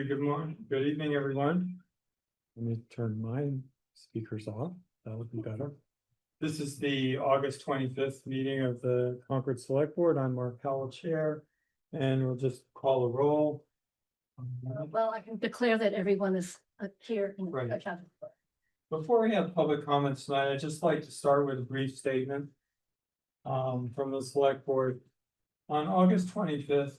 Good morning, good evening, everyone. Let me turn my speakers off. That would be better. This is the August 25th meeting of the Concord Select Board. I'm Mark Powell, Chair, and we'll just call a roll. Well, I can declare that everyone is here. Right. Before we have public comments tonight, I'd just like to start with a brief statement from the Select Board. On August 25th,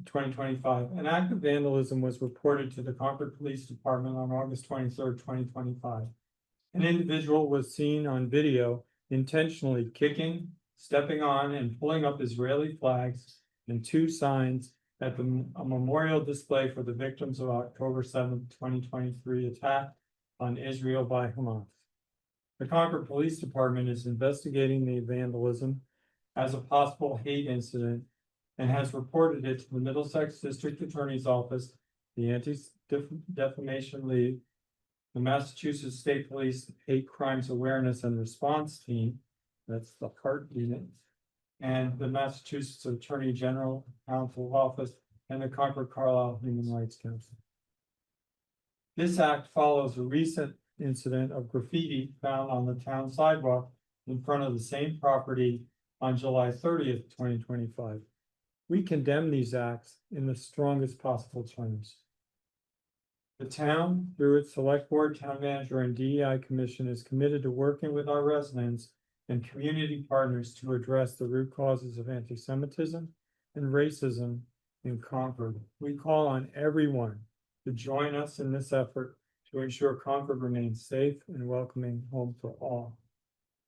2025, an act of vandalism was reported to the Concord Police Department on August 23rd, 2025. An individual was seen on video intentionally kicking, stepping on, and pulling up Israeli flags and two signs at a memorial display for the victims of October 7th, 2023 attack on Israel by Hamas. The Concord Police Department is investigating the vandalism as a possible hate incident and has reported it to the Middlesex District Attorney's Office, the Anti-Defamation League, the Massachusetts State Police Hate Crimes Awareness and Response Team, that's the HART unit, and the Massachusetts Attorney General Counsel Office, and the Concord Carlisle Human Rights Council. This act follows a recent incident of graffiti found on the town sidewalk in front of the same property on July 30th, 2025. We condemn these acts in the strongest possible terms. The town, through its select board, town manager, and DEI commission, is committed to working with our residents and community partners to address the root causes of anti-Semitism and racism in Concord. We call on everyone to join us in this effort to ensure Concord remains safe and welcoming home for all.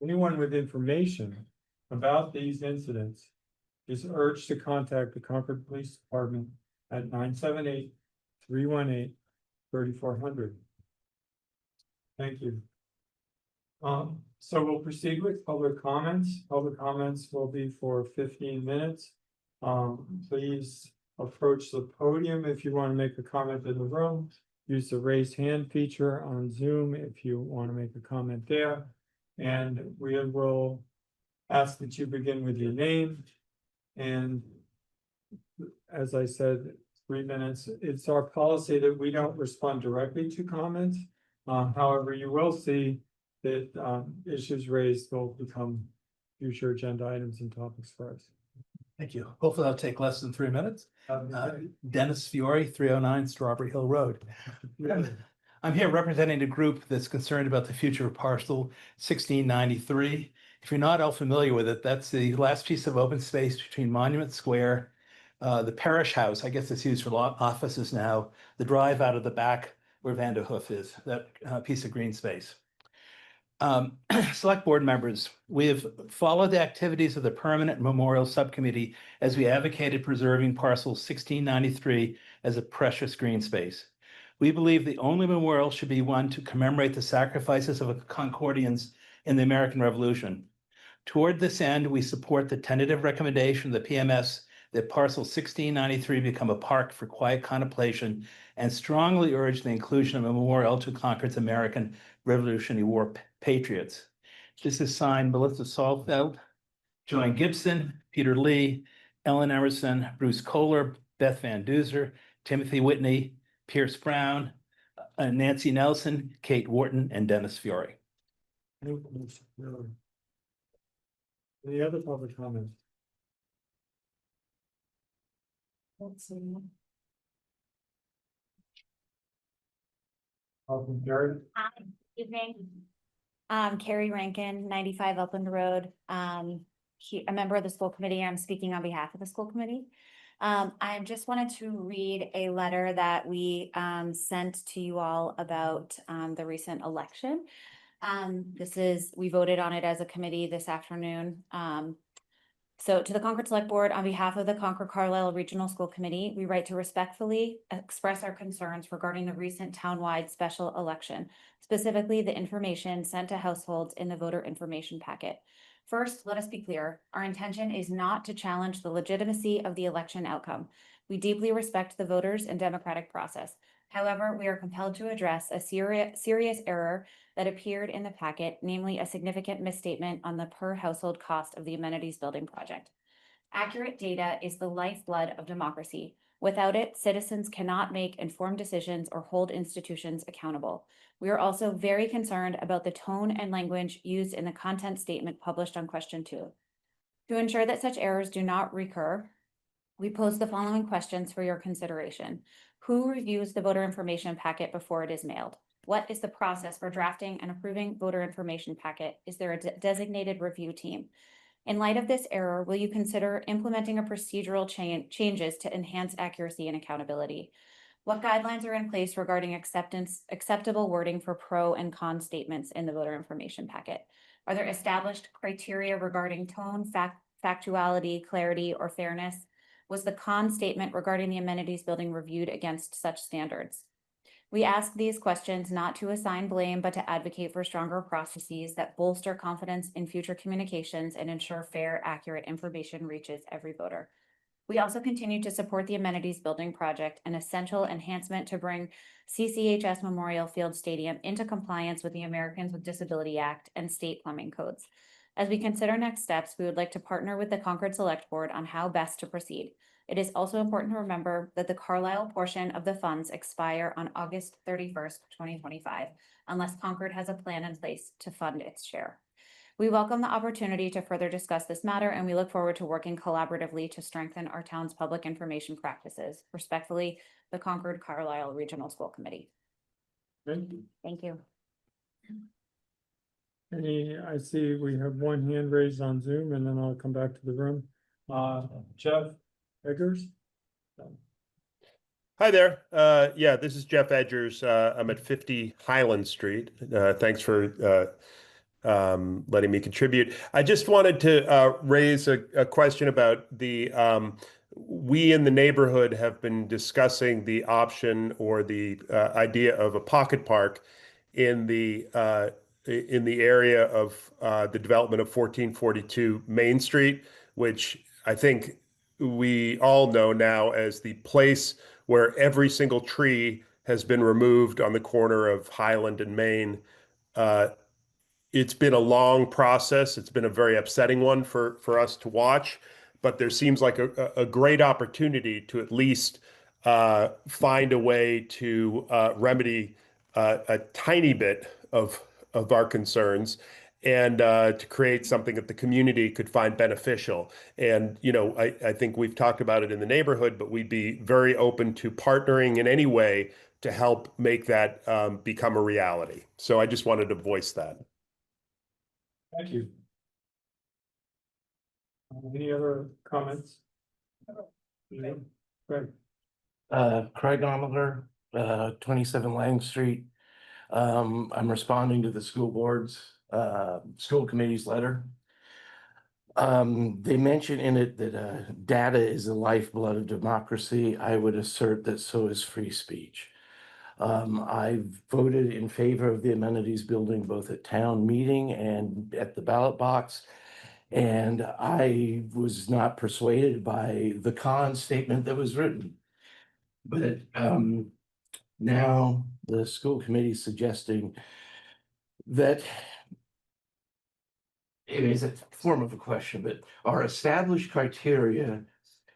Anyone with information about these incidents is urged to contact the Concord Police Department at 978-318-3400. Thank you. So we'll proceed with public comments. Public comments will be for 15 minutes. Please approach the podium if you want to make a comment in the room. Use the raise hand feature on Zoom if you want to make a comment there. And we will ask that you begin with your name. And as I said, 3 minutes. It's our policy that we don't respond directly to comments. However, you will see that issues raised will become future agenda items and topics for us. Thank you. Hopefully I'll take less than 3 minutes. Dennis Fiore, 309 Strawberry Hill Road. I'm here representing a group that's concerned about the future of parcel 1693. If you're not all familiar with it, that's the last piece of open space between Monument Square, the Parish House, I guess it's used for offices now, the drive out of the back where Vanderhoof is, that piece of green space. Select board members, we have followed the activities of the Permanent Memorial Subcommittee as we advocated preserving parcel 1693 as a precious green space. We believe the only memorial should be one to commemorate the sacrifices of Concordians in the American Revolution. Toward this end, we support the tentative recommendation of the PMS that parcel 1693 become a park for quiet contemplation and strongly urge the inclusion of a memorial to Concord's American Revolutionary War patriots. This is signed Melissa Salfeld, Joanne Gibson, Peter Lee, Ellen Emerson, Bruce Kohler, Beth Van Duzer, Timothy Whitney, Pierce Brown, Nancy Nelson, Kate Wharton, and Dennis Fiore. Any other public comments? Let's see. Gary? Hi, evening. Carrie Rankin, 95 Upland Road. A member of the school committee. I'm speaking on behalf of the school committee. I just wanted to read a letter that we sent to you all about the recent election. We voted on it as a committee this afternoon. So to the Concord Select Board, on behalf of the Concord Carlisle Regional School Committee, we write to respectfully express our concerns regarding the recent townwide special election, specifically the information sent to households in the voter information packet. First, let us be clear. Our intention is not to challenge the legitimacy of the election outcome. We deeply respect the voters and democratic process. However, we are compelled to address a serious error that appeared in the packet, namely a significant misstatement on the per household cost of the amenities building project. Accurate data is the lifeblood of democracy. Without it, citizens cannot make informed decisions or hold institutions accountable. We are also very concerned about the tone and language used in the content statement published on question 2. To ensure that such errors do not recur, we pose the following questions for your consideration. Who reviews the voter information packet before it is mailed? What is the process for drafting and approving voter information packet? Is there a designated review team? In light of this error, will you consider implementing a procedural changes to enhance accuracy and accountability? What guidelines are in place regarding acceptable wording for pro and con statements in the voter information packet? Are there established criteria regarding tone, factuality, clarity, or fairness? Was the con statement regarding the amenities building reviewed against such standards? We ask these questions not to assign blame, but to advocate for stronger processes that bolster confidence in future communications and ensure fair, accurate information reaches every voter. We also continue to support the amenities building project, an essential enhancement to bring CCHS Memorial Field Stadium into compliance with the Americans with Disability Act and state plumbing codes. As we consider next steps, we would like to partner with the Concord Select Board on how best to proceed. It is also important to remember that the Carlisle portion of the funds expire on August 31st, 2025, unless Concord has a plan in place to fund its share. We welcome the opportunity to further discuss this matter, and we look forward to working collaboratively to strengthen our town's public information practices. Respectfully, the Concord Carlisle Regional School Committee. Thank you. Thank you. I see we have one hand raised on Zoom, and then I'll come back to the room. Jeff Eggers? Hi there. Yeah, this is Jeff Edgers. I'm at 50 Highland Street. Thanks for letting me contribute. I just wanted to raise a question about the we in the neighborhood have been discussing the option or the idea of a pocket park in the area of the development of 1442 Main Street, which I think we all know now as the place where every single tree has been removed on the corner of Highland and Main. It's been a long process. It's been a very upsetting one for us to watch, but there seems like a great opportunity to at least find a way to remedy a tiny bit of our concerns and to create something that the community could find beneficial. And, you know, I think we've talked about it in the neighborhood, but we'd be very open to partnering in any way to help make that become a reality. So I just wanted to voice that. Thank you. Any other comments? Greg. Craig Omler, 27 Lang Street. I'm responding to the school board's, school committee's letter. They mention in it that data is the lifeblood of democracy. I would assert that so is free speech. I voted in favor of the amenities building both at town meeting and at the ballot box. And I was not persuaded by the con statement that was written. But now the school committee is suggesting that it is a form of a question, but are established criteria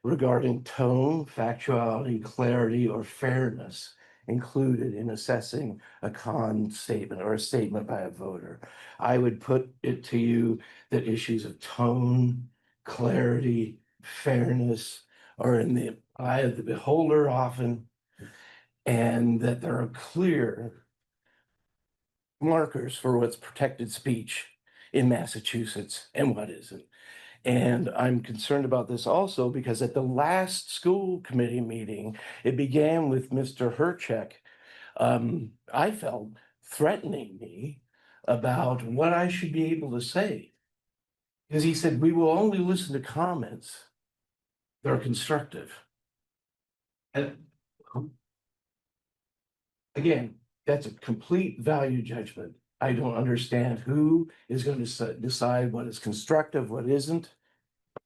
regarding tone, factuality, clarity, or fairness included in assessing a con statement or a statement by a voter? I would put it to you that issues of tone, clarity, fairness are in the eye of the beholder often, and that there are clear markers for what's protected speech in Massachusetts and what isn't. And I'm concerned about this also because at the last school committee meeting, it began with Mr. Herchek, I felt, threatening me about what I should be able to say. Because he said, we will only listen to comments that are constructive. And again, that's a complete value judgment. I don't understand who is going to decide what is constructive, what isn't.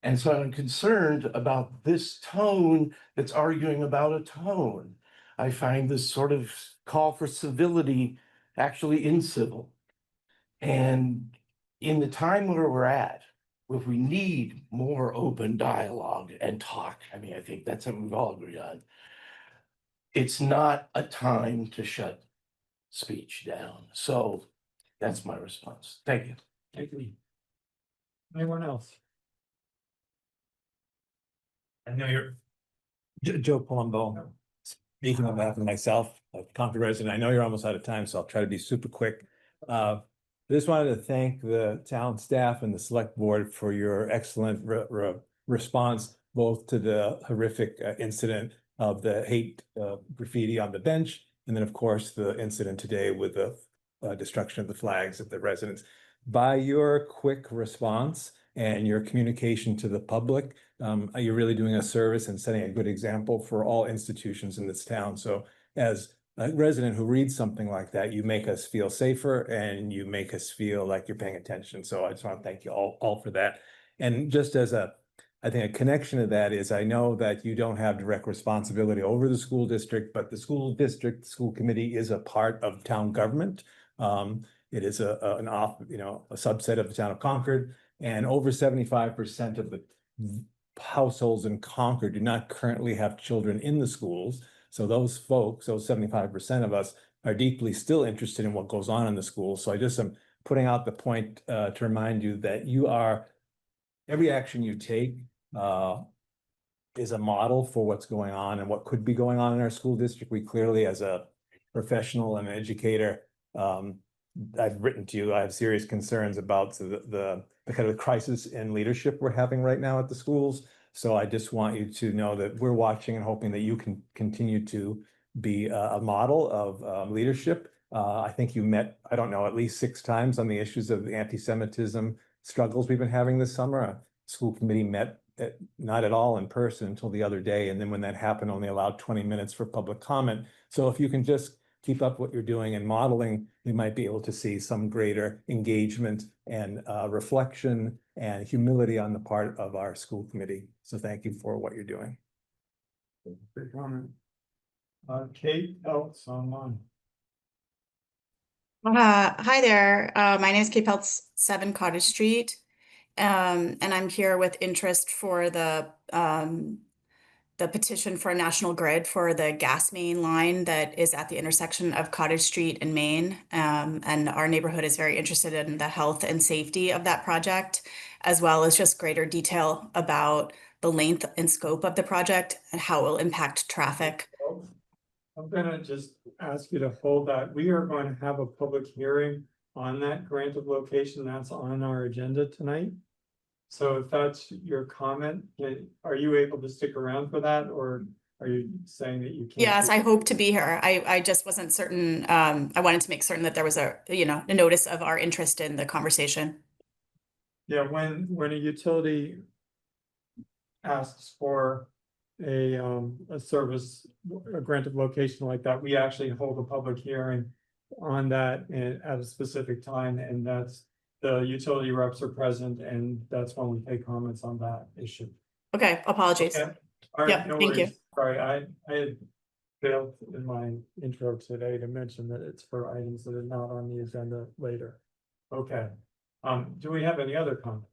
And so I'm concerned about this tone that's arguing about a tone. I find this sort of call for civility actually incivil. And in the time where we're at, if we need more open dialogue and talk, I mean, I think that's something we've all agreed on. It's not a time to shut speech down. So that's my response. Thank you. Thank you. Anyone else? I know you're Joe Palumbo, speaking on behalf of myself, a Concord resident. I know you're almost out of time, so I'll try to be super quick. Just wanted to thank the town staff and the select board for your excellent response, both to the horrific incident of the hate graffiti on the bench, and then of course the incident today with the destruction of the flags at the residents. By your quick response and your communication to the public, you're really doing a service and setting a good example for all institutions in this town. So as a resident who reads something like that, you make us feel safer and you make us feel like you're paying attention. So I just want to thank you all for that. And just as I think a connection to that is I know that you don't have direct responsibility over the school district, but the school district, school committee is a part of town government. It is a subset of the town of Concord, and over 75% of the households in Concord do not currently have children in the schools. So those folks, those 75% of us, are deeply still interested in what goes on in the schools. So I just am putting out the point to remind you that every action you take is a model for what's going on and what could be going on in our school district. We clearly, as a professional and educator, I've written to you, I have serious concerns about the kind of crisis in leadership we're having right now at the schools. So I just want you to know that we're watching and hoping that you can continue to be a model of leadership. I think you met, I don't know, at least 6 times on the issues of the anti-Semitism struggles we've been having this summer. A school committee met not at all in person until the other day. And then when that happened, only allowed 20 minutes for public comment. So if you can just keep up what you're doing and modeling, we might be able to see some greater engagement and reflection and humility on the part of our school committee. So thank you for what you're doing. Good comment. Kate Elks online. Hi there. My name is Kate Peltz, 7 Cottage Street. And I'm here with interest for the petition for a national grid for the gas main line that is at the intersection of Cottage Street and Main. And our neighborhood is very interested in the health and safety of that project, as well as just greater detail about the length and scope of the project and how it will impact traffic. I'm gonna just ask you to hold that. We are going to have a public hearing on that grant of location that's on our agenda tonight. So if that's your comment, are you able to stick around for that, or are you saying that you can't? Yes, I hope to be here. I just wasn't certain. I wanted to make certain that there was a notice of our interest in the conversation. Yeah, when a utility asks for a service, a grant of location like that, we actually hold a public hearing on that at a specific time, and that's the utility reps are present, and that's when we take comments on that issue. Okay, apologies. Okay. All right, Yep, no thank you. worries. Sorry, I had failed in my intro today to mention that it's for items that are not on the agenda later. Okay, do we have any other comments?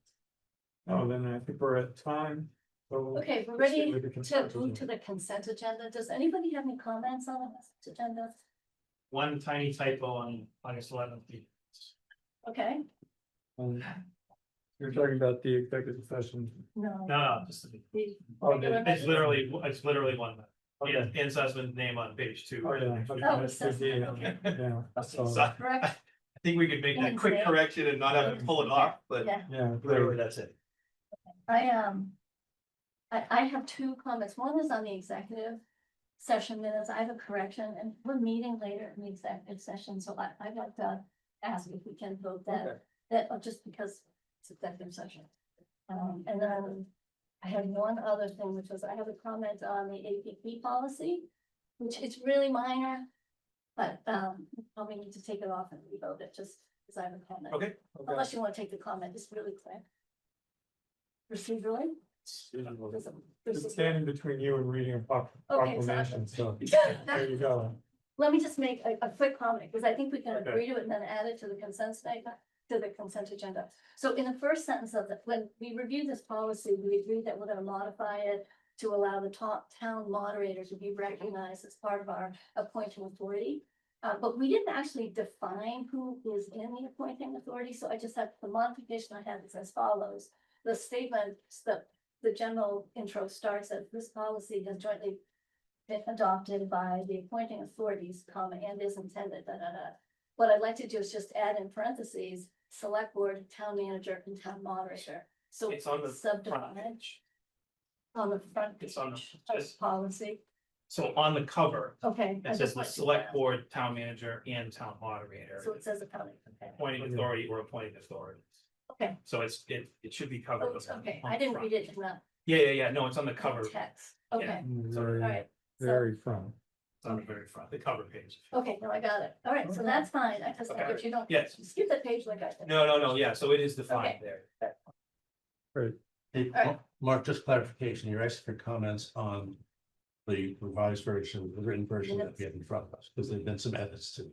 No, then I think we're at time. So Okay, we're proceed ready with the to consent move to agenda. the consent agenda. Does anybody have any comments on the consent agenda? One tiny typo on August 11th. Okay, You're talking about the executive session. no. No, just The Oh, regular it's budget? literally one. Okay. Ian Sussman's name on page 2. Oh, yeah. Okay, Oh, that's so- the- yeah, So so, Correct, I think we could make that Ian's quick name. correction and not have to pull it off, but yeah. yeah, literally great. that's it. I have 2 comments. One is on the executive session minutes. I have a correction, and we're meeting later in the executive session, so I'd like to ask if we can vote Okay. that just because it's executive session. And then I had one other thing, which was I have a comment on the APP policy, which is really minor, but we need to take it off and revote it just because I have a comment. Okay. Okay. Unless you want to take the comment, it's really quick. Procedurally? It's standing between you and reading a Okay, proclamation, so sorry. there you go. Let me just make a quick comment, because I think we can Okay. agree to it and then add it to the consent statement. to the consent agenda. So in the first sentence of the, when we reviewed this policy, we agreed that we're gonna modify it to allow the top town moderator to be recognized as part of our appointing authority. But we didn't actually define who is in the appointing authority, so I just had, the modification I had is as follows. The statement, the general intro starts as this policy has jointly been adopted by the appointing authorities, comma, and is intended, da, da, da. What I'd like to do is just add in parentheses, select board, town manager, and town moderator. So It's on the front subdivide page. on the front It's on the- page of just- policy. So on the cover, Okay. I it says just the want to- select board, town manager, and town moderator. So it says accounting, okay. Appointing authority or appointing authorities. Okay. So it should be covered. Oh, it's okay, I didn't read it in the Yeah, no, it's on the cover. It's text, okay, Yeah. all Very, right. So, very front. on the very front, the cover page. okay, no, I got it, all right, so that's fine, I just, Okay. but you don't. Yes. Skip that page like I did. No, yeah, so it is defined Okay. there. Right. Hey, All right. Mark, just clarification, you're asking for comments on the revised version, the written version that we have in front of us, because there've been some edits to,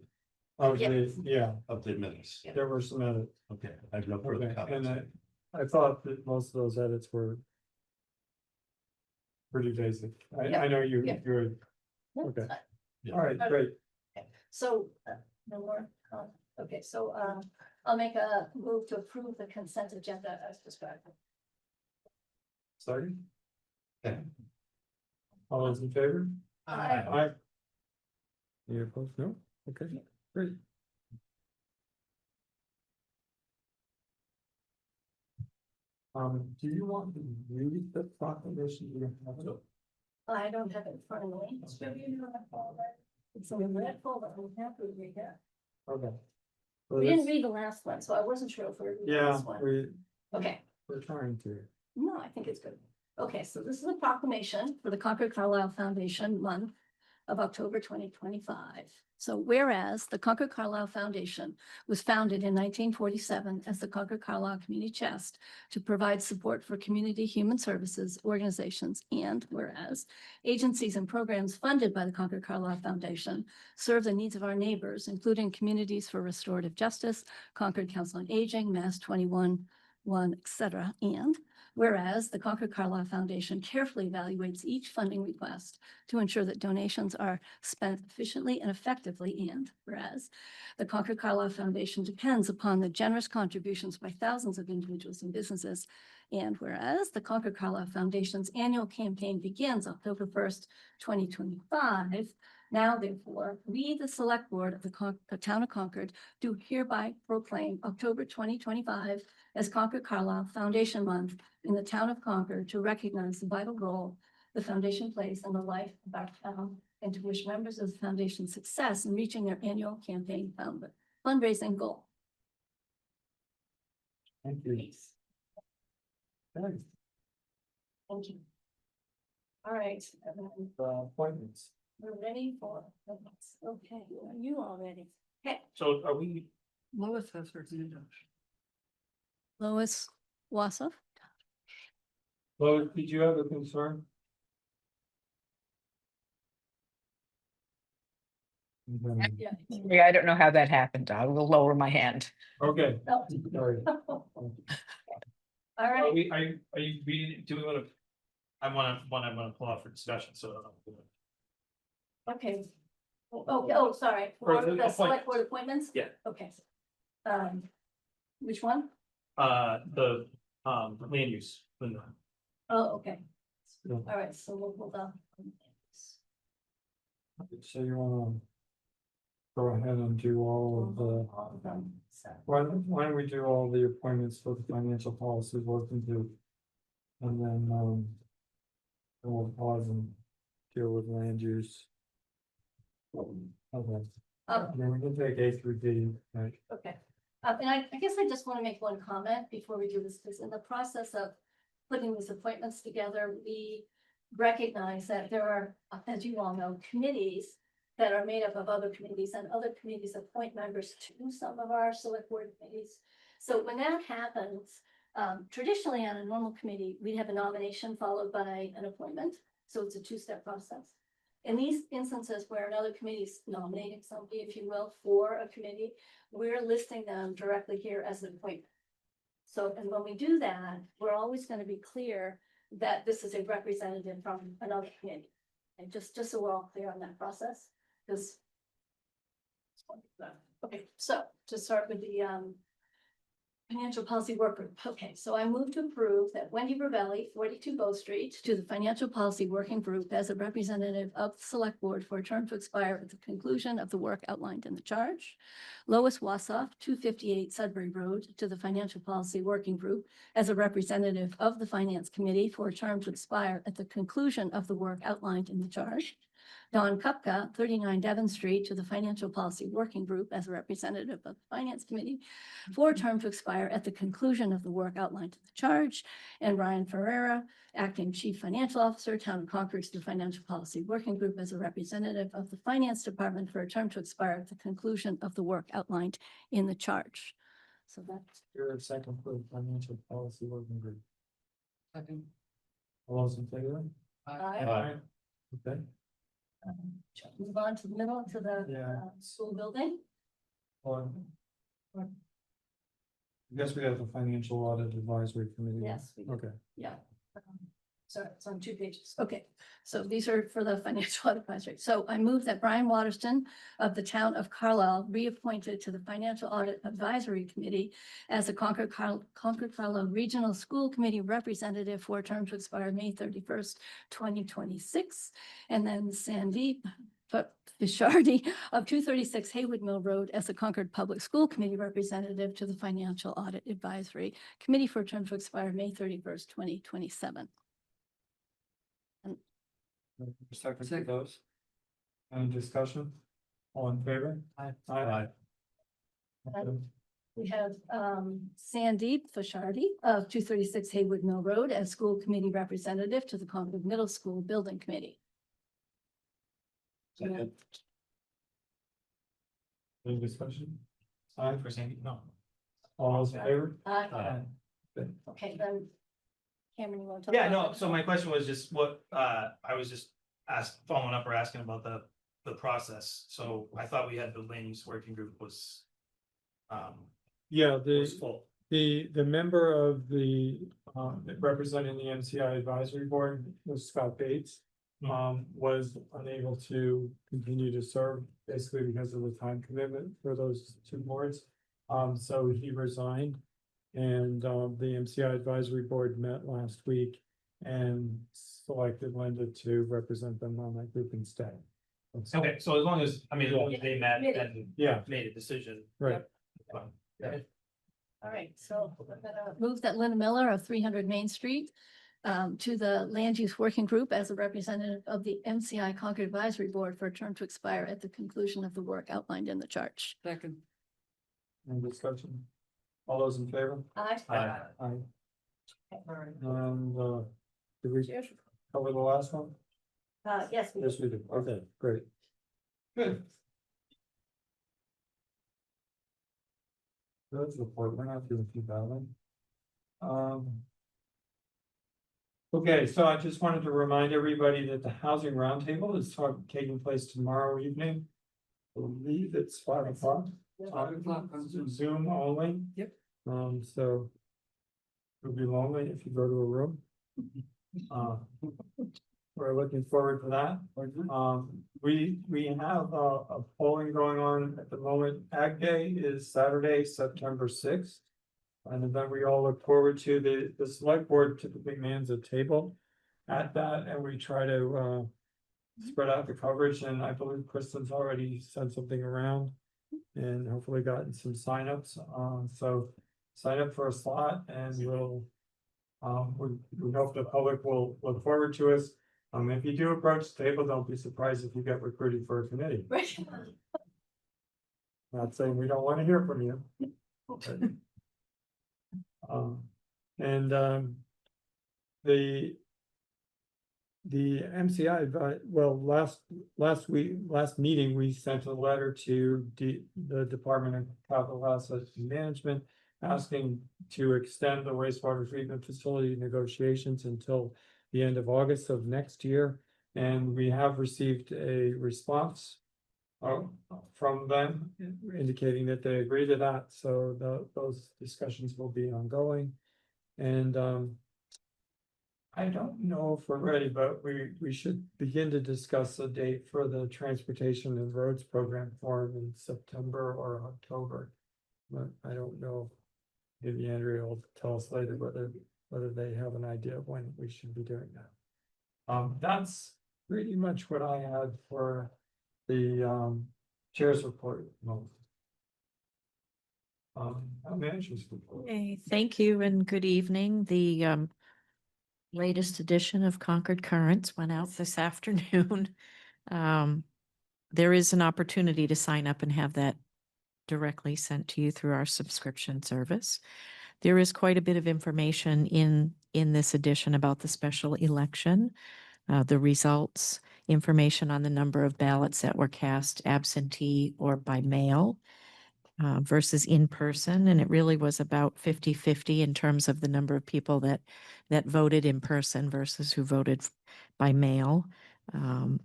Yeah, of the minutes. there were some edits. Okay, I have no further Okay, comments. and I thought that most of those edits were pretty basic. Yeah, I know you're, yeah. you're, No, okay. it's fine. all right, great. So, no more, okay, so, I'll make a move to approve the consent agenda as described. Sorry. Okay. All those in favor? Aye. Aye. Any opposed? No? Okay, great. Do you want to read the proclamation? You don't have to. I don't have it in front of me. It's in that folder. It's in that folder, I'm happy to read that. Okay. Well, We didn't that's- read the last one, so I wasn't sure if we read the Yeah, last one. Okay. we're trying to. No, I think it's good. Okay, so this is a proclamation for the Concord Carlisle Foundation month of October 2025. So whereas the Concord Carlisle Foundation was founded in 1947 as the Concord Carlisle Community Chest to provide support for community human services organizations, and whereas agencies and programs funded by the Concord Carlisle Foundation serve the needs of our neighbors, including Communities for Restorative Justice, Concord Council on Aging, Mass 21, et cetera, and whereas the Concord Carlisle Foundation carefully evaluates each funding request to ensure that donations are spent efficiently and effectively, and whereas the Concord Carlisle Foundation depends upon the generous contributions by thousands of individuals and businesses, and whereas the Concord Carlisle Foundation's annual campaign begins October 1st, 2025, now therefore, we, the Select Board of the Town of Concord, do hereby proclaim October 2025 as Concord Carlisle Foundation Month in the town of Concord to recognize the vital role the foundation plays in the life of our town and to wish members of the foundation success in reaching their annual campaign fundraising goal. Thank you. Thanks. Thank you. All right, and then Appointments. we're ready for, okay, are you all ready? Okay, So are we, Lois has her hand up. Lois Wassoff? Lois, did you have a concern? Yeah. Yeah, I don't know how that happened. I will lower my hand. Okay, Oh. sorry. All are right, we, are you reading, do we want to? I'm gonna pull out for discussion, so. okay. Oh, sorry, For for the the select appointments. board appointments? Yeah. Okay. Which one? The land use. Oh, okay, No. all right, so we'll hold on. So you wanna go ahead and do all of the, All of them, so. why don't we do all the appointments for the financial policy working group? And then we'll pause and deal with land use. Okay, then we can take A through D, right? Okay, and I guess I just want to make one comment before we do this, because in the process of putting these appointments together, we recognize that there are, as you all know, committees that are made up of other committees, and other committees appoint members to some of our select board committees. So when that happens, traditionally on a normal committee, we'd have a nomination followed by an appointment. So it's a two-step process. in these instances where another committee is nominating somebody, if you will, for a committee, we're listing them directly here as an appointment. So, and when we do that, we're always gonna be clear that this is a representative from another committee. And just so we're all clear on that process, because. Okay, so to start with the, Financial Policy Work Group. Okay, so I move to approve that Wendy Ravelli, 42 Bow Street, to the Financial Policy Working Group as a representative of the Select Board for a term to expire at the conclusion of the work outlined in the charge. Lois Wassoff, 258 Sudbury Road, to the Financial Policy Working Group as a representative of the Finance Committee for a term to expire at the conclusion of the work outlined in the charge. Don Kupka, 39 Devon Street, to the Financial Policy Working Group as a representative of the Finance Committee for a term to expire at the conclusion of the work outlined in the charge. And Ryan Ferreira, Acting Chief Financial Officer, Town of Concord, to the Financial Policy Working Group as a representative of the Finance Department for a term to expire at the conclusion of the work outlined in the charge. So that's. You're a second for the Financial Policy Working Group. Second. All those in favor? Aye. Okay. Move on to the middle, to the Yeah. school building. I guess we have the Financial Audit Advisory Committee. Yes, we do. Okay. Yeah. Sorry, it's on 2 pages. Okay, so these are for the financial advisory. So I move that Brian Waterston of the town of Carlisle reappointed to the Financial Audit Advisory Committee as a Concord Carlisle Regional School Committee representative for a term to expire May 31st, 2026. And then Sandeep Bishardi of 236 Haywood Mill Road as the Concord Public School Committee representative to the Financial Audit Advisory Committee for a term to expire May 31st, 2027. Second for those. Any discussion? All in favor? Aye. Okay. We have Sandeep Fashardi of 236 Haywood Mill Road as school committee representative to the Concord Middle School Building Committee. Second. Any discussion? Aye. For Sandy, no. All those in favor? Aye. Good. Okay, then Cameron, you want to talk? Yeah, about no, so my question was just what, I was just following up or asking about the process. So I thought we had the land use working group was. Yeah, Was full. the member of the, representing the MCI Advisory Board was Scott Bates. Was unable to continue to serve basically because of the time commitment for those 2 boards. So he resigned. And, the MCI Advisory Board met last week and selected Linda to represent them on that group instead. Okay, so as long as they met and Yeah, made a decision. right. Fine. Yeah. All right, so we're gonna move that Linda Miller of 300 Main Street to the Land Use Working Group as a representative of the MCI Concord Advisory Board for a term to expire at the conclusion of the work outlined in the charge. Second. Any discussion? All those in favor? Aye. Aye. And, did we cover the last one? Yes, we Yes, we did. Okay, great. Good. That's report. We're not doing too badly. Okay, so I just wanted to remind everybody that the housing roundtable is taking place tomorrow evening. I believe it's 5 o'clock. 5 o'clock on Zoom only. Yep. So. It'll be lonely if you go to a room. We're looking forward to that. We have a polling going on at the moment. Ag Day is Saturday, September 6th. And then we all look forward to the select board typically mans a table at that, and we try to spread out the coverage, and I believe Kristen's already sent something around and hopefully gotten some signups. So sign up for a slot and we'll we hope the public will look forward to us. If you do approach the table, don't be surprised if you get recruited for a committee. Not saying we don't want to hear from you. The MCI, well, last meeting, we sent a letter to the Department of Capital Assets Management asking to extend the wastewater treatment facility negotiations until the end of August of next year. And we have received a response from them indicating that they agree to that, so those discussions will be ongoing. And I don't know if we're ready, but we should begin to discuss a date for the Transportation and Roads Program Forum in September or October. But I don't know, maybe Andrea will tell us later whether they have an idea of when we should be doing that. That's pretty much what I had for the chair's report. Manager's report. Okay, thank you and good evening. The latest edition of Concord Currents went out this afternoon. There is an opportunity to sign up and have that directly sent to you through our subscription service. There is quite a bit of information in this edition about the special election, the results, information on the number of ballots that were cast absentee or by mail. Versus in person, and it really was about 50-50 in terms of the number of people that voted in person versus who voted by mail. And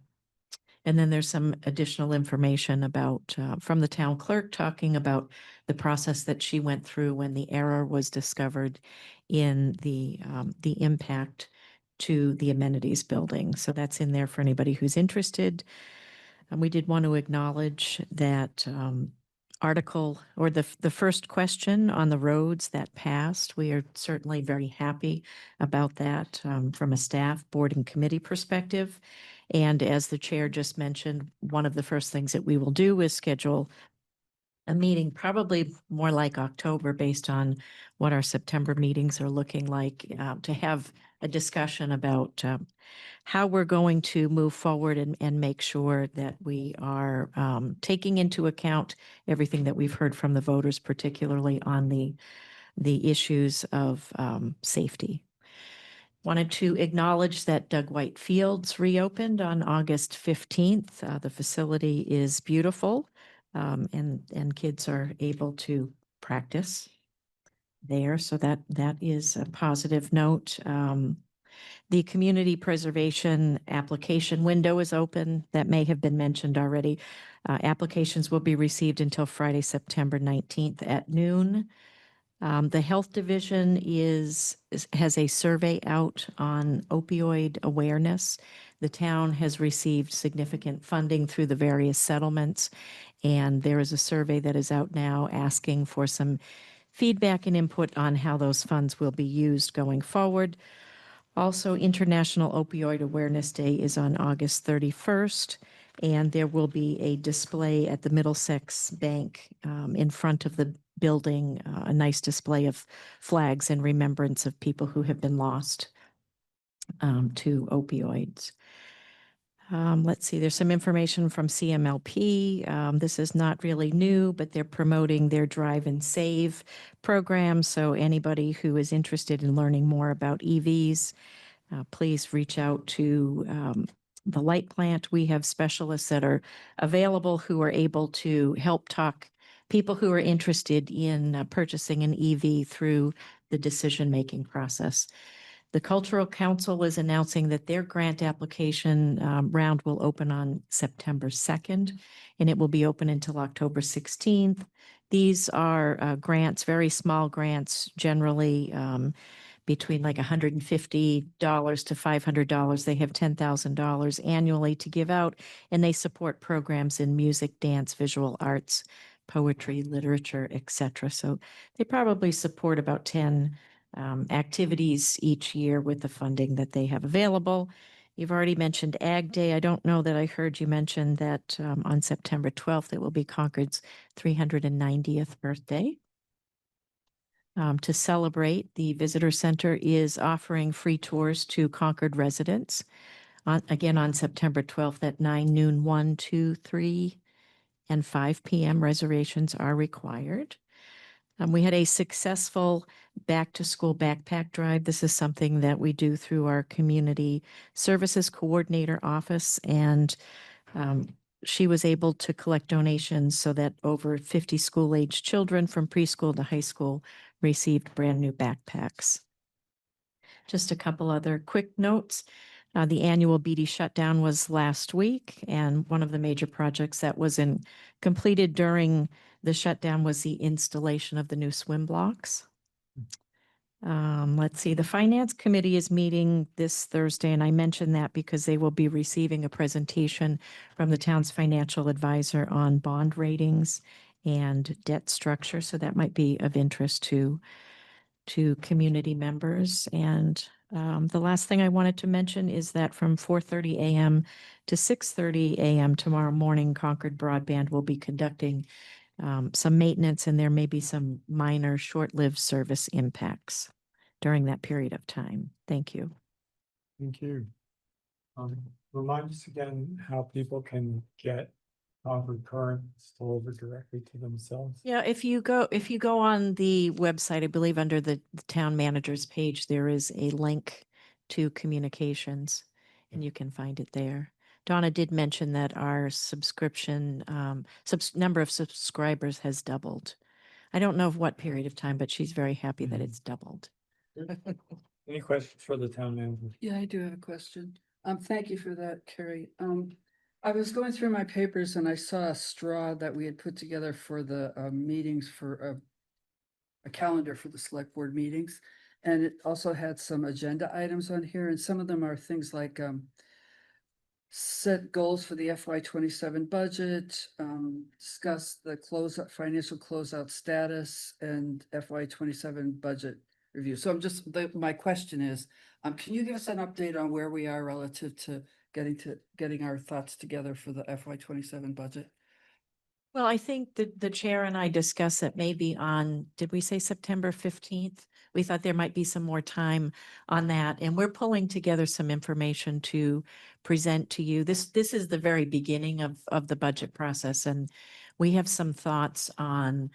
then there's some additional information about from the town clerk talking about the process that she went through when the error was discovered in the impact to the amenities building. So that's in there for anybody who's interested. And we did want to acknowledge that article or the first question on the roads that passed. We are certainly very happy about that from a staff, board and committee perspective. And as the chair just mentioned, one of the first things that we will do is schedule a meeting, probably more like October, based on what our September meetings are looking like, to have a discussion about how we're going to move forward and make sure that we are taking into account everything that we've heard from the voters, particularly on the issues of safety. Wanted to acknowledge that Doug White Fields reopened on August 15th. The facility is beautiful, and kids are able to practice there. So that is a positive note. The community preservation application window is open. That may have been mentioned already. Applications will be received until Friday, September 19th at noon. The Health Division has a survey out on opioid awareness. The town has received significant funding through the various settlements, and there is a survey that is out now asking for some feedback and input on how those funds will be used going forward. Also, International Opioid Awareness Day is on August 31st, and there will be a display at the Middlesex Bank in front of the building, a nice display of flags in remembrance of people who have been lost to opioids. Let's see, there's some information from CMLP. This is not really new, but they're promoting their Drive and Save program. So anybody who is interested in learning more about EVs, please reach out to the light plant. We have specialists that are available who are able to help talk people who are interested in purchasing an EV through the decision-making process. The Cultural Council is announcing that their grant application round will open on September 2nd, and it will be open until October 16th. These are grants, very small grants, generally between like $150 to $500. They have $10,000 annually to give out, and they support programs in music, dance, visual arts, poetry, literature, etc. So they probably support about 10 activities each year with the funding that they have available. You've already mentioned Ag Day. I don't know that I heard you mention that on September 12th, it will be Concord's 390th birthday. To celebrate, the Visitor Center is offering free tours to Concord residents. Again, on September 12th at 9, noon, 1, 2, 3, and 5 p.m. Reservations are required. We had a successful back-to-school backpack drive. This is something that we do through our Community Services Coordinator office, and she was able to collect donations so that over 50 school-aged children from preschool to high school received brand-new backpacks. Just a couple other quick notes. The annual BD shutdown was last week, and one of the major projects that was completed during the shutdown was the installation of the new swim blocks. Let's see, the Finance Committee is meeting this Thursday, and I mentioned that because they will be receiving a presentation from the town's financial advisor on bond ratings and debt structure, so that might be of interest to community members. And the last thing I wanted to mention is that from 4:30 a.m. to 6:30 a.m. tomorrow morning, Concord Broadband will be conducting some maintenance, and there may be some minor short-lived service impacts during that period of time. Thank you. Thank you. Remind us again how people can get Concord Current delivered directly to themselves. Yeah, if you go on the website, I believe under the town manager's page, there is a link to communications, and you can find it there. Donna did mention that our subscription, number of subscribers has doubled. I don't know of what period of time, but she's very happy that it's doubled. Any questions for the town manager? Yeah, I do have a question. Thank you for that, Carrie. I was going through my papers and I saw a straw that we had put together for the meetings for a calendar for the select board meetings. And it also had some agenda items on here, and some of them are things like set goals for the FY27 budget, discuss the financial closeout status, and FY27 budget review. So my question is, can you give us an update on where we are relative to getting our thoughts together for the FY27 budget? Well, I think that the chair and I discussed that maybe on, did we say September 15th? We thought there might be some more time on that, and we're pulling together some information to present to you. This is the very beginning of the budget process, and we have some thoughts on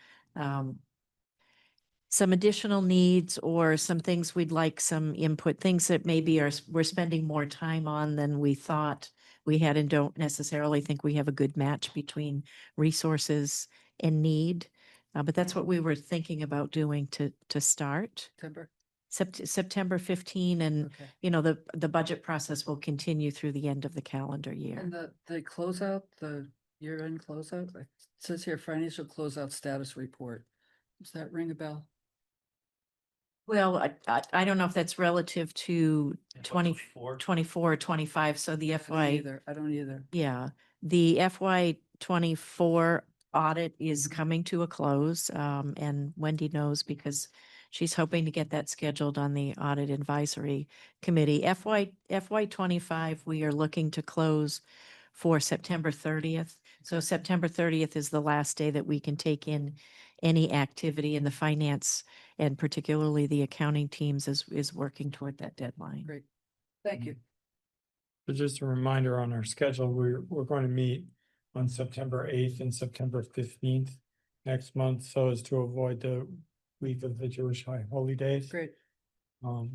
some additional needs or some things we'd like some input, things that maybe we're spending more time on than we thought we had, and don't necessarily think we have a good match between resources and need. But that's what we were thinking about doing to start. September 15, and Okay. you know, the budget process will continue through the end of the calendar year. And the closeout, the year-end closeout, it says here financial closeout status report. Does that ring a bell? Well, I don't know if that's relative to 24. 24 or 25, so the FY. I don't either. Yeah, the FY 24 audit is coming to a close, and Wendy knows because she's hoping to get that scheduled on the Audit Advisory Committee. FY 25, we are looking to close for September 30th. So September 30th is the last day that we can take in any activity, in the finance and particularly the accounting teams is working toward that deadline. Great. Thank you. So just a reminder on our schedule, we're going to meet on September 8th and September 15th next month, so as to avoid the week of the Jewish high holy days. Great.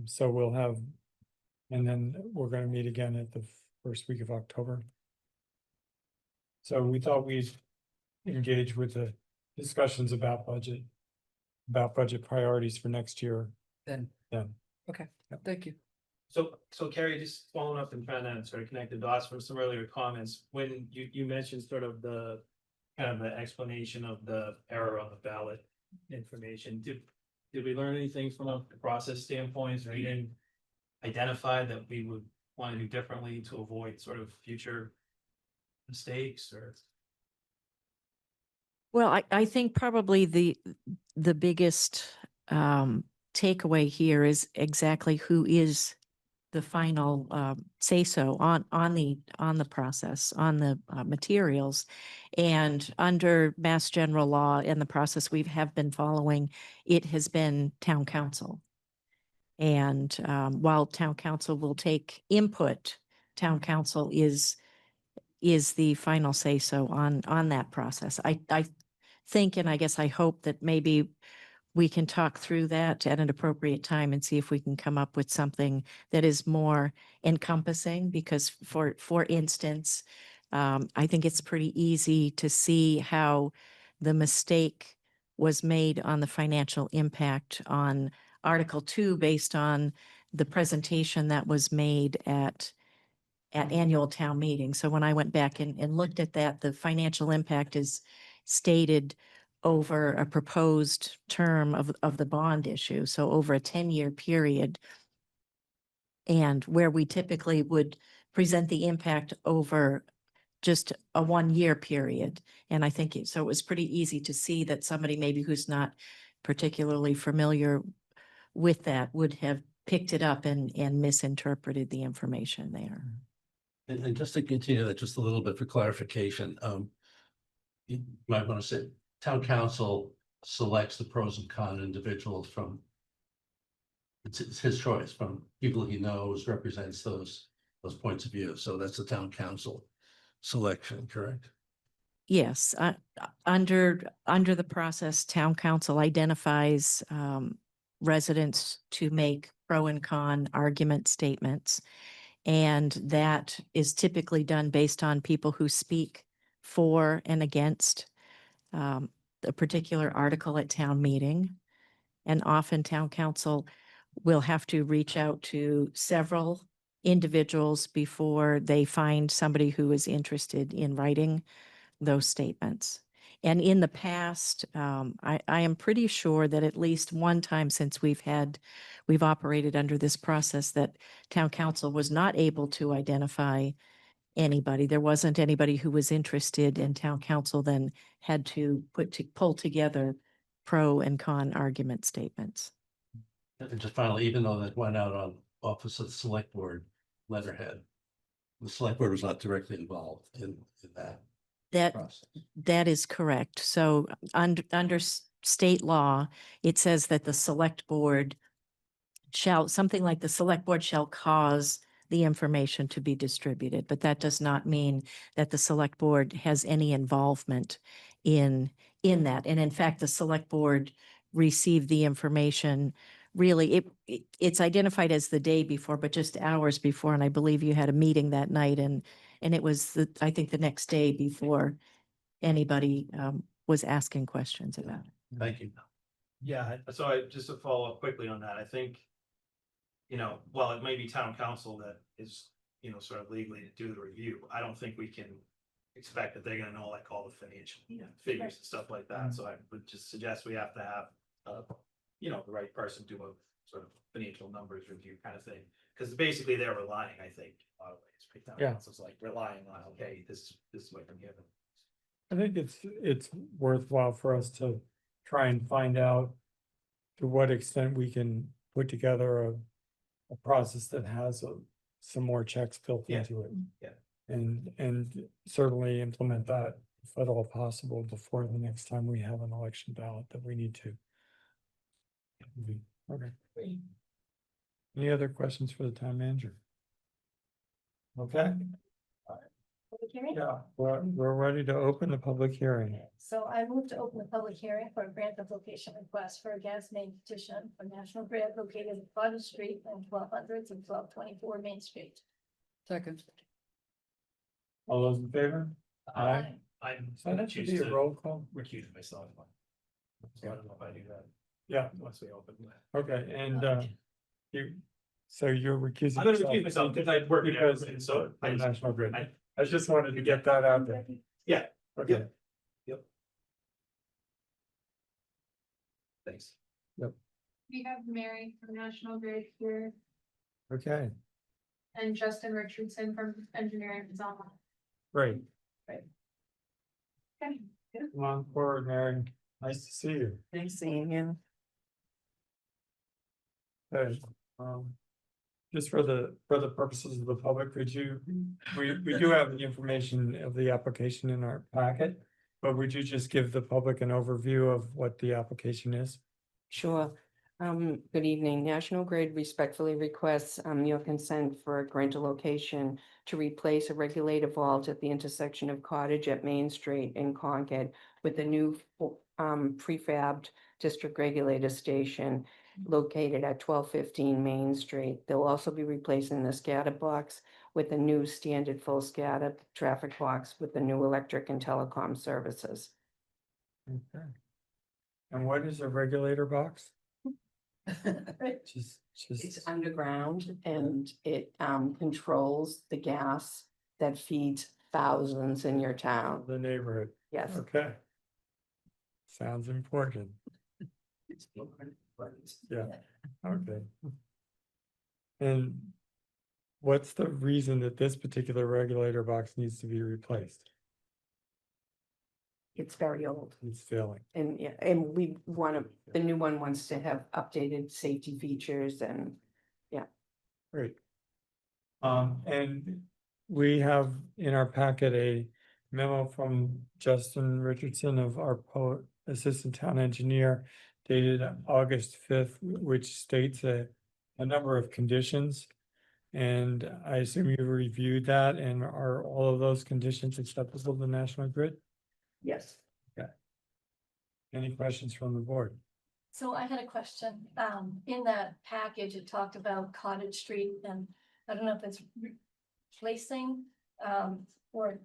So we'll have, and then we're going to meet again at the first week of October. So we thought we'd engage with the discussions about budget priorities for next year. Then. Yeah. Okay, thank you. So Carrie, just following up and trying to sort of connect the dots from some earlier comments, when you mentioned sort of the kind of the explanation of the error on the ballot information, did we learn anything from a process standpoint? Is there anything identified that we would want to do differently to avoid sort of future mistakes or? Well, I think probably the biggest takeaway here is exactly who is the final say-so on the process, on the materials. And under Mass General Law and the process we have been following, it has been town council. And while town council will take input, town council is the final say-so on that process. I think, and I guess I hope that maybe we can talk through that at an appropriate time and see if we can come up with something that is more encompassing, because for instance, I think it's pretty easy to see how the mistake was made on the financial impact on Article 2 based on the presentation that was made at at annual town meeting. So when I went back and looked at that, the financial impact is stated over a proposed term of the bond issue, so over a 10-year period. And where we typically would present the impact over just a 1-year period. And I think so it was pretty easy to see that somebody maybe who's not particularly familiar with that would have picked it up and misinterpreted the information there. And just to continue that just a little bit for clarification, you might want to say, town council selects the pros and con individuals from, it's his choice, from people he knows, represents those points of view. So that's the town council selection, correct? Yes, under the process, town council identifies residents to make pro and con argument statements. And that is typically done based on people who speak for and against a particular article at town meeting. And often town council will have to reach out to several individuals before they find somebody who is interested in writing those statements. And in the past, I am pretty sure that at least one time since we've operated under this process, that town council was not able to identify anybody. There wasn't anybody who was interested, and town council then had to pull together pro and con argument statements. And just finally, even though that went out on Office of the Select Board letterhead, the select board was not directly involved in that That process. That is correct. So under state law, it says that the select board shall, something like the select board shall cause the information to be distributed, but that does not mean that the select board has any involvement in that. And in fact, the select board received the information really, it's identified as the day before, but just hours before. And I believe you had a meeting that night, and it was I think the next day before anybody was asking questions about it. Thank you. Yeah, so just to follow up quickly on that, I think, while it may be town council that is, sort of legally to do the review, I don't think we can expect that they're gonna know like all the financial figures and stuff like that. So I would just suggest we have to have, the right person do a sort of financial numbers review kind of thing. Because basically they're relying, I think, a lot of ways, right? Town Yeah. council's like relying on, okay, this is what I'm given. I think it's worthwhile for us to try and find out to what extent we can put together a process that has some more checks built Yeah. into it. Yeah. And certainly implement that if at all possible before the next time we have an election ballot that we need to. Okay. Any other questions for the town manager? Okay, Public hearing? yeah, we're ready to open the public hearing. So I move to open the public hearing for a grant of location request for a gas main petition for National Grid located at Cottage Street and 1200s and 1224 Main Street. Second. All those in favor? Aye. I'm So gonna that should choose be a to roll call. recuse myself. So I don't know if I do that. Yeah, Once we open. okay, and you're recusing. I'm gonna yourself recuse myself because I work in Because and so I of just, National Grid. I- I just wanted to get that out there. yeah, Okay, thanks. We have Mary from National Grid here okay, and Justin Richardson from Engineering is online. great. Okay. Come on forward, Mary. Nice to see you. Nice seeing you. Okay, just for the purposes of the public, we do have the information of the application in our packet. But would you just give the public an overview of what the application is? Sure. Good evening. National Grid respectfully requests your consent for a grant of location to replace a regulator vault at the intersection of Cottage at Main Street in Concord with a new prefabbed district regulator station located at 1215 Main Street. They'll also be replacing the scatter box with a new standard full scatter traffic box with the new electric and telecom services. Okay. And what is a regulator box? Just, It's underground and it controls the gas that feeds thousands in your town. the neighborhood. Yes. Okay. Sounds important. Yeah, okay. And what's the reason that this particular regulator box needs to be replaced? It's very old. It's failing. And yeah, and we want to, the new one wants to have updated safety features and Great. And we have in our packet a memo from Justin Richardson of our Assistant Town Engineer dated August 5th, which states a number of conditions. And I assume you reviewed that, and are all of those conditions acceptable to National Grid? yes. Any questions from the board? So I had a question. In that package, it talked about Cottage Street, and I don't know if it's replacing, or,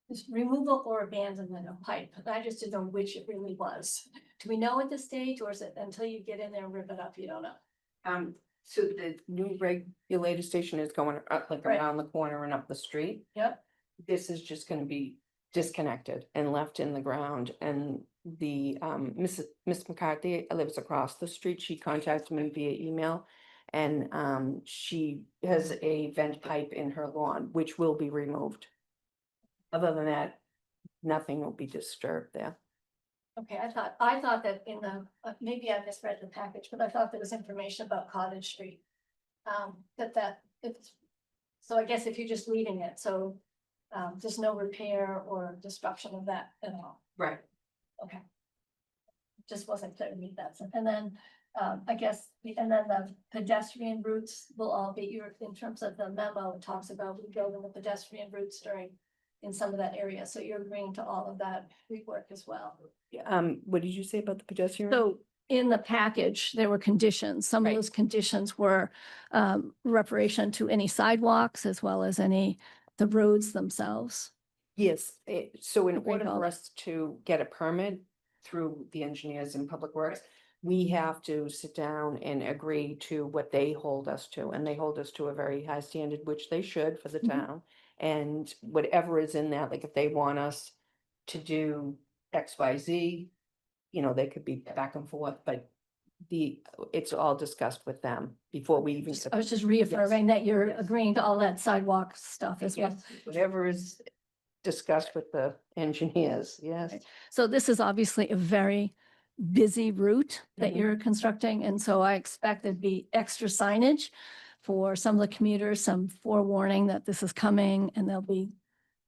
it's removal or abandonment of pipe. I just didn't know which it really was. Do we know at this stage, or is it until you get in there and rip it up, you don't know? So the new regulator station is going up like Right. around the corner and up the street. Yep. This is just gonna be disconnected and left in the ground, and the Miss McCarthy lives across the street. She contacted me via email. And she has a vent pipe in her lawn, which will be removed. Other than that, nothing will be disturbed there. Okay, I thought that in the, maybe I misread the package, but I thought there was information about Cottage Street. It's, so I guess if you're just leaving it, so there's no repair or destruction of that at all. Right. Okay. Just wasn't clear to me that, and then, I guess, and then the pedestrian routes will all be, in terms of the memo, it talks about rebuilding the pedestrian routes in some of that area, so you're agreeing to all of that rework as well. What did you say about the pedestrian? So in the package, there were conditions. Some of Right. those conditions were reparation to any sidewalks as well as the roads themselves. Yes, so in Agreed order all for that. us to get a permit through the engineers in Public Works, we have to sit down and agree to what they hold us to, and they hold us to a very high standard, which they should for the Mhm. town. And whatever is in that, like if they want us to do X, Y, Z, they could be back and forth, but it's all discussed with them before we even. I was just reaffirming that you're Yes. agreeing to all that sidewalk stuff as well. Yes, whatever is discussed with the engineers, yes. So this is obviously a very busy route that Mhm. you're constructing, and so I expect there'd be extra signage for some of the commuters, some forewarning that this is coming, and there'll be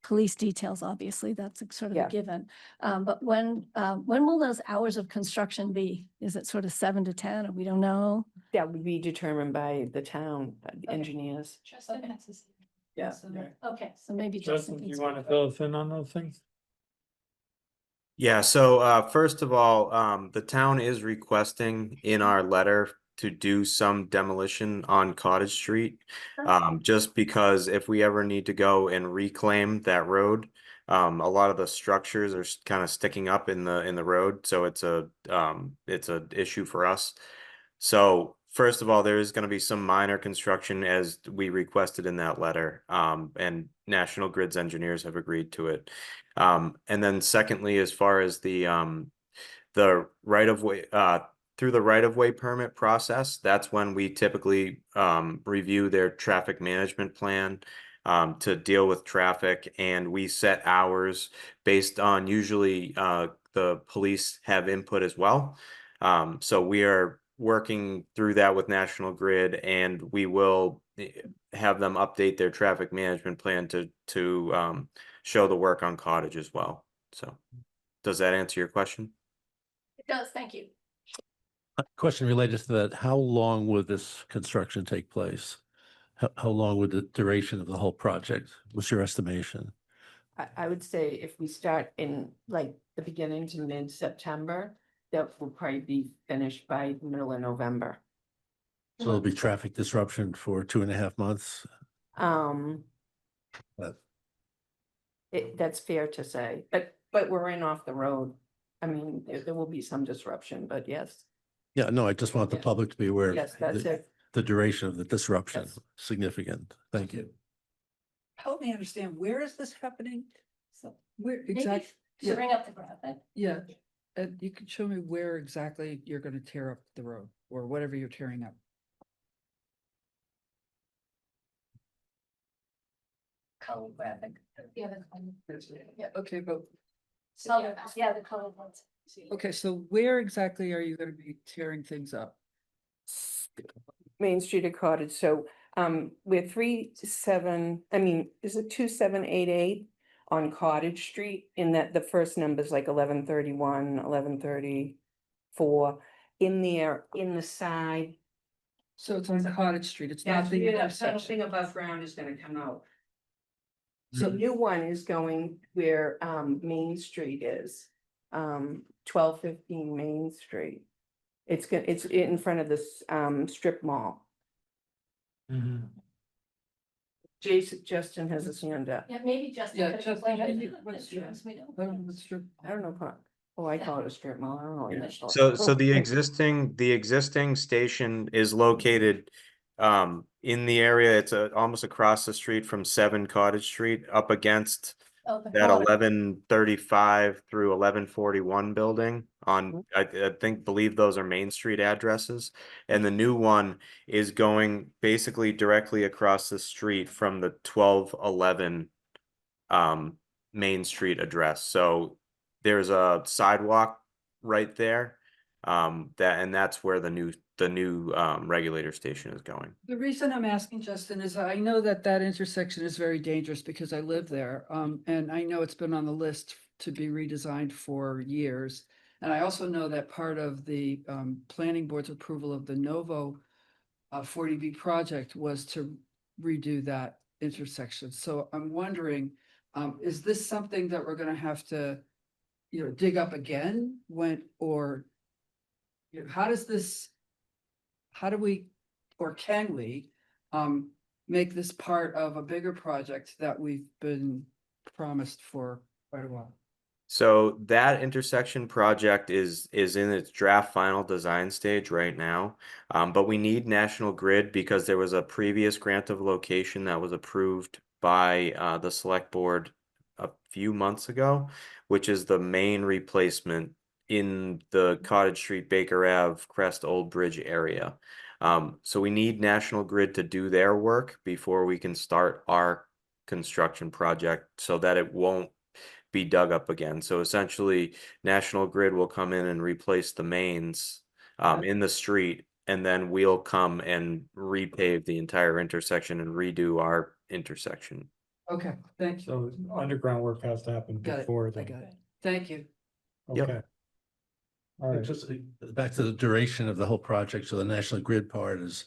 police details, obviously, that's a sort of Yeah. a given. But when will those hours of construction be? Is it sort of 7 to 10, or we don't know? That would be determined by the town Okay. engineers. Yeah. Okay, so maybe Justin, Justin do can you speak want to to fill us in on those things? Yeah, so first of all, the town is requesting in our letter to do some demolition on Cottage Street. Just because if we ever need to go and reclaim that road, a lot of the structures are kind of sticking up in the road, so it's a issue for us. So first of all, there is going to be some minor construction as we requested in that letter, and National Grid's engineers have agreed to it. And then secondly, as far as the right of way, through the right of way permit process, that's when we typically review their traffic management plan to deal with traffic, and we set hours based on usually the police have input as well. So we are working through that with National Grid, and we will have them update their traffic management plan to show the work on Cottage as well. So does that answer your question? It does, thank you. A question related to that, how long would this construction take place? How long would the duration of the whole project? What's your estimation? I would say if we start in like the beginning to mid-September, that will probably be finished by the middle of November. So there'll be traffic disruption for 2.5 months? Um, But that's fair to say, but we're in off the road. I mean, there will be some disruption, but yes. Yeah, no, I just want the Yeah. public to be aware of Yes, that's it. the duration of the disruption. Yes. Significant. Thank you. Help me understand, where is this happening? So Where maybe exactly? to bring up the graphic. Yeah, and you can show me where exactly you're gonna tear up the road or whatever you're tearing up. Color graphic. Yeah, the color. Yeah, okay, but, Color, yeah, the color ones. okay, so where exactly are you gonna be tearing things up? Main Street of Cottage, so we're is it 2788 on Cottage Street, in that the first number is like 1131, 1134. In the side. So it's on Cottage Street, it's Yeah, not the something intersection. above ground is gonna come out. So The new one is going where Main Street is, 1215 Main Street. It's in front of this strip mall. Justin has his hand up. Yeah, maybe just. Yeah, because just- explain it. maybe what's the- Yes, we don't. I don't know, oh, I call it a strip mall, I don't know. what you call it. So the existing station is located in the area. It's almost across the street from 7 Cottage Street, up against Oh, the that corner. 1135 through 1141 building on, I believe those are Main Street addresses. And the new one is going basically directly across the street from the 1211 Main Street address. So there's a sidewalk right there. That's where the new regulator station is going. The reason I'm asking, Justin, is I know that that intersection is very dangerous because I live there. And I know it's been on the list to be redesigned for years. And I also know that part of the planning board's approval of the Novo 40B project was to redo that intersection. So I'm wondering, is this something that we're gonna have to, dig up again or how does this, how do we, or can we, make this part of a bigger project that we've been promised for quite a while? So that intersection project is in its draft final design stage right now. But we need National Grid because there was a previous grant of location that was approved by the select board a few months ago, which is the main replacement in the Cottage Street, Baker Ave, Crest Old Bridge area. So we need National Grid to do their work before we can start our construction project so that it won't be dug up again. So essentially, National Grid will come in and replace the mains in the street, and then we'll come and repave the entire intersection and redo our intersection. Okay, thank you. So underground work has to happen Got it, before I then. got it. Thank you. Yep. Okay. All right. Just back to the duration of the whole project. So the National Grid part is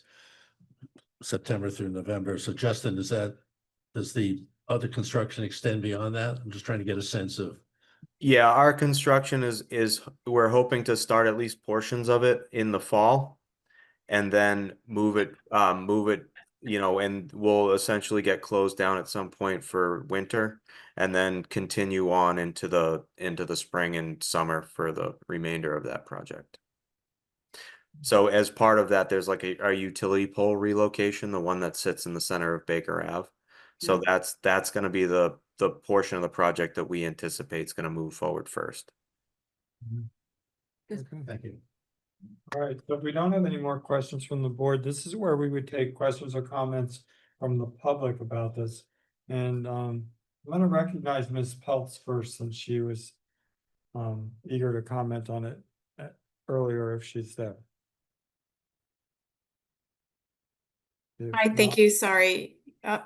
September through November. So Justin, does the other construction extend beyond that? I'm just trying to get a sense of. Yeah, our construction is we're hoping to start at least portions of it in the fall, and then move it, and we'll essentially get closed down at some point for winter, and then continue on into the spring and summer for the remainder of that project. So as part of that, there's like our utility pole relocation, the one that sits in the center of Baker Ave. So that's going to be the portion of the project that we anticipate is going to move forward first. Thank you. All right, so if we don't have any more questions from the board, this is where we would take questions or comments from the public about this. And I'm gonna recognize Ms. Peltz first, since she was eager to comment on it earlier if she's there. If Hi, thank not- you. Sorry. Yeah.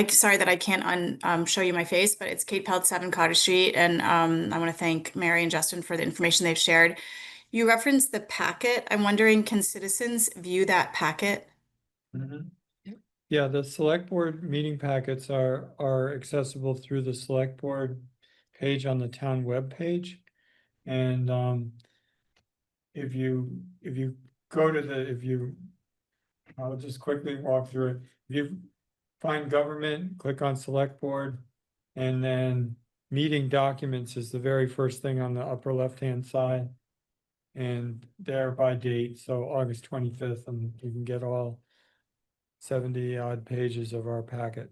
Sorry that I can't show you my face, but it's Kate Pelt, 7 Cottage Street, and I want to thank Mary and Justin for the information they've shared. You referenced the packet. I'm wondering, can citizens view that packet? Yeah, the select board meeting packets are accessible through the select board page on the town webpage. And if you go to I'll just quickly walk through it. If you find government, click on select board, and then meeting documents is the very first thing on the upper left-hand side. And there by date, so August 25th, and you can get all 70 odd pages of our packet.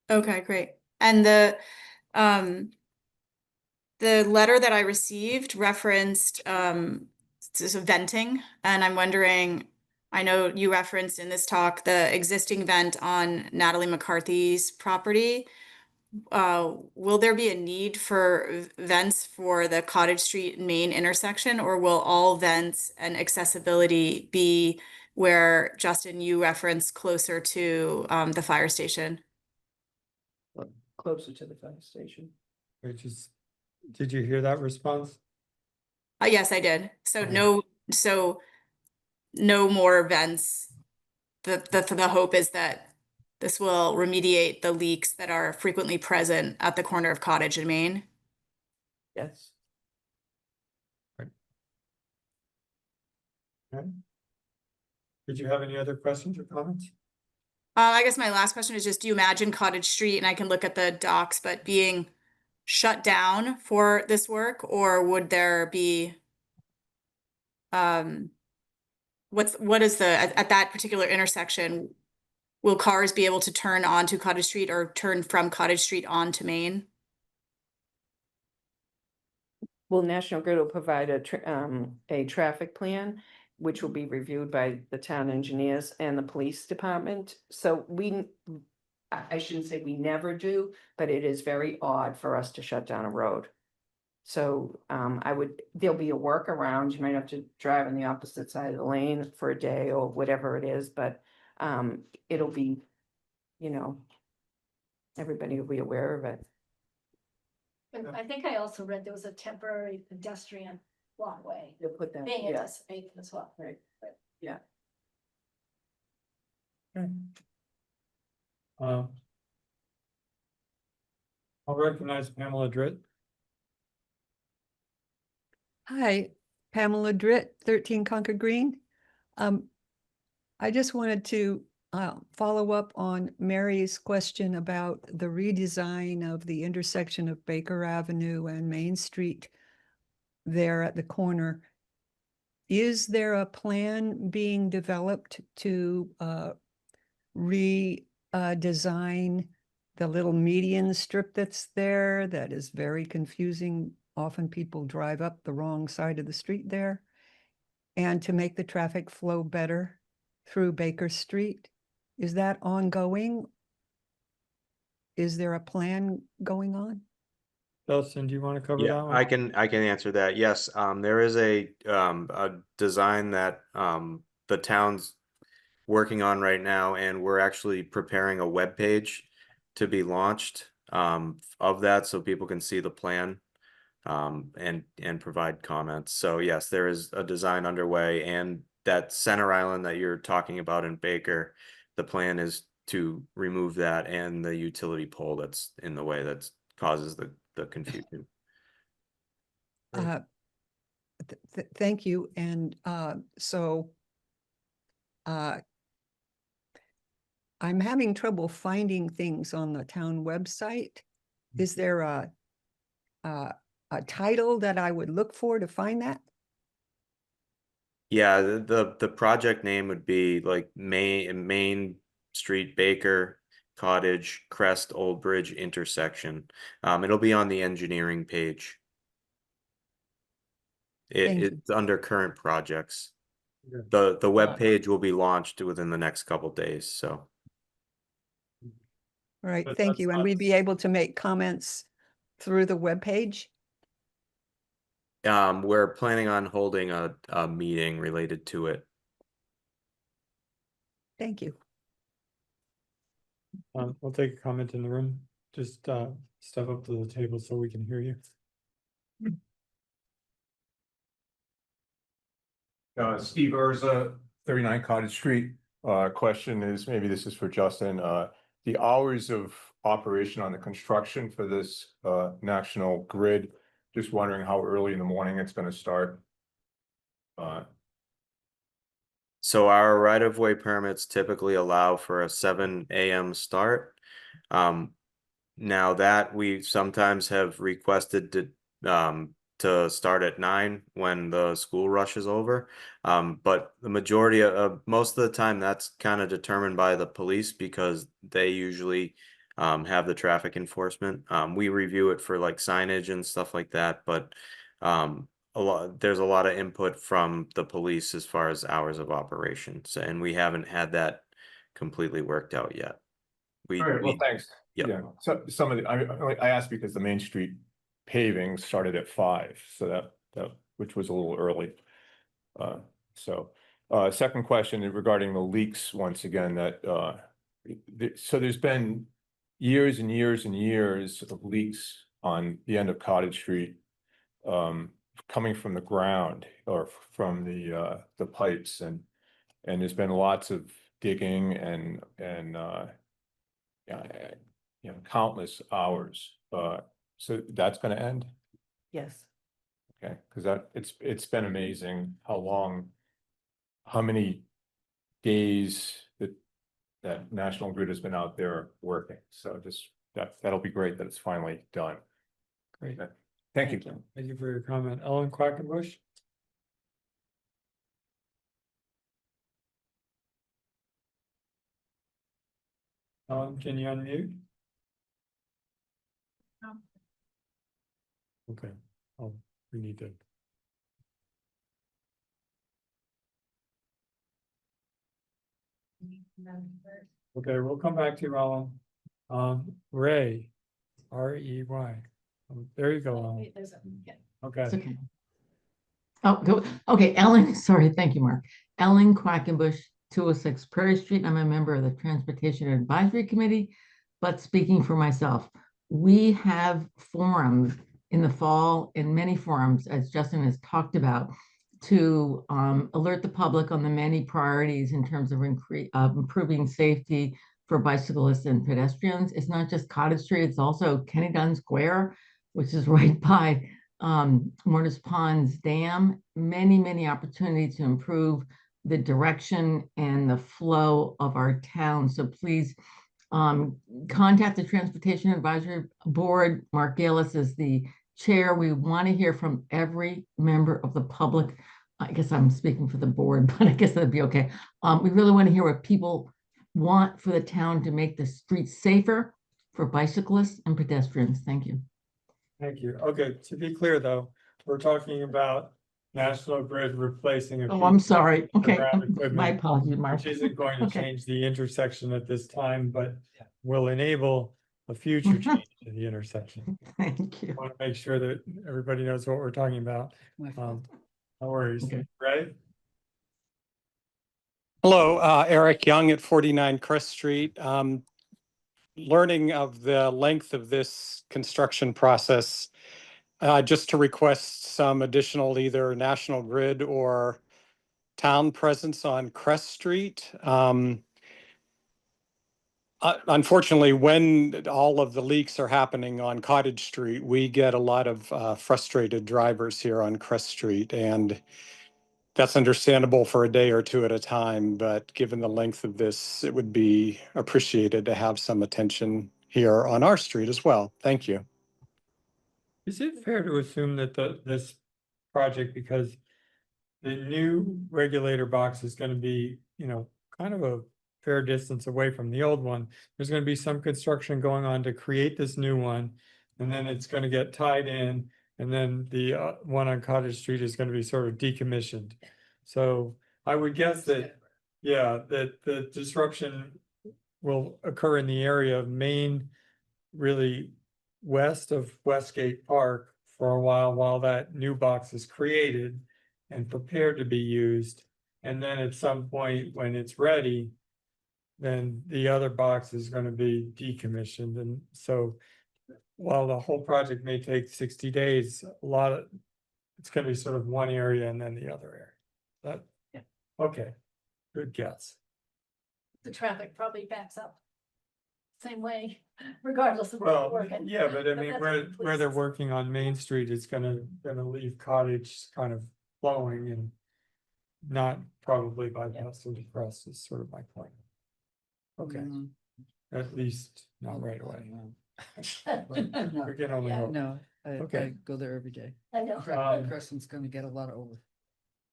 Okay, great. And the letter that I received referenced venting, and I'm wondering, I know you referenced in this talk the existing vent on Natalie McCarthy's property. Will there be a need for vents for the Cottage Street and Main intersection, or will all vents and accessibility be where, Justin, you referenced closer to the fire station? Closer to the fire station. Which is, did you hear that response? Yes, I did. So Okay. no more vents. The hope is that this will remediate the leaks that are frequently present at the corner of Cottage and Main. Yes. Okay. Did you have any other questions or comments? I guess my last question is just, do you imagine Cottage Street, and I can look at the docs, but being shut down for this work, or would there be, what is at that particular intersection, will cars be able to turn onto Cottage Street or turn from Cottage Street onto Main? Well, National Grid will provide a traffic plan, which will be reviewed by the town engineers and the police department. So I shouldn't say we never do, but it is very odd for us to shut down a road. So there'll be a workaround. You might have to drive on the opposite side of the lane for a day or whatever it is, but it'll be, everybody will be aware of it. And I think I also read there was a temporary pedestrian walkway They'll put that, being yeah, anticipated as well. right, yeah. I'll recognize Pamela Dritt. Hi, Pamela Dritt, 13 Concord Green. I just wanted to follow up on Mary's question about the redesign of the intersection of Baker Avenue and Main Street there at the corner. Is there a plan being developed to redesign the little median strip that's there that is very confusing? Often people drive up the wrong side of the street there. And to make the traffic flow better through Baker Street. Is that ongoing? Is there a plan going on? Justin, do you want to cover that Yeah, one? I can answer that. Yes, there is a design that the town's working on right now, and we're actually preparing a web page to be launched of that, so people can see the plan and provide comments. So yes, there is a design underway, and that center island that you're talking about in Baker, the plan is to remove that and the utility pole that's in the way that causes the confusion. Thank you. And I'm having trouble finding things on the town website. Is there a title that I would look for to find that? Yeah, the project name would be like Main Street Baker Cottage Crest Old Bridge intersection. It'll be on the engineering page. It's under current projects. The web page will be launched within the next couple days. So. All right, But thank that's you. And not- we'd be able to make comments through the webpage? We're planning on holding a meeting related to it. Thank you. We'll take a comment in the room. Just step up to the table so we can hear you. Steve Urza, 39 Cottage Street. Question is, maybe this is for Justin. The hours of operation on the construction for this National Grid, just wondering how early in the morning it's going to start. So our right-of-way permits typically allow for a 7 a.m. start. Now that we sometimes have requested to start at 9 when the school rush is over. But the majority of most of the time that's kind of determined by the police because they usually have the traffic enforcement. We review it for like signage and stuff like that, but there's a lot of input from the police as far as hours of operations, and we haven't had that completely worked out yet. All right, well, thanks. Yep. Yeah, so some of the, I asked because the Main Street paving started at 5, so that, which was a little early. Second question regarding the leaks, once again, that, so there's been years and years and years of leaks on the end of Cottage Street, coming from the ground or from the pipes, and there's been lots of digging and countless hours. So that's gonna end? Yes. Okay, because it's been amazing how many days that National Grid has been out there working. So just that'll be great that it's finally done. Great. Thank you. Thank you for your comment. Ellen Quackenbush? Can you unmute? No. Okay, we need to. Okay, we'll come back to you, Ellen. Ray, R-E-Y. There you go, Ellen. Okay. Okay. Oh, go, okay, Ellen, sorry, thank you, Mark. Ellen Quackenbush, 206 Prairie Street. I'm a member of the Transportation Advisory Committee, but speaking for myself, we have forums in the fall, in many forums, as Justin has talked about, to alert the public on the many priorities in terms of improving safety for bicyclists and pedestrians. It's not just Cottage Street, it's also Kenny Dunn Square, which is right by Mortis Ponds Dam. Many opportunities to improve the direction and the flow of our town. So please contact the Transportation Advisory Board. Mark Gillis is the chair. We want to hear from every member of the public. I guess I'm speaking for the board, but I guess that'd be okay. We really want to hear what people want for the town to make the streets safer for bicyclists and pedestrians. Thank you. Thank you. Okay, to be clear though, we're talking about National Grid replacing a. Oh, I'm sorry. Okay, equipment, my apologies, Mark. which isn't going to Okay. change the intersection at this time, but will enable a future change in the intersection. Thank you. I want to make sure that everybody knows what we're talking about. No worries, Okay. right? Hello, Eric Young at 49 Crest Street. Learning of the length of this construction process, just to request some additional either National Grid or town presence on Crest Street. Unfortunately, when all of the leaks are happening on Cottage Street, we get a lot of frustrated drivers here on Crest Street, and that's understandable for a day or two at a time, but given the length of this, it would be appreciated to have some attention here on our street as well. Thank you. Is it fair to assume that this project, because the new regulator box is going to be, kind of a fair distance away from the old one, there's going to be some construction going on to create this new one, and then it's going to get tied in, and then the one on Cottage Street is going to be sort of decommissioned. So I would guess that, that the disruption will occur in the area of Main, really west of Westgate Park for a while that new box is created and prepared to be used. And then at some point when it's ready, then the other box is going to be decommissioned. And so while the whole project may take 60 days, it's going to be sort of one area and then the other area. Okay, good guess. The traffic probably backs up same way, regardless of where they're Well, working. yeah, but I mean, that's where what they're working on Main Street, it's gonna leave Cottage kind of flowing and not probably bypass the Crest is sort of my point. Okay, at least not right away. We can only hope. No, I Okay. go there every day. I know. Crescent's gonna get a lot of over.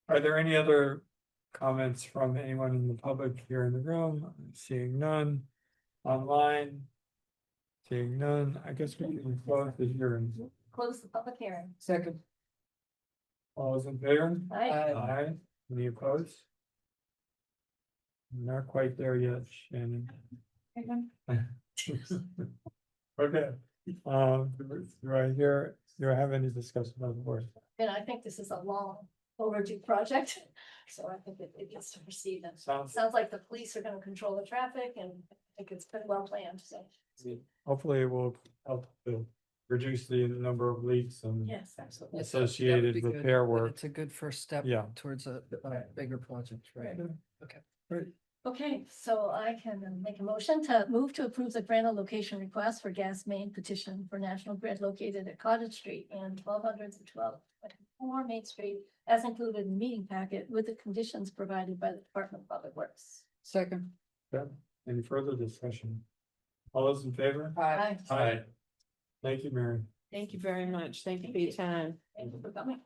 Are there any other comments from anyone in the public here in the room? Seeing none. Online? Seeing none, I guess we can close the hearing. Close the public hearing. Second. All those in favor? Aye. Aye. Any opposed? Not quite there yet, Shannon. Okay, do I have any discussion on the board? And I think this is a long overdue project, so I think it gets to proceed. And Sounds, sounds like the police are gonna control the traffic, and I think it's been well planned, so. hopefully it will help to reduce the number of leaks and Yes, absolutely. associated repair work. It's a good first step. Yeah. Towards a bigger project, right? Okay. Great. Okay, so I can make a motion to move to approve the grant of location request for gas main petition for National Grid located at Cottage Street and 1200 to 1224 Main Street, as included in the meeting packet with the conditions provided by the Department of Public Works. Second. Okay. Any further discussion? All those in favor? Aye. Aye. Thank you, Mary. Thank you very much. Thank you for your time. Thank you for coming.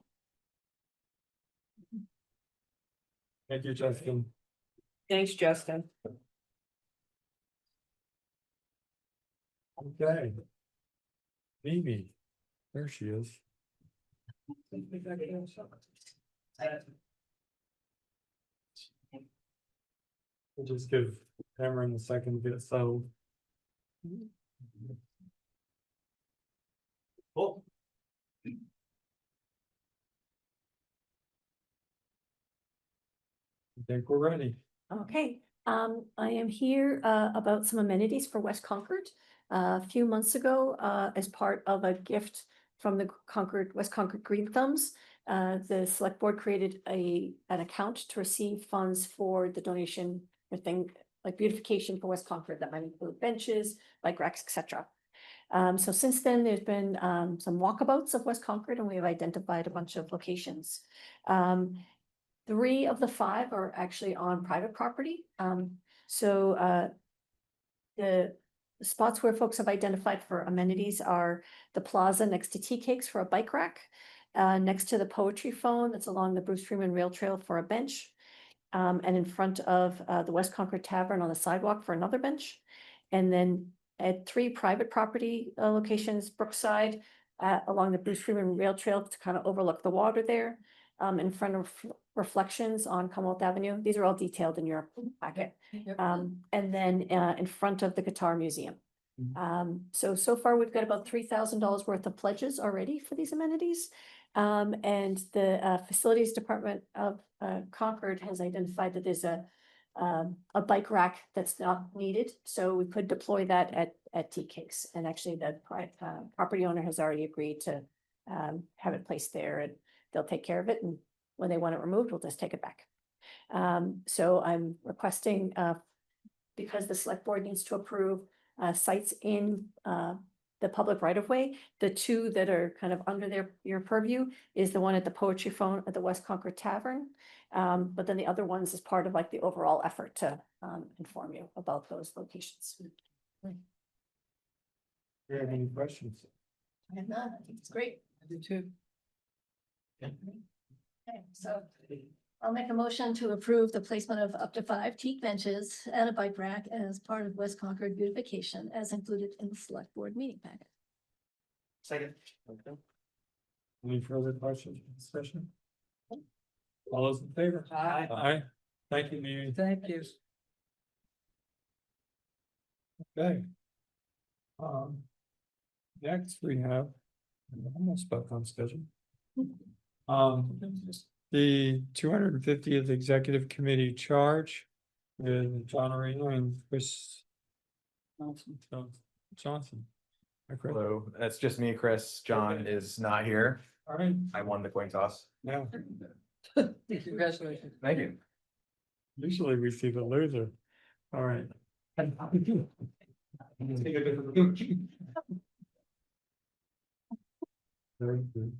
Thank you, Justin. Thanks, Justin. Okay. Mimi, there she is. We'll just give Cameron a second to get settled. Oh. I think we're ready. Okay, I am here about some amenities for West Concord. A few months ago, as part of a gift from the West Concord Green Thumbs, the select board created an account to receive funds for the donation for things like beautification for West Concord that might include benches, bike racks, etc. So since then, there's been some walkabouts of West Concord, and we have identified a bunch of locations. 3 of the 5 are actually on private property. The spots where folks have identified for amenities are the plaza next to Tea Cakes for a bike rack, next to the Poetry Phone that's along the Bruce Freeman Rail Trail for a bench, and in front of the West Concord Tavern on the sidewalk for another bench. And then at 3 private property locations, Brookside, along the Bruce Freeman Rail Trail to kind of overlook the water there, in front of Reflections on Commonwealth Avenue. These are all detailed in your packet. And then in front of the Guitar Museum. So far we've got about $3,000 worth of pledges already for these amenities. And the Facilities Department of Concord has identified that there's a bike rack that's not needed, so we could deploy that at Tea Cakes. And actually the property owner has already agreed to have it placed there, and they'll take care of it, and when they want it removed, we'll just take it back. So I'm requesting, because the select board needs to approve sites in the public right of way, the 2 that are kind of under your purview is the one at the Poetry Phone at the West Concord Tavern. But then the other ones is part of like the overall effort to inform you about those locations. Do you have any questions? I have none. I think it's great. I do too. Okay, so I'll make a motion to approve the placement of up to 5 teak benches and a bike rack as part of West Concord beautification, as included in the select board meeting packet. Second. Okay. Any further questions or discussion? All those in favor? Aye. Aye. Thank you, Mimi. Thank you. Okay. Next we have, I'm almost back on schedule. The 250th Executive Committee charge with John Arena and Chris Johnson. Hello, that's just me, Chris. John is not here. All right. I won the coin toss. Yeah. Congratulations. Thank you. Usually we see the loser. All right. Very good.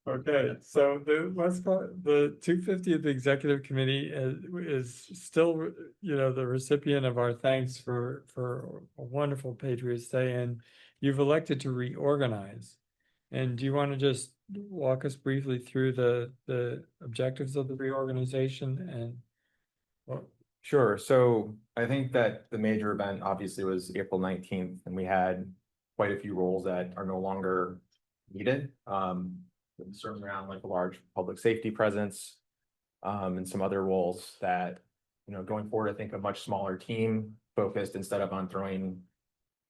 Okay, so the 250th Executive Committee is still, the recipient of our thanks for a wonderful Patriots Day, and you've elected to reorganize. And do you want to just walk us briefly through the objectives of the reorganization and what? Sure. So I think that the major event obviously was April 19th, and we had quite a few roles that are no longer needed. Certainly around like a large public safety presence, and some other roles that, going forward, I think a much smaller team focused instead of on throwing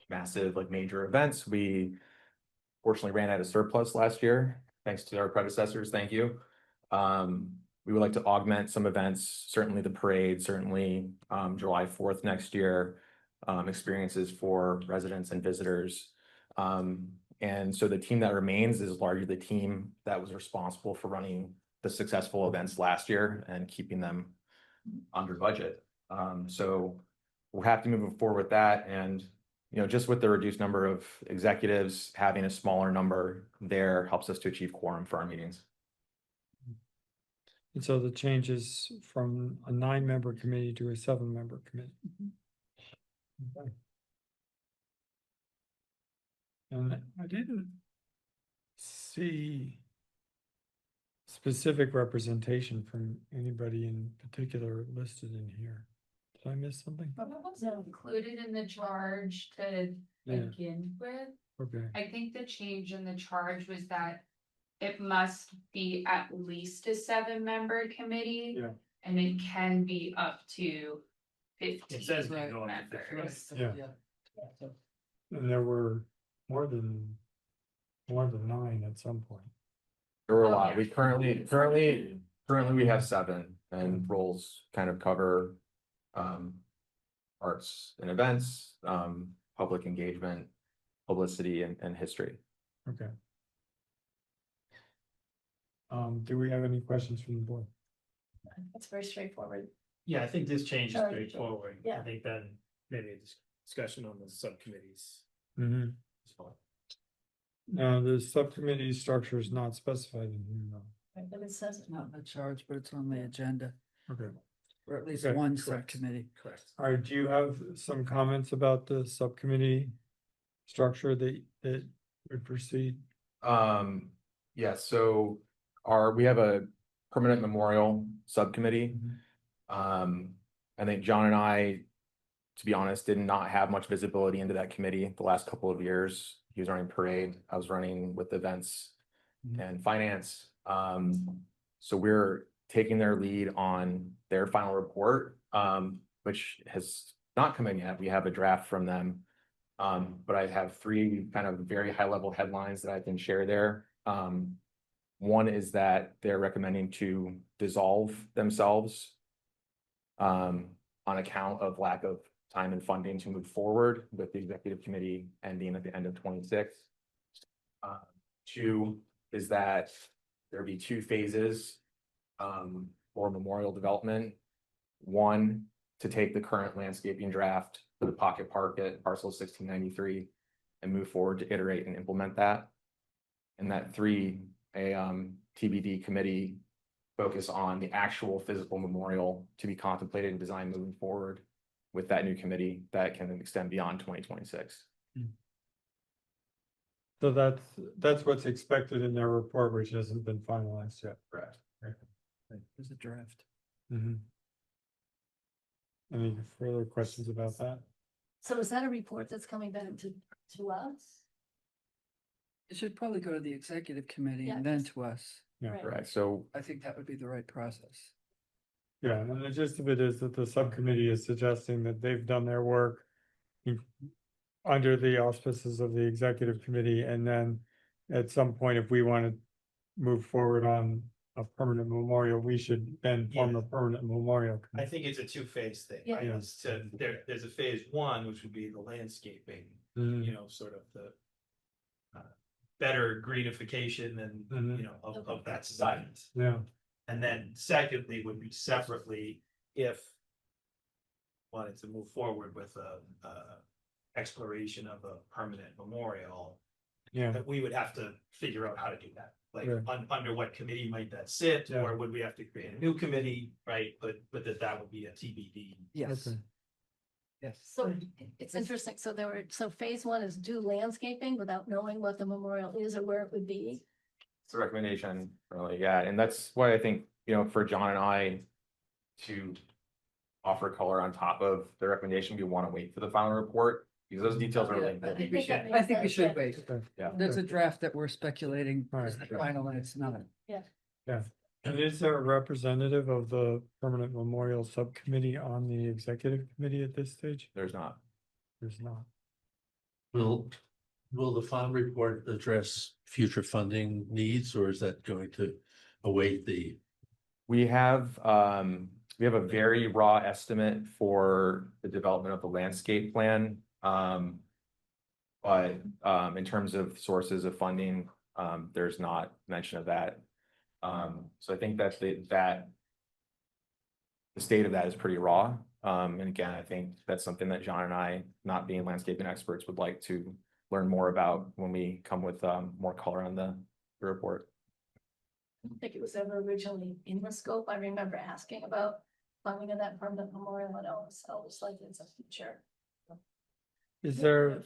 massive like major events. We fortunately ran out of surplus last year, thanks to our predecessors. Thank you. We would like to augment some events, certainly the parade, certainly July 4th next year, experiences for residents and visitors. And so the team that remains is largely the team that was responsible for running the successful events last year and keeping them under budget. So we're happy moving forward with that. And, just with the reduced number of executives, having a smaller number there helps us to achieve quorum for our meetings. And so the change is from a 9-member committee to a 7-member committee. Okay. And I didn't see specific representation from anybody in particular listed in here. Did I miss something? But what was included in the charge to begin with? Okay. I think the change in the charge was that it must be at least a 7-member committee. Yeah. And it can be up to 15 It says they go up to 50. members. Yeah. And there were more than 9 at some point. There were a lot. We currently we have 7, and roles kind of cover arts and events, public engagement, publicity, and history. Okay. Do we have any questions from the board? It's very straightforward. Yeah, I think this change is Sorry, straightforward. yeah. I think then maybe a discussion on the subcommittees. Mm-hmm. as well. Now, the subcommittee structure is not specified in here, though. Right, but it says It's not in the charge, but it's on the agenda, Okay. or at least Okay, one correct. subcommittee. Correct. All right, do you have some comments about the subcommittee structure that would proceed? Yeah, so we have a permanent memorial subcommittee. I think John and I, to be honest, did not have much visibility into that committee the last couple of years. He was running parade, I was running with events and finance. So we're taking their lead on their final report, which has not come in yet. We have a draft from them. But I have 3 kind of very high level headlines that I can share there. One is that they're recommending to dissolve themselves on account of lack of time and funding to move forward with the executive committee ending at the end of 26. 2 is that there be 2 phases for memorial development. 1, to take the current landscaping draft for the pocket park at parcel 1693 and move forward to iterate and implement that. And that 3, a TBD committee focus on the actual physical memorial to be contemplated and designed moving forward with that new committee that can extend beyond 2026. So that's what's expected in their report, which hasn't been finalized yet. Correct. There's a draft. Mm-hmm. Any further questions about that? So is that a report that's coming back to us? It should probably go to the executive committee Yeah, and then just- to us. Yeah. Right. Correct. So I think that would be the right process. Yeah, and the gist of it is that the subcommittee is suggesting that they've done their work under the auspices of the executive committee, and then at some point, if we want to move forward on a permanent memorial, we should then form a permanent memorial I committee. think it's a 2-phase thing, Yeah. right? Yeah. It's there's a phase 1, which would be the landscaping, Mhm. sort of the better greenification and, Mhm. of that site. Yeah, And then secondly would be separately if wanted to move forward with a exploration of a permanent memorial, yeah, that we would have to figure out how to do that. Like, Yeah. under what committee might that sit, Yeah. or would we have to create a new committee, right? But that would be a TBD. Yes. Okay. Yes. So it's interesting. So so phase one is do landscaping without knowing what the memorial is or where it would be. It's a recommendation, really, yeah, and that's why I think, for John and I to offer color on top of the recommendation, we want to wait for the final report, because those details are really. I think that I think we makes should sense, wait. Yeah. There's a draft that we're speculating All is right. the final and it's not. Yeah. Yeah. And is there a representative of the Permanent Memorial Subcommittee on the executive committee at this stage? There's not. There's not. Will the final report address future funding needs, or is that going to await the? We have a very raw estimate for the development of the landscape plan. But in terms of sources of funding, there's not mention of that. So I think that the state of that is pretty raw. And again, I think that's something that John and I, not being landscaping experts, would like to learn more about when we come with more color on the report. I don't think it was ever originally in the scope. I remember asking about funding of that permanent memorial, and I was like, it's a future. Is there,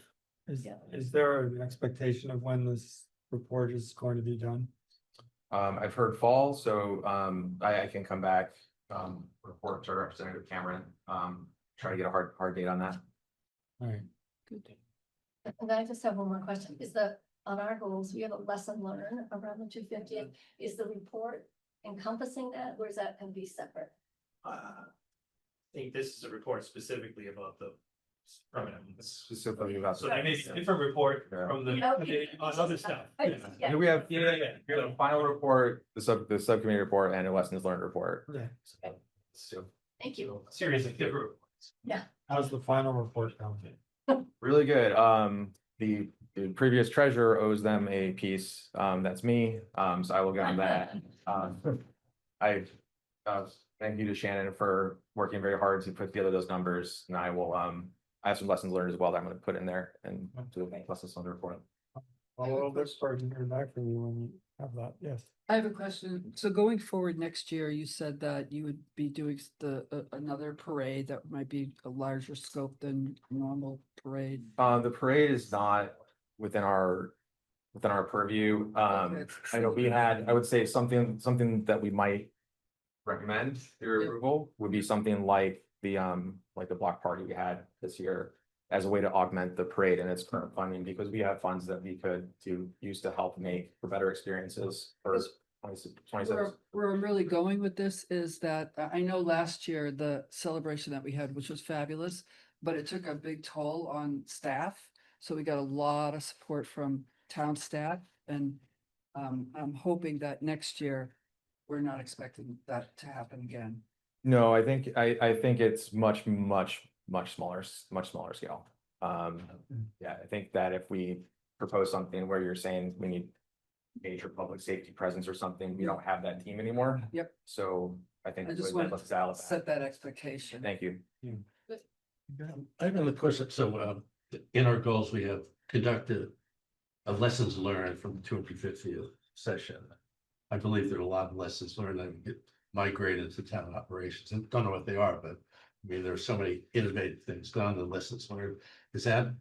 Yeah. is there an expectation of when this report is going to be done? I've heard fall, so I can come back, report to Representative Cameron, try to get a hard date on that. All right. Good. And I just have one more question. On our goals, we have a lesson learned around the 250th. Is the report encompassing that, or is that going to be separate? I think this is a report specifically about the permanent. Specifically about. So there may be a different report from the, Okay. on other stuff. Yeah. We have Yeah. the final report, the subcommittee report, and a lessons learned report. Yeah. So Thank you. Series of different reports. Yeah. How's the final report going? really good. The previous treasurer owes them a piece. That's me. So I will get on that. I thank you to Shannon for working very hard to put together those numbers, and I will I have some lessons learned as well that I'm going to put in there and do the lessons learned report. Well, this part and hear back from you when you have that. Yes. I have a question. So going forward next year, you said that you would be doing another parade that might be a larger scope than normal parade. The parade is not within our purview. I know I would say something that we might recommend your approval would be something like the block party we had this year as a way to augment the parade and its current funding, because we have funds that we could use to help make for better experiences for 26. Where I'm really going with this is that I know last year the celebration that we had, which was fabulous, but it took a big toll on staff. So we got a lot of support from town staff, and I'm hoping that next year we're not expecting that to happen again. No, I think it's much smaller scale. Yeah, I think that if we propose something where you're saying we need major public safety presence or something, we don't have that team anymore. Yep. So I think I just let's want dial to it back. set that expectation. Thank you. I have another question. So in our goals, we have conducted a lessons learned from the 250th session. I believe there are a lot of lessons learned that get migrated to town operations, and don't know what they are, but I mean, there are so many innovative things done and lessons learned. Is that?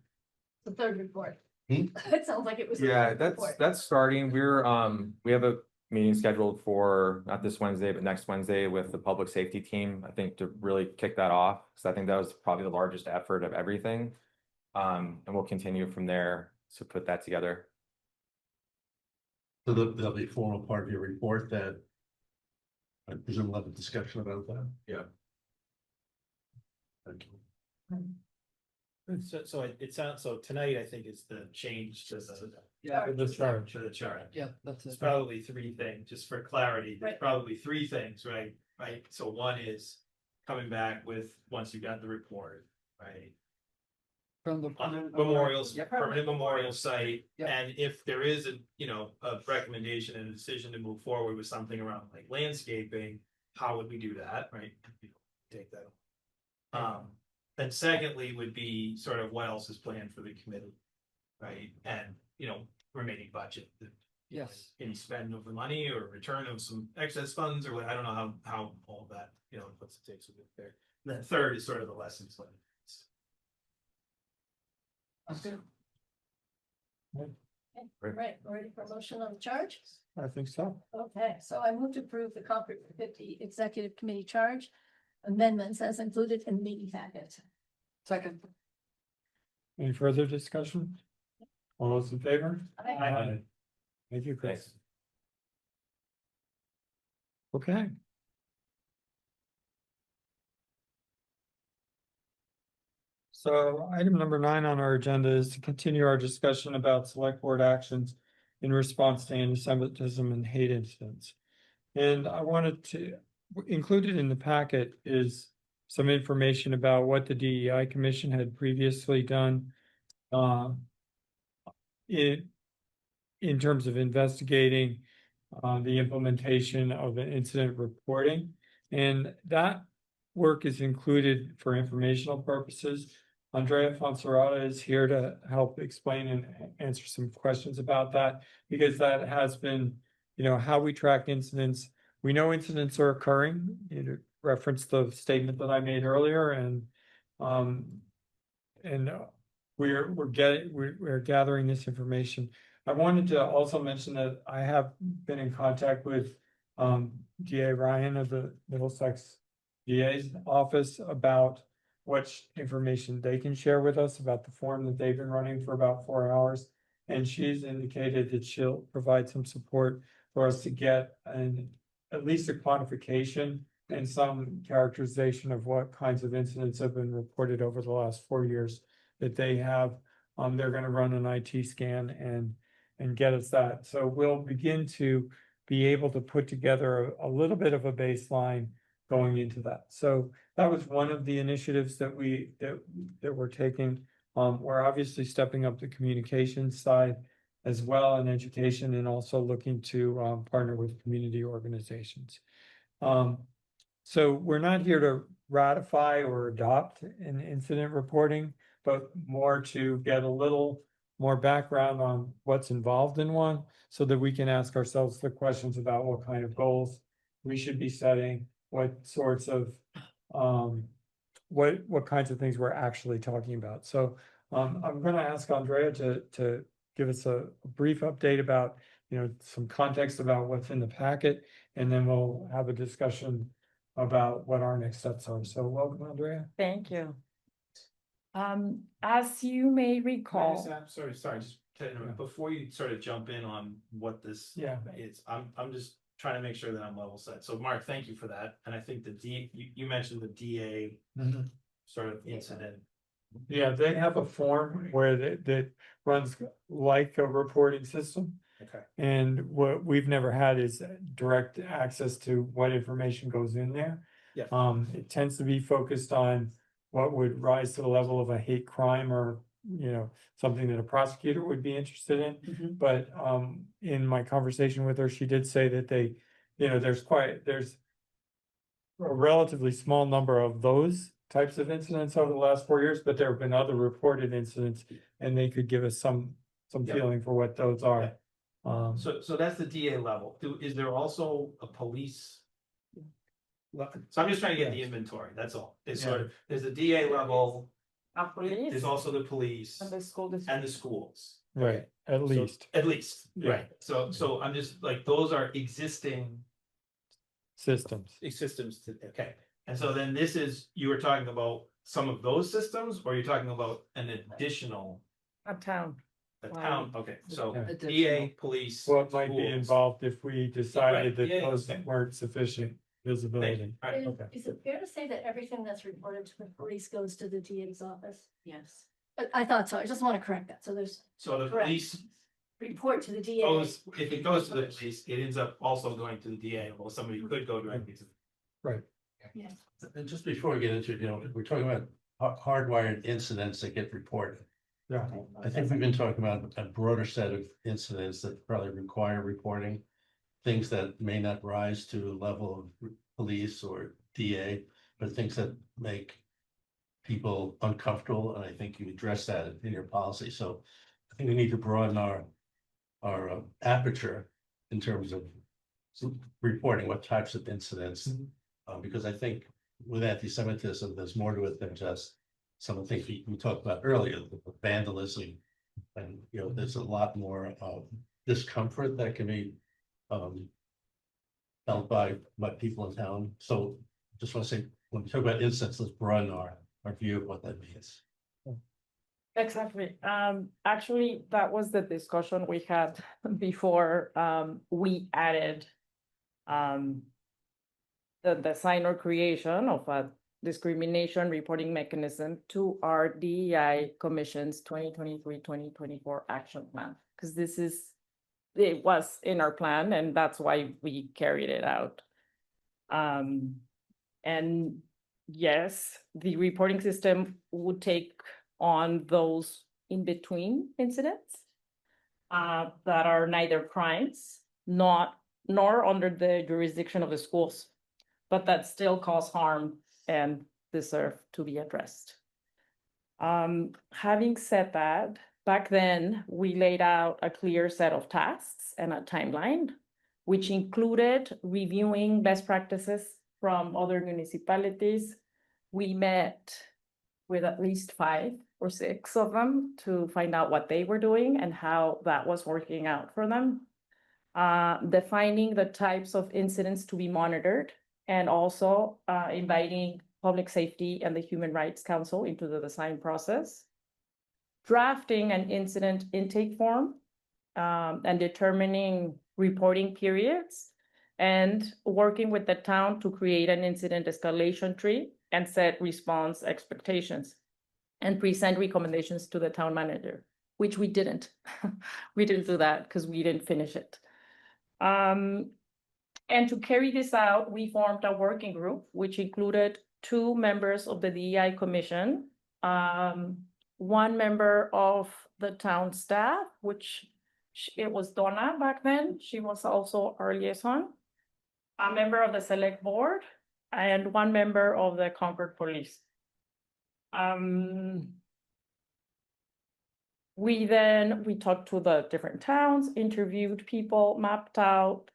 The third report. Hmm? It sounds like it was. the Yeah, third report. that's starting. We have a meeting scheduled for not this Wednesday, but next Wednesday with the public safety team, I think, to really kick that off. So I think that was probably the largest effort of everything. And we'll continue from there to put that together. So there'll be a formal part of your report that I presume we'll have a discussion about that. Yeah. Thank you. So it sounds, so tonight I think is the change to the. Yeah. The charge. To the chart. Yeah, that's It's it. probably three things, just for clarity, there's Right. probably three things, right? Right, so one is coming back with, once you got the report, right? From the On the memorials, Yep. permanent memorial site, Yep. and if there is a recommendation and a decision to move forward with something around like landscaping, how would we do that, right? Take that. Then secondly would be sort of what else is planned for the committee, right? And, remaining budget, Yes. Any spend of the money or return of some excess funds, or I don't know how all that, what's it takes to get there. And then third is sort of the lessons learned. Okay, right, we're ready for a motion on the charge? I think so. Okay, so I move to approve the Concord 50 Executive Committee charge amendments as included in the meeting packet. Second. Any further discussion? All those in favor? Aye. Thank you, Chris. Okay. So item number 9 on our agenda is to continue our discussion about select board actions in response to anti-Semitism and hate incidents. And I wanted to, included in the packet is some information about what the DEI Commission had previously done. In terms of investigating the implementation of an incident reporting. And that work is included for informational purposes. Andrea Fonserrata is here to help explain and answer some questions about that, because that has been, how we track incidents. We know incidents are occurring. You referenced the statement that I made earlier, and we're gathering this information. I wanted to also mention that I have been in contact with DA Ryan of the Middlesex DA's office about what information they can share with us about the form that they've been running for about 4 hours. And she's indicated that she'll provide some support for us to get at least a quantification and some characterization of what kinds of incidents have been reported over the last 4 years that they have. They're going to run an IT scan and get us that. So we'll begin to be able to put together a little bit of a baseline going into that. So that was one of the initiatives that we're taking. We're obviously stepping up the communications side as well, and education, and also looking to partner with community organizations. So we're not here to ratify or adopt an incident reporting, but more to get a little more background on what's involved in one, so that we can ask ourselves the questions about what kind of goals we should be setting, what sorts of what kinds of things we're actually talking about. So I'm going to ask Andrea to give us a brief update about some context about what's in the packet, and then we'll have a discussion about what our next steps are. So welcome, Andrea. Thank you. As you may recall, Sorry, just to interrupt, before you sort of jump in on what this is, I'm just trying to make sure that I'm level set. So Mark, thank you for that. And I think you mentioned the DA sort of incident. Yeah, they have a form where that runs like a reporting system. Okay. And what we've never had is direct access to what information goes in there. Yeah. It tends to be focused on what would rise to the level of a hate crime, or something that a prosecutor would be interested in. But in my conversation with her, she did say that they, there's a relatively small number of those types of incidents over the last 4 years, but there have been other reported incidents, and they could give us some feeling for what those are. So that's the DA level. Is there also a police? So I'm just trying to get the inventory, that's all. It's sort of, there's the DA level, there's also the police and the school district. and the schools. Right, at least. At least, Yeah. right. So I'm just like, those are existing Systems. systems, okay. And so then you were talking about some of those systems, or you're talking about an additional, Uptown. a town, okay, so Yeah. DA, police. What might be schools. involved if we decided that Yeah, those okay. weren't sufficient visibility. All right, Okay. Is it fair to say that everything that's reported to the police goes to the DA's office? Yes. I thought so. I just want to correct that. So there's So the Correct. police report to the DA. if it goes to the police, it ends up also going to the DA, or somebody could go directly to. Right. Yes. And just before we get into it, we're talking about hardwired incidents that get reported. Yeah. I think we've been talking about a broader set of incidents that probably require reporting. Things that may not rise to the level of police or DA, but things that make people uncomfortable. And I think you address that in your policy. So I think we need to broaden our our aperture in terms of reporting what types of incidents. Because I think with anti-Semitism, there's more to it than just some of the things we talked about earlier, the vandalism. And, you know, there's a lot more discomfort that can be felt by people in town. So just want to say, when we talk about incidents, let's broaden our view of what that means. Exactly. Actually, that was the discussion we had before we added the design or creation of a discrimination reporting mechanism to our DEI Commission's 2023-2024 action plan. Because it was in our plan, and that's why we carried it out. And yes, the reporting system would take on those in-between incidents that are neither crimes, nor under the jurisdiction of the schools, but that still cause harm and deserve to be addressed. Having said that, back then, we laid out a clear set of tasks and a timeline, which included reviewing best practices from other municipalities. We met with at least 5 or 6 of them to find out what they were doing and how that was working out for them. Defining the types of incidents to be monitored, and also inviting Public Safety and the Human Rights Council into the design process. Drafting an incident intake form and determining reporting periods, and working with the town to create an incident escalation tree and set response expectations and present recommendations to the town manager, which we didn't. We didn't do that because we didn't finish it. And to carry this out, we formed a working group, which included 2 members of the DEI Commission, 1 member of the town staff, which it was Donna back then. She was also our liaison, a member of the select board, and 1 member of the Concord Police. We talked to the different towns, interviewed people, mapped out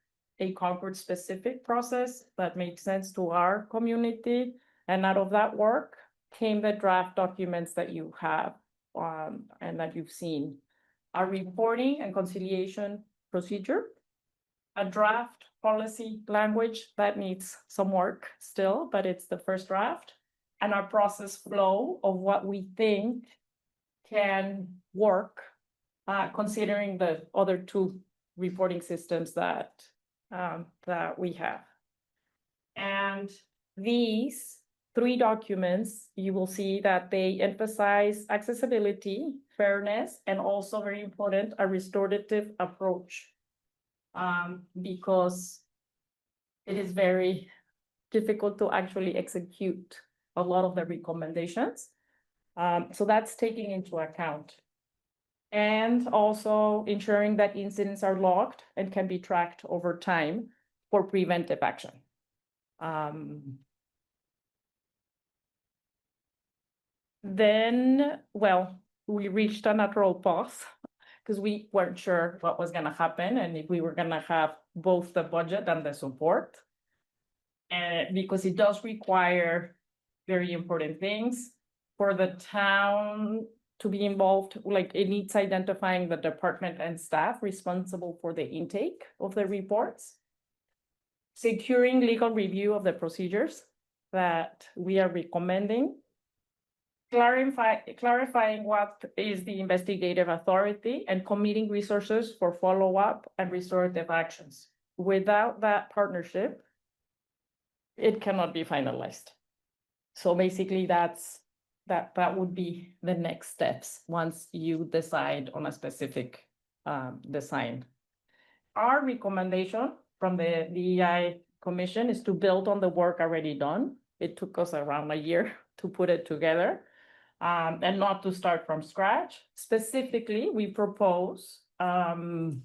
a Concord specific process that made sense to our community. And out of that work came the draft documents that you have and that you've seen. A reporting and conciliation procedure, a draft policy language that needs some work still, but it's the first draft, and our process flow of what we think can work, considering the other 2 reporting systems that we have. And these 3 documents, you will see that they emphasize accessibility, fairness, and also very important, a restorative approach, because it is very difficult to actually execute a lot of the recommendations. So that's taking into account. And also ensuring that incidents are logged and can be tracked over time for preventive action. Then, well, we reached a natural pause because we weren't sure what was going to happen and if we were going to have both the budget and the support. And because it does require very important things for the town to be involved, like it needs identifying the department and staff responsible for the intake of the reports, securing legal review of the procedures that we are recommending, clarifying what is the investigative authority, and committing resources for follow-up and restorative actions. Without that partnership, it cannot be finalized. So basically that would be the next steps once you decide on a specific design. Our recommendation from the DEI Commission is to build on the work already done. It took us around a year to put it together, and not to start from scratch. Specifically, we propose to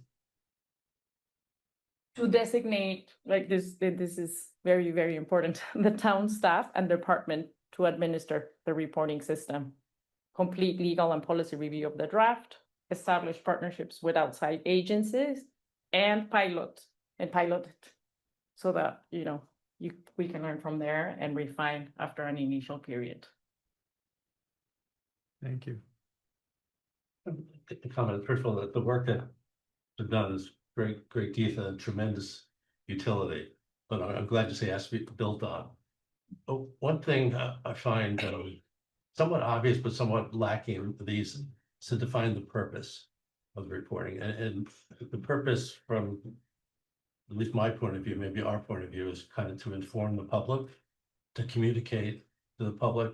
designate, like this is very, very important, the town staff and department to administer the reporting system, complete legal and policy review of the draft, establish partnerships with outside agencies and pilot it so that, we can learn from there and refine after an initial period. Thank you. The comment, first of all, that the work that been done is great detail and tremendous utility, but I'm glad to say it has to be built on. Oh, one thing I find somewhat obvious, but somewhat lacking in these is to define the purpose of the reporting, and the purpose from at least my point of view, maybe our point of view, is kind of to inform the public, to communicate to the public.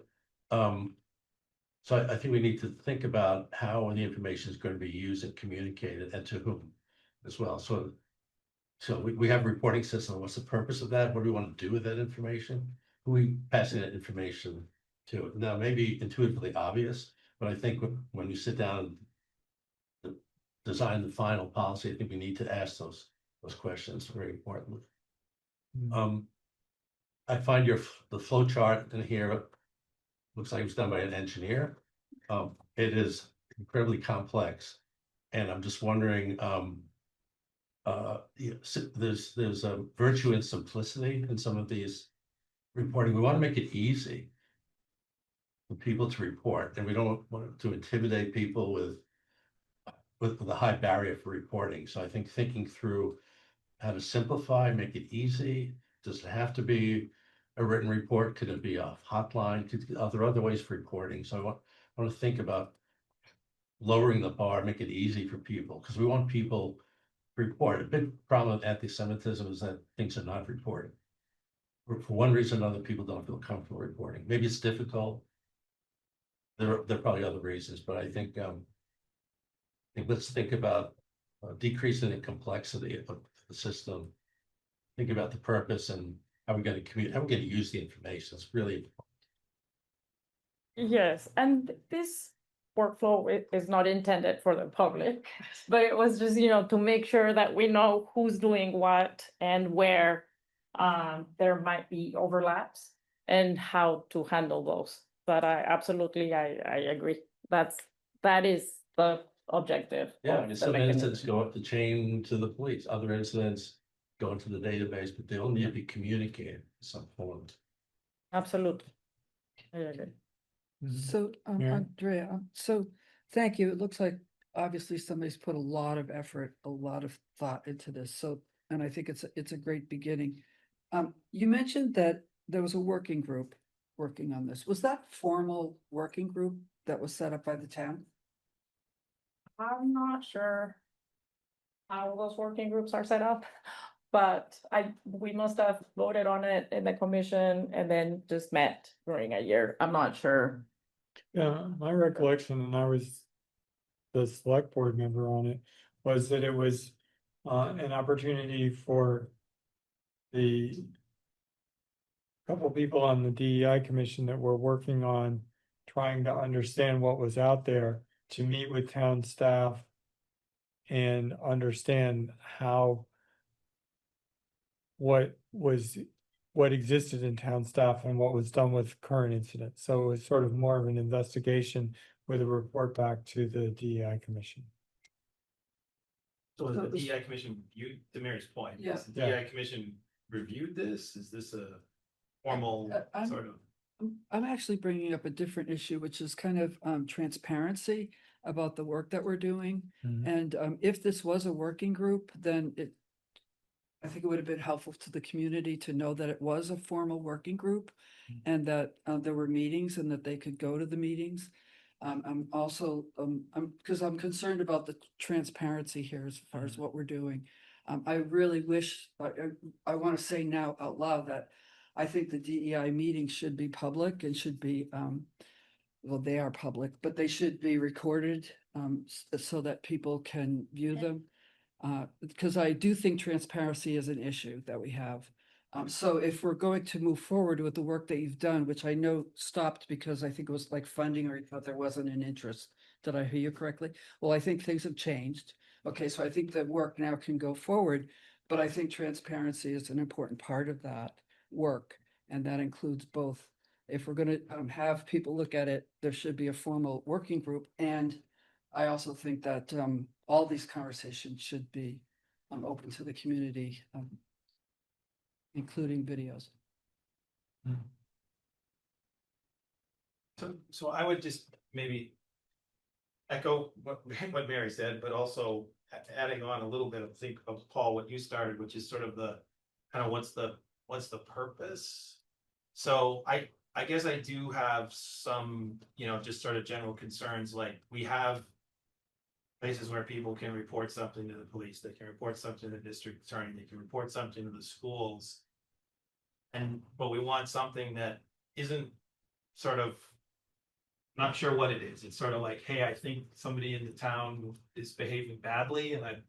So I think we need to think about how the information is going to be used and communicated, and to whom as well. So we have a reporting system. What's the purpose of that? What do we want to do with that information? Who are we passing that information to? Now, maybe intuitively obvious, but I think when you sit down and design the final policy, I think we need to ask those questions very importantly. I find the flow chart in here looks like it was done by an engineer. It is incredibly complex, and I'm just wondering, there's a virtue in simplicity in some of these reporting. We want to make it easy for people to report, and we don't want to intimidate people with the high barrier for reporting. So I think thinking through how to simplify, make it easy. Does it have to be a written report? Could it be a hotline? Are there other ways for reporting? So I want to think about lowering the bar, make it easy for people, because we want people to report. A big problem with anti-Semitism is that things are not reported. For one reason or another, people don't feel comfortable reporting. Maybe it's difficult. There are probably other reasons, but I think let's think about decreasing the complexity of the system. Think about the purpose and how we're going to communicate, how we're going to use the information. It's really important. Yes, and this workflow is not intended for the public, but it was just, to make sure that we know who's doing what and where there might be overlaps and how to handle those. But I agree. That is the objective. Yeah, of the some mechanism. incidents go up the chain to the police, other incidents go into the database, but they all need to be communicated in some form. Absolutely. I agree. So, Mary? Andrea, so thank you. It looks like obviously somebody's put a lot of effort, a lot of thought into this. So, and I think it's a great beginning. You mentioned that there was a working group working on this. Was that formal working group that was set up by the town? I'm not sure how those working groups are set up, but we must have voted on it in the commission and then just met during a year. I'm not sure. Yeah, my recollection, and I was the select board member on it, was that it was an opportunity for the couple people on the DEI commission that were working on trying to understand what was out there, to meet with town staff and understand what existed in town staff and what was done with current incidents. So it was sort of more of an investigation with a report back to the DEI commission. So the DEI commission reviewed, to Mary's point, Yeah. the DEI commission reviewed this? Is this a formal sort of? I'm actually bringing up a different issue, which is kind of transparency about the work that we're doing. And if this was a working group, then I think it would have been helpful to the community to know that it was a formal working group and that there were meetings and that they could go to the meetings. I'm also, because I'm concerned about the transparency here as far as what we're doing. I really wish, I want to say now out loud that I think the DEI meetings should be public and should be, well, they are public, but they should be recorded so that people can view them. Because I do think transparency is an issue that we have. So if we're going to move forward with the work that you've done, which I know stopped because I think it was like funding or you thought there wasn't an interest. Did I hear you correctly? Well, I think things have changed. Okay, so I think that work now can go forward, but I think transparency is an important part of that work. And that includes both. If we're going to have people look at it, there should be a formal working group and I also think that all these conversations should be open to the community, including videos. So I would just maybe echo what Mary said, but also adding on a little bit of think of Paul, what you started, which is sort of the kind of what's the purpose? So I guess I do have some, just sort of general concerns, like we have places where people can report something to the police, they can report something to the district attorney, they can report something to the schools. But we want something that isn't sort of, not sure what it is. It's sort of like, hey, I think somebody in the town is behaving badly and I'd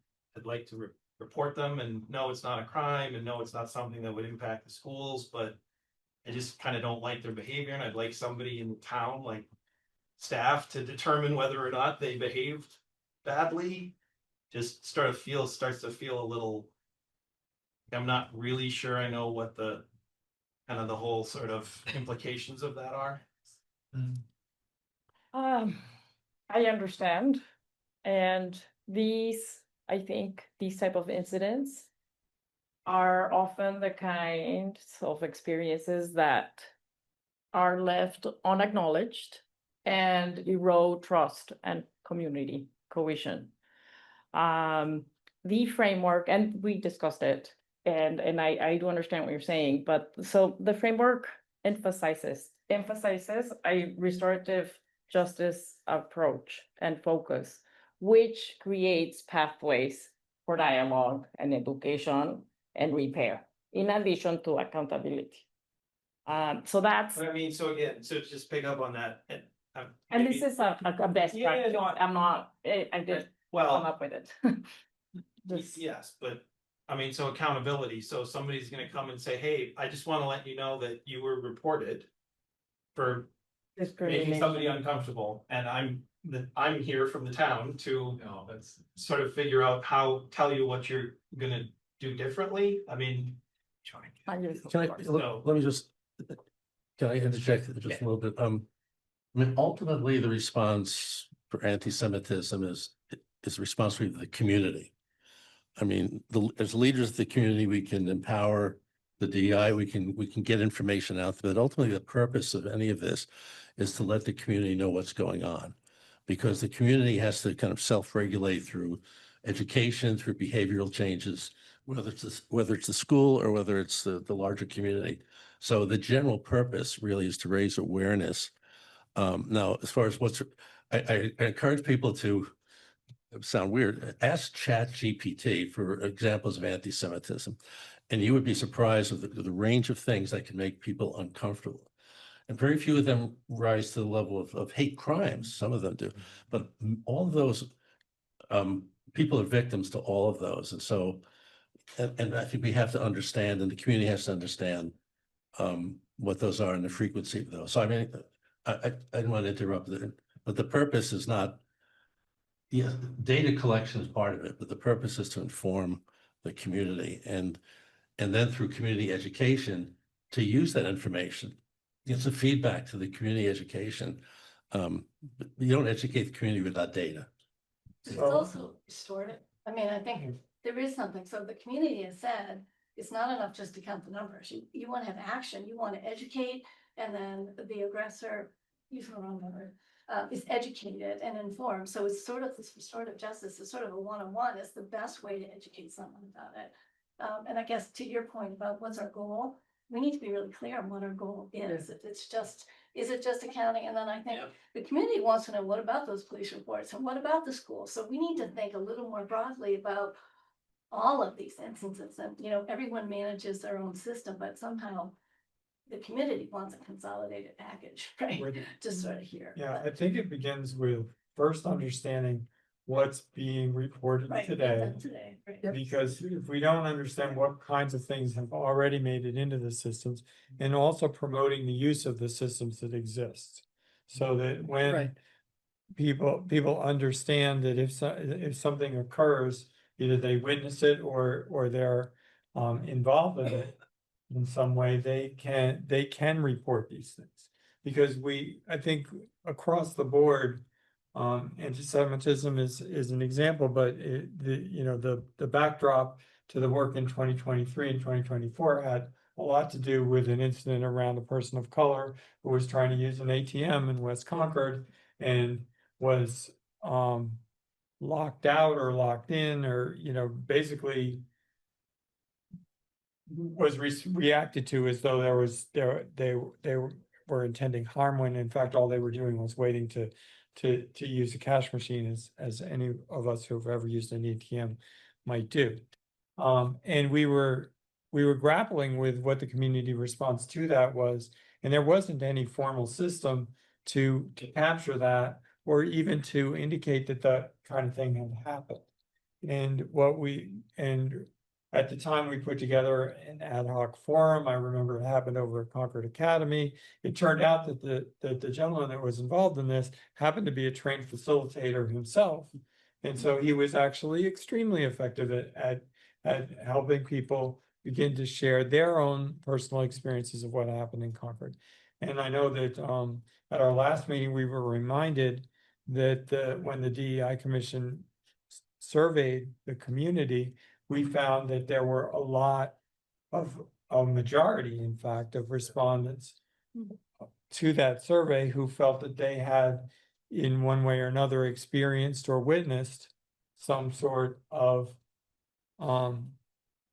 like to report them, and no, it's not a crime, and no, it's not something that would impact the schools, but I just kind of don't like their behavior, and I'd like somebody in the town, like staff, to determine whether or not they behaved badly. Just starts to feel a little, I'm not really sure I know what the kind of the whole sort of implications of that are. I understand. And I think these type of incidents are often the kinds of experiences that are left unacknowledged and erode trust and community cohesion. The framework, and we discussed it, and I do understand what you're saying, but so the framework emphasizes a restorative justice approach and focus, which creates pathways for dialogue and education and repair, in addition to accountability. So that's, But I mean, so again, so to just pick up on that, and this is a best Yeah, practice. no, I'm not, I did well, come up with it. Just- yes, but I mean, so accountability, so somebody's gonna come and say, hey, I just wanna let you know that you were reported for making somebody uncomfortable, and I'm here from the town to sort of figure out tell you what you're gonna do differently. I mean. Let me just, can I interject just a little bit? I mean, ultimately, the response for anti-Semitism is responsibility of the community. I mean, as leaders of the community, we can empower the DEI, we can get information out, but ultimately the purpose of any of this is to let the community know what's going on. Because the community has to kind of self-regulate through education, through behavioral changes, whether it's the school or whether it's the larger community. So the general purpose really is to raise awareness. Now, as far as I encourage people to, sound weird, ask ChatGPT for examples of anti-Semitism, and you would be surprised with the range of things that can make people uncomfortable. And very few of them rise to the level of hate crimes. Some of them do, but all of those people are victims to all of those. And so, and I think we have to understand, and the community has to understand what those are and the frequency of those. So I mean, I didn't want to interrupt it, but the purpose is not, yes, data collection is part of it, but the purpose is to inform the community and then through community education to use that information. It's a feedback to the community education. But you don't educate the community without data. It's also restorative. I mean, I think there is something. So the community has said, it's not enough just to count the numbers. You want to have action, you want to educate, and then the aggressor, use the wrong word, is educated and informed. So it's sort of this restorative justice is sort of a one-on-one. It's the best way to educate someone about it. And I guess to your point about what's our goal, we need to be really clear on what our goal is. If it's just, is it just accounting? And then I think the community wants to know, what about those police reports and what about the schools? So we need to think a little more broadly about all of these instances. And, everyone manages their own system, but somehow the community wants a consolidated package, right? Just sort of here. Yeah, I think it begins with first understanding what's being reported Right, today. right. Because if we don't understand what kinds of things have already made it into the systems, and also promoting the use of the systems that exist. So that when Right. people understand that if something occurs, either they witness it or they're involved in it in some way, they can report these things. Because I think across the board, Anti-Semitism is an example, but the backdrop to the work in 2023 and 2024 had a lot to do with an incident around a person of color who was trying to use an ATM in West Concord and was locked out or locked in, or basically was reacted to as though they were intending harm, when in fact all they were doing was waiting to use a cash machine, as any of us who've ever used an ATM might do. And we were grappling with what the community response to that was, and there wasn't any formal system to capture that, or even to indicate that that kind of thing had happened. And at the time we put together an ad hoc forum. I remember it happened over at Concord Academy. It turned out that the gentleman that was involved in this happened to be a trained facilitator himself. And so he was actually extremely effective at helping people begin to share their own personal experiences of what happened in Concord. And I know that at our last meeting, we were reminded that when the DEI Commission surveyed the community, we found that there were a majority, in fact, of respondents to that survey who felt that they had, in one way or another, experienced or witnessed some sort of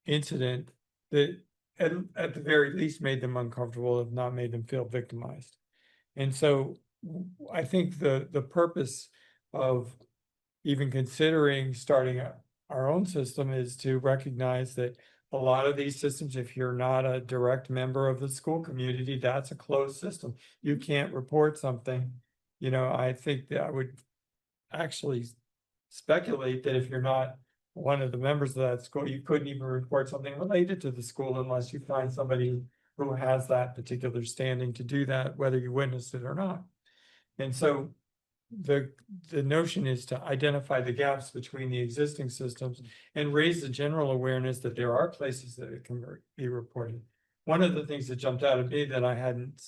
incident that at the very least made them uncomfortable, if not made them feel victimized. And so I think the purpose of even considering starting our own system is to recognize that a lot of these systems, if you're not a direct member of the school community, that's a closed system. You can't report something. I think that I would actually speculate that if you're not one of the members of that school, you couldn't even report something related to the school unless you find somebody who has that particular standing to do that, whether you witnessed it or not. And so the notion is to identify the gaps between the existing systems and raise the general awareness that there are places that it can be reported. One of the things that jumped out at me that I hadn't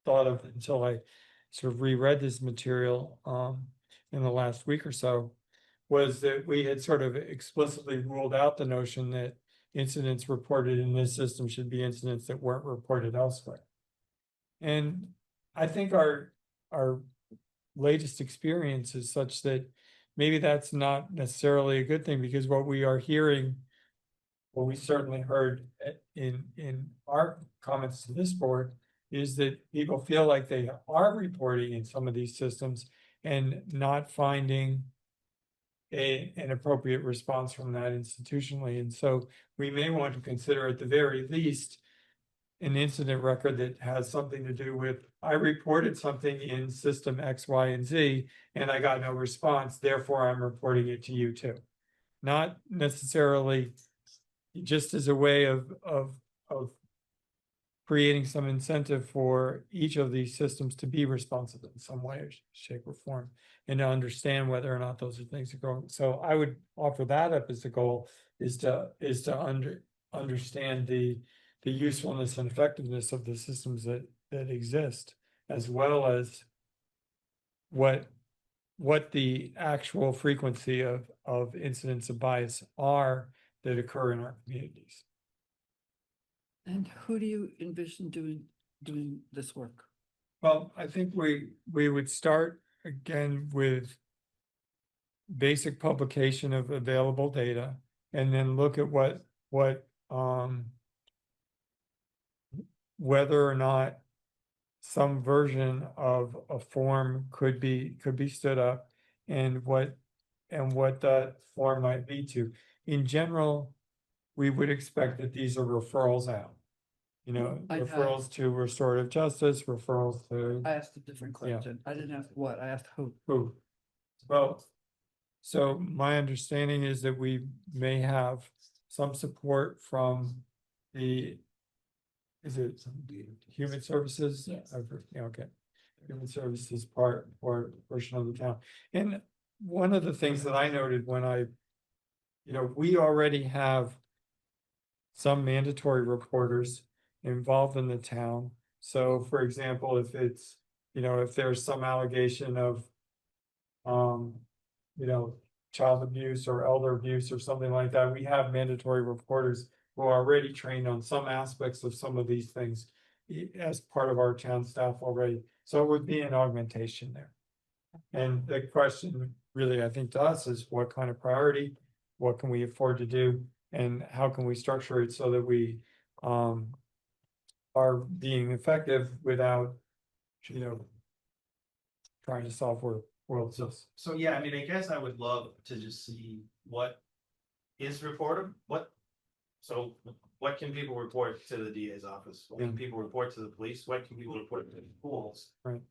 thought of until I sort of reread this material in the last week or so was that we had sort of explicitly ruled out the notion that incidents reported in this system should be incidents that weren't reported elsewhere. And I think our latest experience is such that maybe that's not necessarily a good thing, because what we are hearing, what we certainly heard in our comments to this board, is that people feel like they are reporting in some of these systems and not finding an appropriate response from that institutionally. And so we may want to consider, at the very least, an incident record that has something to do with, I reported something in system X, Y, and Z, and I got no response, therefore I'm reporting it to you too. Not necessarily just as a way of creating some incentive for each of these systems to be responsive in some way, shape, or form, and to understand whether or not those are things that go. So I would offer that up as the goal, is to understand the usefulness and effectiveness of the systems that exist, as well as what the actual frequency of incidents of bias are that occur in our communities. And who do you envision doing this work? Well, I think we would start again with basic publication of available data, and then look at whether or not some version of a form could be stood up, and what that form might be to. In general, we would expect that these are referrals out. Referrals to restorative justice, referrals to. I asked a different question. I didn't ask what, I asked who. Who? Well, so my understanding is that we may have some support from is it Human Services? Yes. Okay. Human Services portion of the town. And one of the things that I noted when we already have some mandatory reporters involved in the town. So for example, if there's some allegation of you know, child abuse or elder abuse or something like that, we have mandatory reporters who are already trained on some aspects of some of these things as part of our town staff already. So it would be an augmentation there. And the question really, I think to us is what kind of priority, what can we afford to do? And how can we structure it so that we are being effective without, you know, trying to solve world systems. So yeah, I mean, I guess I would love to just see what is reported, so what can people report to the DA's office? What can people report to the police? What can people report to the schools? Right.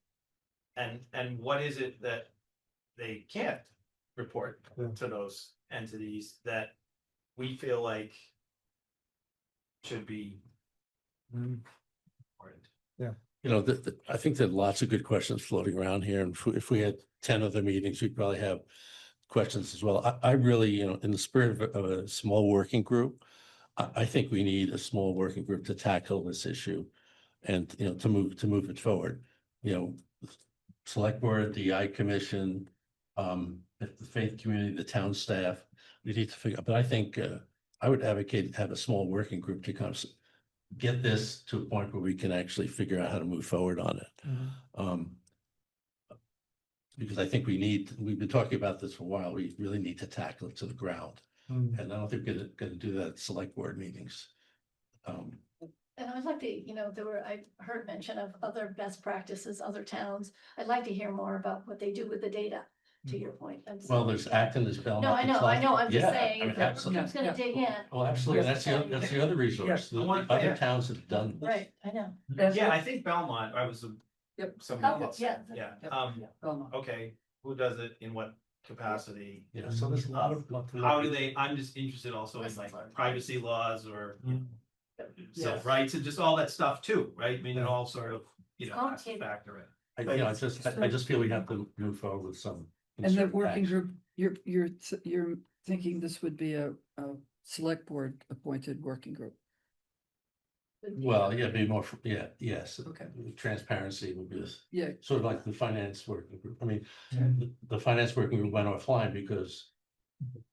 And what is it that they can't report to those entities that we feel like should be reported? Yeah. You know, I think there are lots of good questions floating around here, and if we had 10 other meetings, we'd probably have questions as well. I really, you know, in the spirit of a small working group, I think we need a small working group to tackle this issue, and you know, to move it forward. You know, select board, DI commission, the faith community, the town staff. We need to figure out. But I think I would advocate have a small working group to kind of get this to a point where we can actually figure out how to move forward on it. Because I think we've been talking about this for a while. We really need to tackle it to the ground. And I don't think we're gonna do that at select board meetings. And I'd like to, you know, I heard mention of other best practices, other towns. I'd like to hear more about what they do with the data, to your point. And so- Well, there's Acton, there's Belmont. No, I know, I'm just Yeah, saying, I mean, if I'm absolutely. just gonna dig in. Well, absolutely. That's the other resource. The other towns have done this. Right, I know. Yeah, I think Belmont, I was. Somebody Couple, else. yeah. Okay, who does it in what capacity? Yeah, so there's a lot of. How do they, I'm just interested also in like privacy laws or self-rights and just all that stuff too, right? I mean, it all sort of, you know, has to factor in. I just feel we have to move forward with some. And the concerted working action. group, you're thinking this would be a select board appointed working group? Well, yeah, be more, yes. Okay. Transparency would be this, Yeah. sort of like the finance working group. I mean, the finance working group went offline because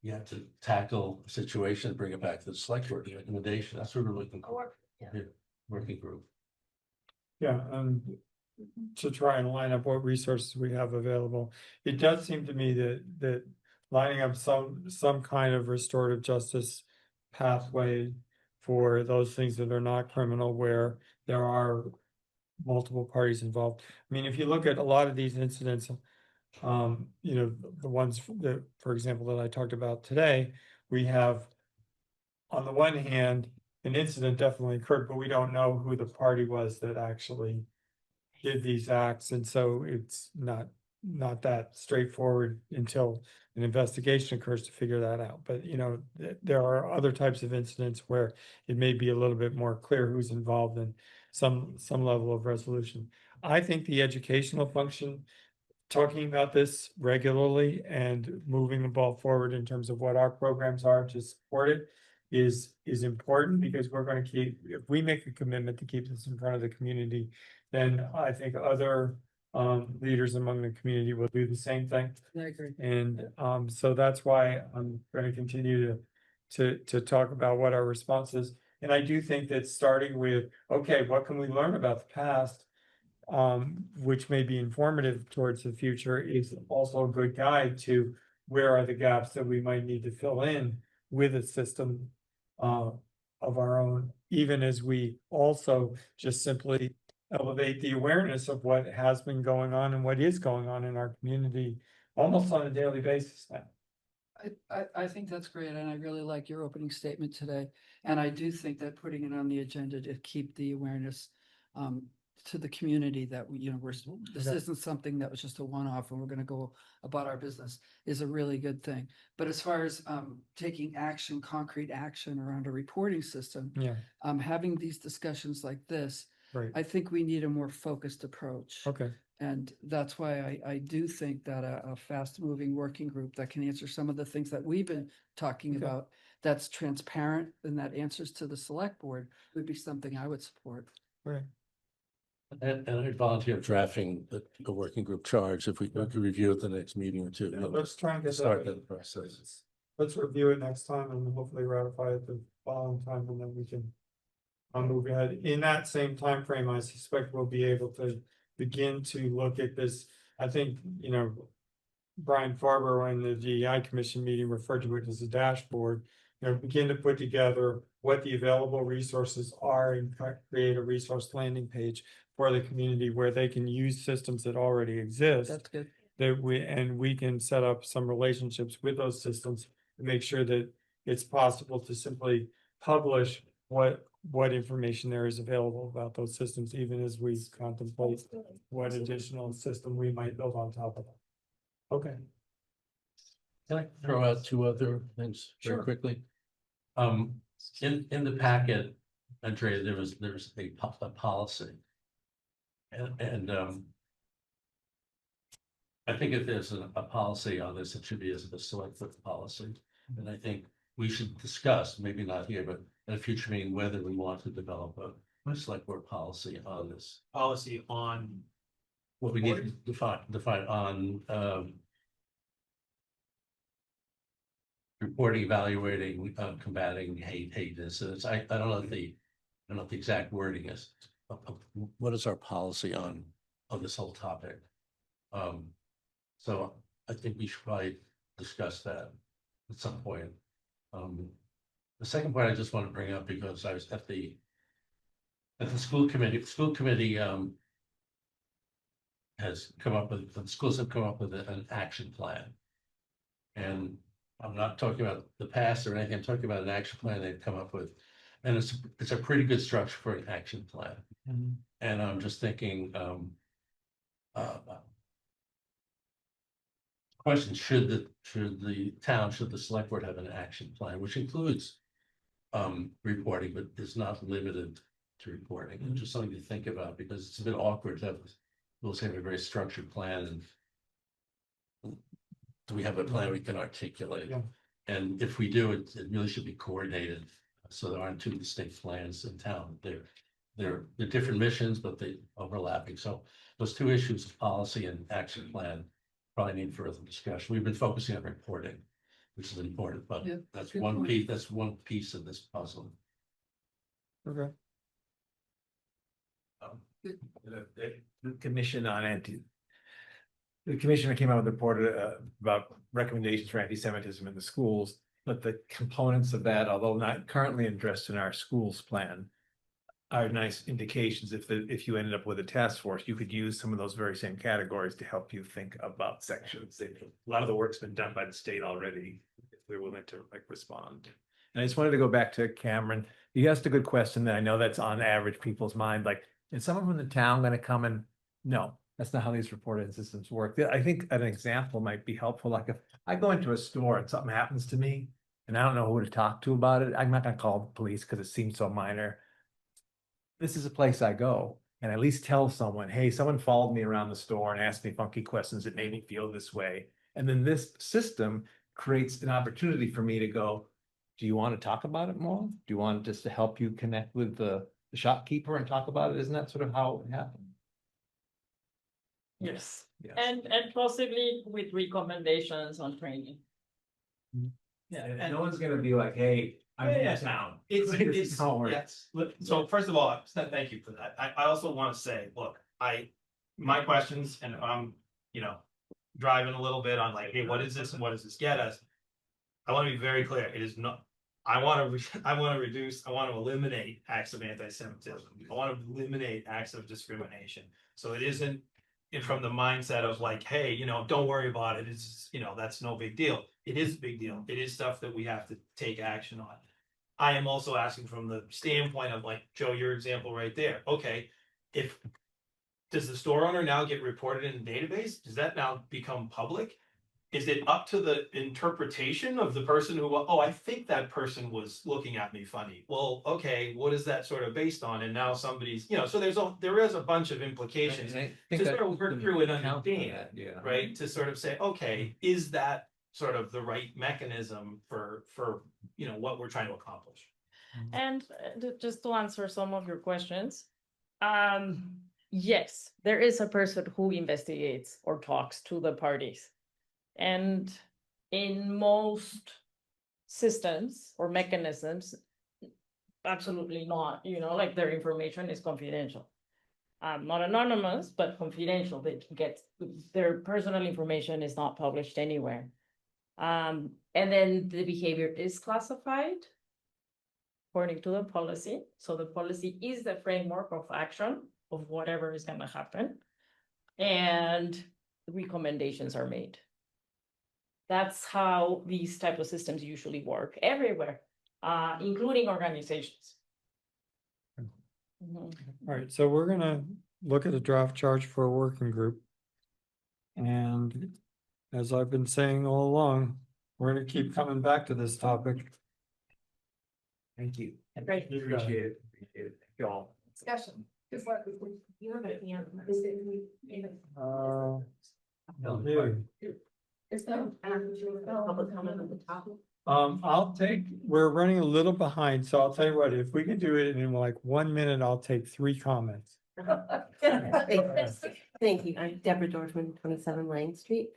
you have to tackle a situation, bring it back to the select board recommendation. That's sort of like the working group. Yeah, and to try and line up what resources we have available. It does seem to me that lining up some kind of restorative justice pathway for those things that are not criminal, where there are multiple parties involved. I mean, if you look at a lot of these incidents, you know, the ones that, for example, that I talked about today, we have, on the one hand, an incident definitely occurred, but we don't know who the party was that actually did these acts, and so it's not that straightforward until an investigation occurs to figure that out. But you know, there are other types of incidents where it may be a little bit more clear who's involved in some level of resolution. I think the educational function, talking about this regularly and moving the ball forward in terms of what our programs are to support it, is important, because we're going to keep, if we make a commitment to keep this in front of the community, then I think other leaders among the community will do the same thing. I agree. And so that's why I'm going to continue to talk about what our response is. And I do think that starting with, okay, what can we learn about the past, which may be informative towards the future, is also a good guide to where are the gaps that we might need to fill in with a system of our own, even as we also just simply elevate the awareness of what has been going on and what is going on in our community almost on a daily basis now. I think that's great, and I really like your opening statement today. And I do think that putting it on the agenda to keep the awareness to the community that this isn't something that was just a one-off and we're gonna go about our business, is a really good thing. But as far as taking action, concrete action around a reporting system, having these discussions like this, Right. I think we need a more focused approach. Okay. And that's why I do think that a fast-moving working group that can answer some of the things that we've been talking about, that's transparent and that answers to the select board, would be something I would support. Right. And I volunteer drafting the working group charge if we could review it the next meeting or two. Yeah, let's try and get Start that. that process. Let's review it next time and hopefully ratify it the following time, and then we can move ahead. In that same time frame, I suspect we'll be able to begin to look at this. I think, you know, Brian Farber in the DEI commission meeting referred to it as a dashboard. You know, begin to put together what the available resources are and create a resource landing page for the community where they can use systems that already exist. That's good. That we can set up some relationships with those systems to make sure that it's possible to simply publish what information there is available about those systems, even as we contemplate what additional system we might build on top of it. Okay. Can I throw out two other things very Sure. quickly? In the packet, Andrea, there was a policy. And I think if there's a policy on this, it should be as a select policy. And I think we should discuss, maybe not here, but at a future meeting, whether we want to develop a select board policy on this. Policy on. What we need to define on reporting, evaluating, combating hate incidents. I don't know what the exact wording is. What is our policy on this whole topic? So I think we should probably discuss that at some point. The second point I just want to bring up, because I was at the school committee. School committee has come up with, the schools have come up with an action plan. And I'm not talking about the past or anything, I'm talking about an action plan they've come up with. And it's a pretty good structure for an action plan. And I'm just thinking, question, should the town, should the select board have an action plan, which includes reporting, but is not limited to reporting, and just something to think about, because it's a bit awkward to have, we'll say, a very structured plan, and do we have a plan we can articulate? Yeah. And if we do, it really should be coordinated, so there aren't two distinct plans in town. They're different missions, but they overlapping. So those two issues of policy and action plan probably need further discussion. We've been focusing on reporting, which is important, but Yeah, that's good one point. piece, that's one piece of this puzzle. Okay. The commission on the commissioner came out with a report about recommendations for anti-Semitism in the schools, but the components of that, although not currently addressed in our schools plan, are nice indications. If you ended up with a task force, you could use some of those very same categories to help you think about sections. A lot of the work's been done by the state already, if we're willing to respond. And I just wanted to go back to Cameron. You asked a good question that I know that's on average people's mind, like, is someone from the town gonna come and, no, that's not how these reporting systems work. I think an example might be helpful. Like if I go into a store and something happens to me and I don't know who to talk to about it, I'm not gonna call the police because it seems so minor. This is a place I go and at least tell someone, hey, someone followed me around the store and asked me funky questions that made me feel this way. And then this system creates an opportunity for me to go, do you want to talk about it more? Do you want just to help you connect with the shopkeeper and talk about it? Isn't that sort of how it happened? Yes. Yes. And possibly with recommendations on training. Yeah, and no one's gonna be like, hey, I'm in town. It's how it works. yes. So first of all, thank you for that. I also want to say, look, my questions, and if I'm, driving a little bit on like, hey, what is this and what does this get us? I want to be very clear. It is not, I want to eliminate acts of anti-Semitism. I want to eliminate acts of discrimination. So it isn't from the mindset of like, hey, don't worry about it. It's, that's no big deal. It is a big deal. It is stuff that we have to take action on. I am also asking from the standpoint of like, Joe, your example right there. Okay, does the store owner now get reported in the database? Does that now become public? Is it up to the interpretation of the person who, oh, I think that person was looking at me funny. Well, okay, what is that sort of based on? And now somebody's, so there is a bunch of implications to sort of work through and understand, right? To sort of say, okay, is that sort of the right mechanism for what we're trying to accomplish? And just to answer some of your questions, yes, there is a person who investigates or talks to the parties. And in most systems or mechanisms, absolutely not, like their information is confidential. Not anonymous, but confidential. They get their personal information is not published anywhere. And then the behavior is classified according to the policy. So the policy is the framework of action of whatever is going to happen. And recommendations are made. That's how these type of systems usually work everywhere, including organizations. All right, so we're gonna look at a draft charge for a working group. And as I've been saying all along, we're gonna keep coming back to this topic. Thank you. Great. Appreciate it. Thank you all. Discussion. Is there public comment on the topic? We're running a little behind, so I'll tell you what, if we can do it in like 1 minute, I'll take 3 comments. Thank you. I'm Deborah Dorfman, 27 Lang Street.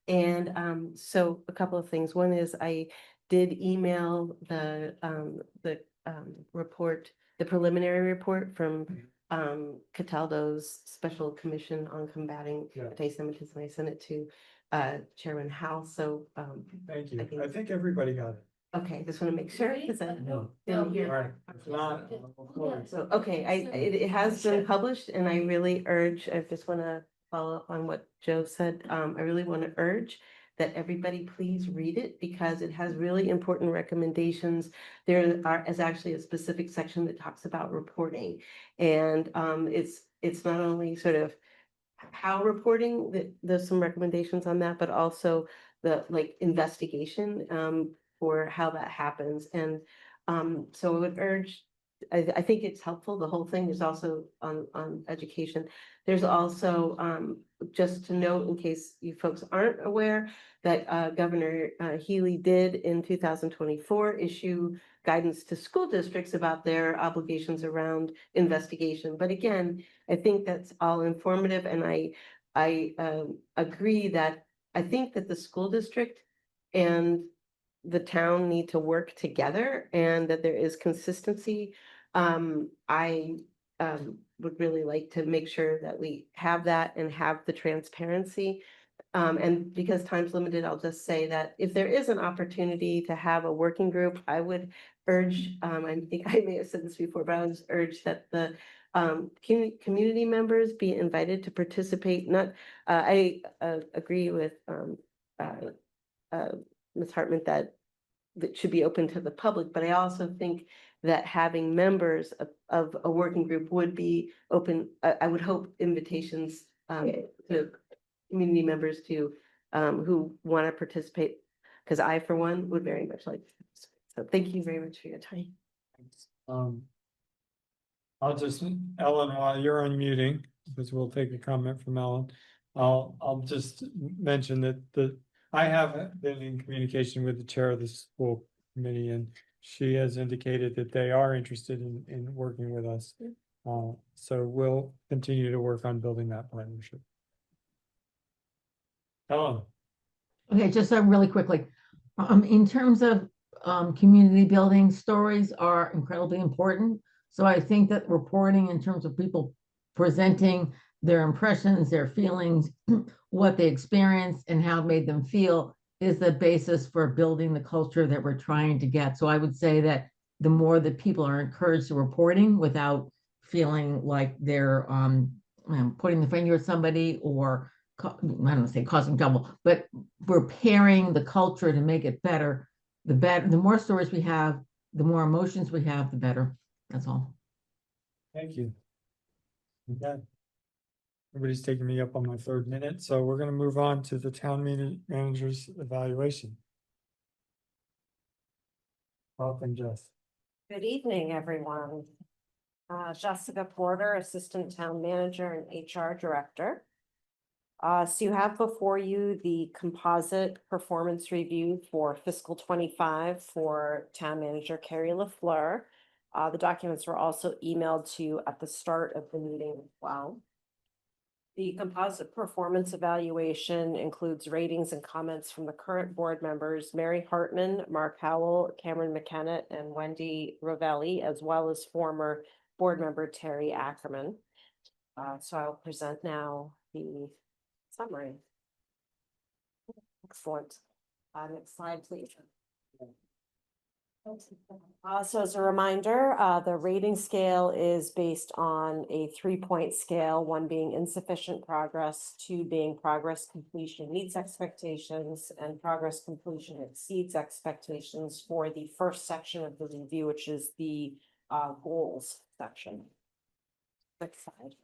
And so a couple of things. One is I did email the report, the preliminary report from Cataldo's Special Commission on Combating Anti-Semitism. I sent it to Chairman Howe. So Thank you. I think everybody got it. okay, just want to make sure. No. Didn't hear. All right. If not, So, okay, it has been published and I really urge, I just want to follow up on what Joe said. I really want to urge that everybody please read it because it has really important recommendations. There is actually a specific section that talks about reporting. And it's not only sort of how reporting, that there's some recommendations on that, but also the investigation for how that happens. And so I would urge, I think it's helpful. The whole thing is also on education. There's also just to note, in case you folks aren't aware, that Governor Healy did in 2024 issue guidance to school districts about their obligations around investigation. But again, I think that's all informative, and I agree that I think that the school district and the town need to work together and that there is consistency. I would really like to make sure that we have that and have the transparency. And because time's limited, I'll just say that if there is an opportunity to have a working group, I would urge, I think I may have said this before, but I would urge that the community members be invited to participate. Not, I agree with Ms. Hartman that should be open to the public, but I also think that having members of a working group would be open. I would hope invitations to community members to who want to participate, because I, for one, would very much like to participate. So thank you very much for your time. I'll just, Ellen, while you're unmuting, because we'll take a comment from Ellen. I'll just mention that I have been in communication with the chair of the school committee, and she has indicated that they are interested in working with us. So we'll continue to work on building that partnership. Ellen. Okay, just really quickly, in terms of community building, stories are incredibly important. So I think that reporting in terms of people presenting their impressions, their feelings, what they experienced and how it made them feel is the basis for building the culture that we're trying to get. So I would say that the more that people are encouraged to reporting without feeling like they're pointing the finger at somebody or I don't want to say causing trouble, but repairing the culture to make it better. The more stories we have, the more emotions we have, the better. That's all. Thank you. Okay. Everybody's taking me up on my 3rd minute, so we're going to move on to the town manager's evaluation. Welcome, Jess. Good evening, everyone. Jessica Porter, Assistant Town Manager and HR Director. So you have before you the composite performance review for fiscal 25 for Town Manager Carrie LaFleur. The documents were also emailed to you at the start of the meeting as well. The composite performance evaluation includes ratings and comments from the current board members, Mary Hartman, Mark Howell, Cameron McKenna, and Wendy Rovelli, as well as former board member Terry Ackerman. So I'll present now the summary. Excellent. Next slide, please. So as a reminder, the rating scale is based on a 3-point scale, 1 being insufficient progress, 2 being progress completion meets expectations, and progress completion exceeds expectations for the first section of the review, which is the goals section. Next slide.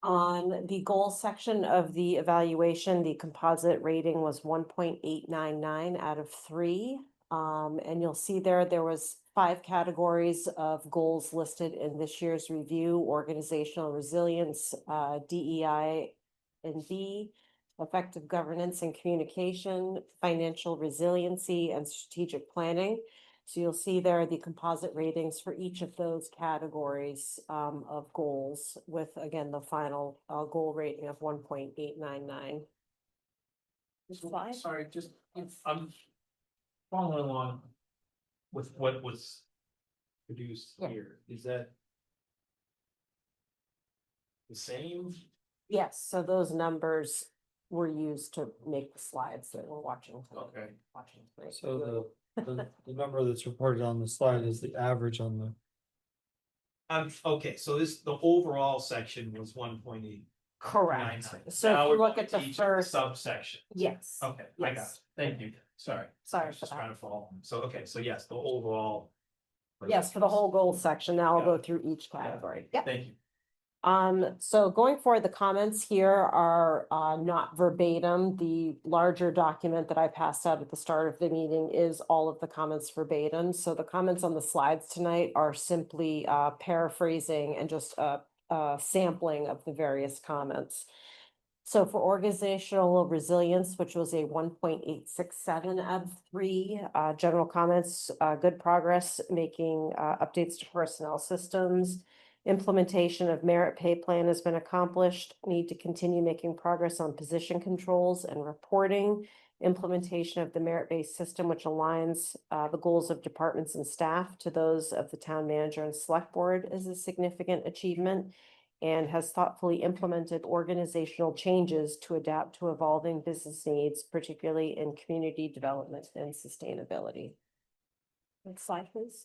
On the goals section of the evaluation, the composite rating was 1.899 out of 3. And you'll see there was 5 categories of goals listed in this year's review: organizational resilience, DEI and B, effective governance and communication, financial resiliency, and strategic planning. So you'll see there are the composite ratings for each of those categories of goals, with, again, the final goal rating of 1.899. Sorry, just, I'm following along with what was produced here. Is that the same? Yes, so those numbers were used to make the slides that we're watching. Okay. Watching tonight. So the number that's reported on the slide is the average on the. Okay, so the overall section was 1.8. Correct. 99. So Now if we're you look going at to the each first. subsection. Yes. Okay, I got it. Yes. Thank you. Sorry. Sorry Just for that. trying to follow. So, okay, so yes, the overall. Yes, for the whole goals section. Now I'll Got go it. through each category. Yeah. Thank you. So going forward, the comments here are not verbatim. The larger document that I passed out at the start of the meeting is all of the comments verbatim. So the comments on the slides tonight are simply paraphrasing and just a sampling of the various comments. So for organizational resilience, which was a 1.867 out of 3, general comments, good progress making updates to personnel systems. Implementation of merit pay plan has been accomplished. Need to continue making progress on position controls and reporting. Implementation of the merit-based system, which aligns the goals of departments and staff to those of the town manager and select board, is a significant achievement, and has thoughtfully implemented organizational changes to adapt to evolving business needs, particularly in community development and sustainability. Next slide, please.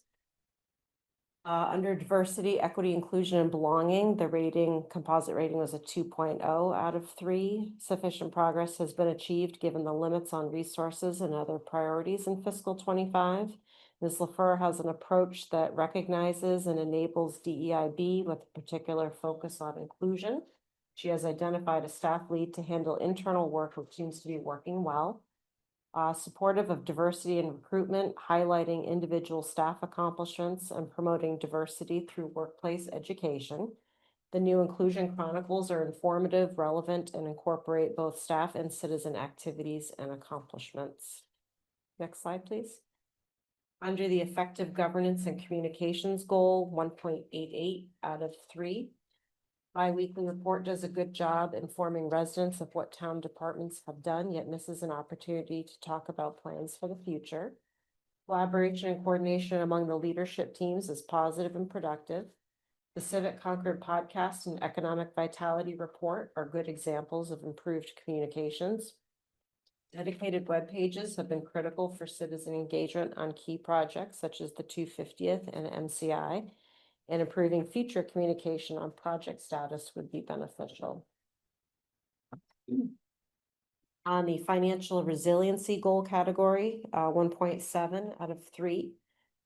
Under diversity, equity, inclusion, and belonging, the composite rating was a 2.0 out of 3. Sufficient progress has been achieved given the limits on resources and other priorities in fiscal 25. Ms. LaFleur has an approach that recognizes and enables DEIB with a particular focus on inclusion. She has identified a staff lead to handle internal work, which seems to be working well. Supportive of diversity and recruitment, highlighting individual staff accomplishments and promoting diversity through workplace education. The new Inclusion Chronicles are informative, relevant, and incorporate both staff and citizen activities and accomplishments. Next slide, please. Under the effective governance and communications goal, 1.88 out of 3. Bi-weekly report does a good job informing residents of what town departments have done, yet misses an opportunity to talk about plans for the future. Collaboration and coordination among the leadership teams is positive and productive. The Civic Concord podcast and economic vitality report are good examples of improved communications. Dedicated web pages have been critical for citizen engagement on key projects such as the 250th and MCI. And improving future communication on project status would be beneficial. On the financial resiliency goal category, 1.7 out of 3.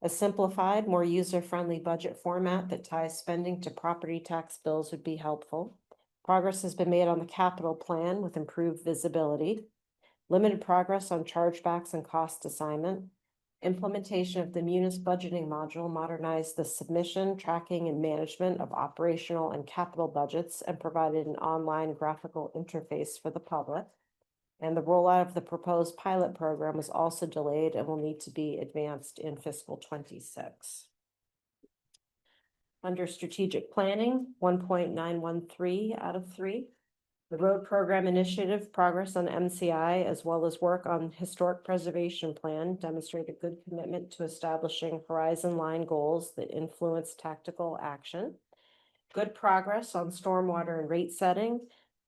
A simplified, more user-friendly budget format that ties spending to property tax bills would be helpful. Progress has been made on the capital plan with improved visibility. Limited progress on chargebacks and cost assignment. Implementation of the Munis budgeting module modernized the submission, tracking, and management of operational and capital budgets and provided an online graphical interface for the public. And the rollout of the proposed pilot program was also delayed and will need to be advanced in fiscal 26. Under strategic planning, 1.913 out of 3. The road program initiative, progress on MCI, as well as work on historic preservation plan, demonstrate a good commitment to establishing horizon line goals that influence tactical action. Good progress on stormwater and rate setting,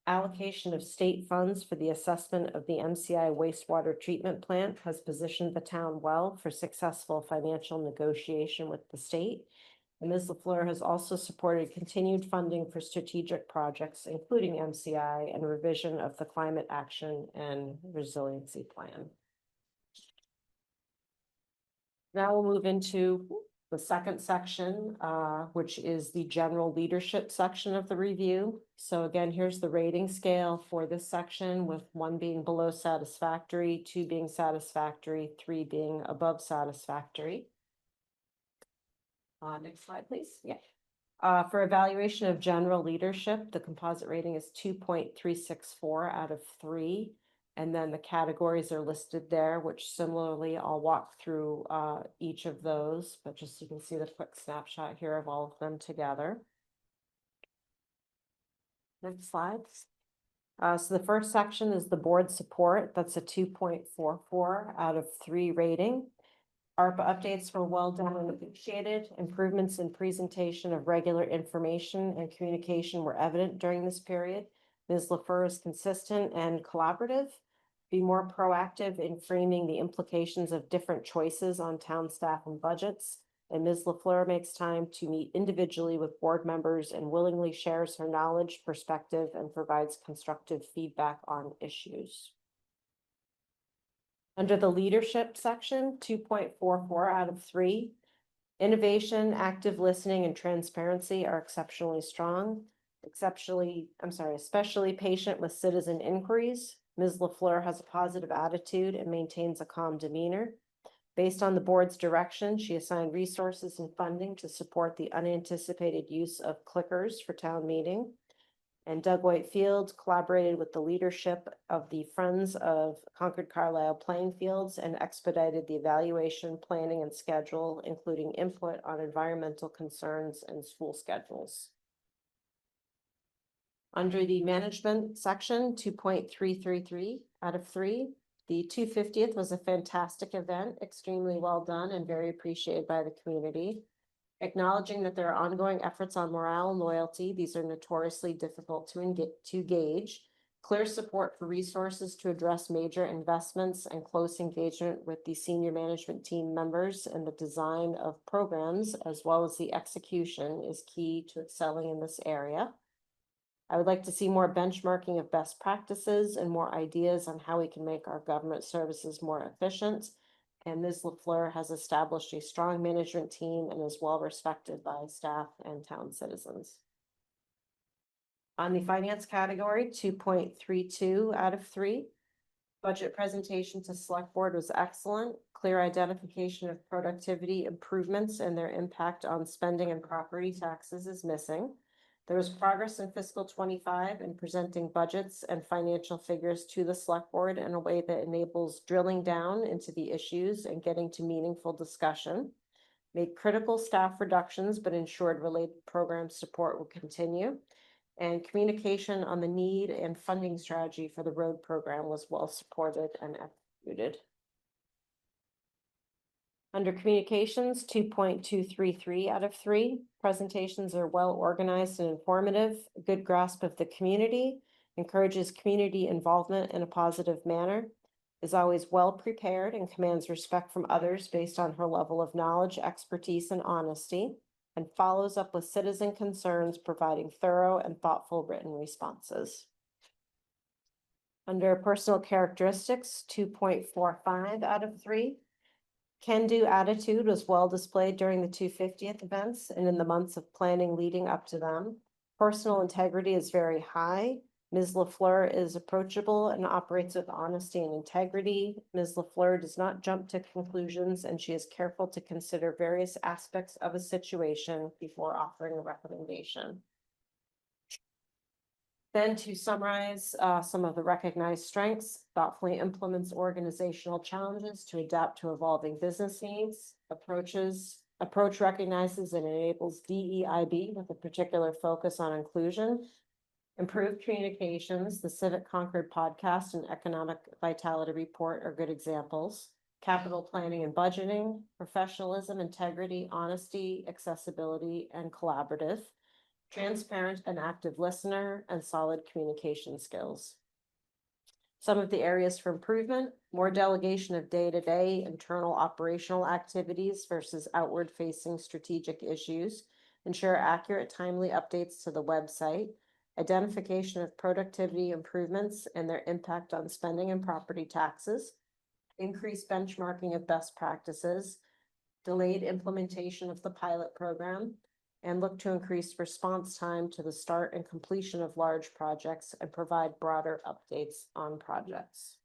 allocation of state funds for the assessment of the MCI wastewater treatment plant has positioned the town well for successful financial negotiation with the state. And Ms. LaFleur has also supported continued funding for strategic projects, including MCI and revision of the climate action and resiliency plan. Now we'll move into the second section, which is the general leadership section of the review. So again, here's the rating scale for this section, with 1 being below satisfactory, 2 being satisfactory, 3 being above satisfactory. Next slide, please. Yeah. For evaluation of general leadership, the composite rating is 2.364 out of 3. And then the categories are listed there, which similarly, I'll walk through each of those, but just so you can see the quick snapshot here of all of them together. Next slide. So the first section is the board support. That's a 2.44 out of 3 rating. ARPA updates were well done and appreciated. Improvements in presentation of regular information and communication were evident during this period. Ms. LaFleur is consistent and collaborative. Be more proactive in framing the implications of different choices on town staff and budgets. And Ms. LaFleur makes time to meet individually with board members and willingly shares her knowledge, perspective, and provides constructive feedback on issues. Under the leadership section, 2.44 out of 3. Innovation, active listening, and transparency are exceptionally strong. Especially patient with citizen inquiries. Ms. LaFleur has a positive attitude and maintains a calm demeanor. Based on the board's direction, she assigned resources and funding to support the unanticipated use of clickers for town meeting. And Doug Whitefield collaborated with the leadership of the Friends of Concord Carlisle Playing Fields and expedited the evaluation, planning, and schedule, including input on environmental concerns and school schedules. Under the management section, 2.333 out of 3. The 250th was a fantastic event, extremely well done and very appreciated by the community. Acknowledging that there are ongoing efforts on morale and loyalty, these are notoriously difficult to gauge. Clear support for resources to address major investments and close engagement with the senior management team members and the design of programs, as well as the execution, is key to excelling in this area. I would like to see more benchmarking of best practices and more ideas on how we can make our government services more efficient. And Ms. LaFleur has established a strong management team and is well respected by staff and town citizens. On the finance category, 2.32 out of 3. Budget presentation to select board was excellent. Clear identification of productivity improvements and their impact on spending and property taxes is missing. There was progress in fiscal 25 in presenting budgets and financial figures to the select board in a way that enables drilling down into the issues and getting to meaningful discussion. Made critical staff reductions, but ensured related program support will continue. And communication on the need and funding strategy for the road program was well supported and executed. Under communications, 2.233 out of 3. Presentations are well organized and informative, a good grasp of the community, encourages community involvement in a positive manner, is always well prepared and commands respect from others based on her level of knowledge, expertise, and honesty, and follows up with citizen concerns, providing thorough and thoughtful written responses. Under personal characteristics, 2.45 out of 3. Can-do attitude was well displayed during the 250th events and in the months of planning leading up to them. Personal integrity is very high. Ms. LaFleur is approachable and operates with honesty and integrity. Ms. LaFleur does not jump to conclusions, and she is careful to consider various aspects of a situation before offering a recommendation. Then to summarize some of the recognized strengths, thoughtfully implements organizational challenges to adapt to evolving business needs, approaches Approach recognizes and enables DEIB with a particular focus on inclusion. Improved communications, the Civic Concord podcast and Economic Vitality Report are good examples. Capital planning and budgeting, professionalism, integrity, honesty, accessibility, and collaborative. Transparent and active listener, and solid communication skills. Some of the areas for improvement: more delegation of day-to-day internal operational activities versus outward-facing strategic issues. Ensure accurate, timely updates to the website. Identification of productivity improvements and their impact on spending and property taxes. Increase benchmarking of best practices. Delayed implementation of the pilot program. And look to increase response time to the start and completion of large projects and provide broader updates on projects.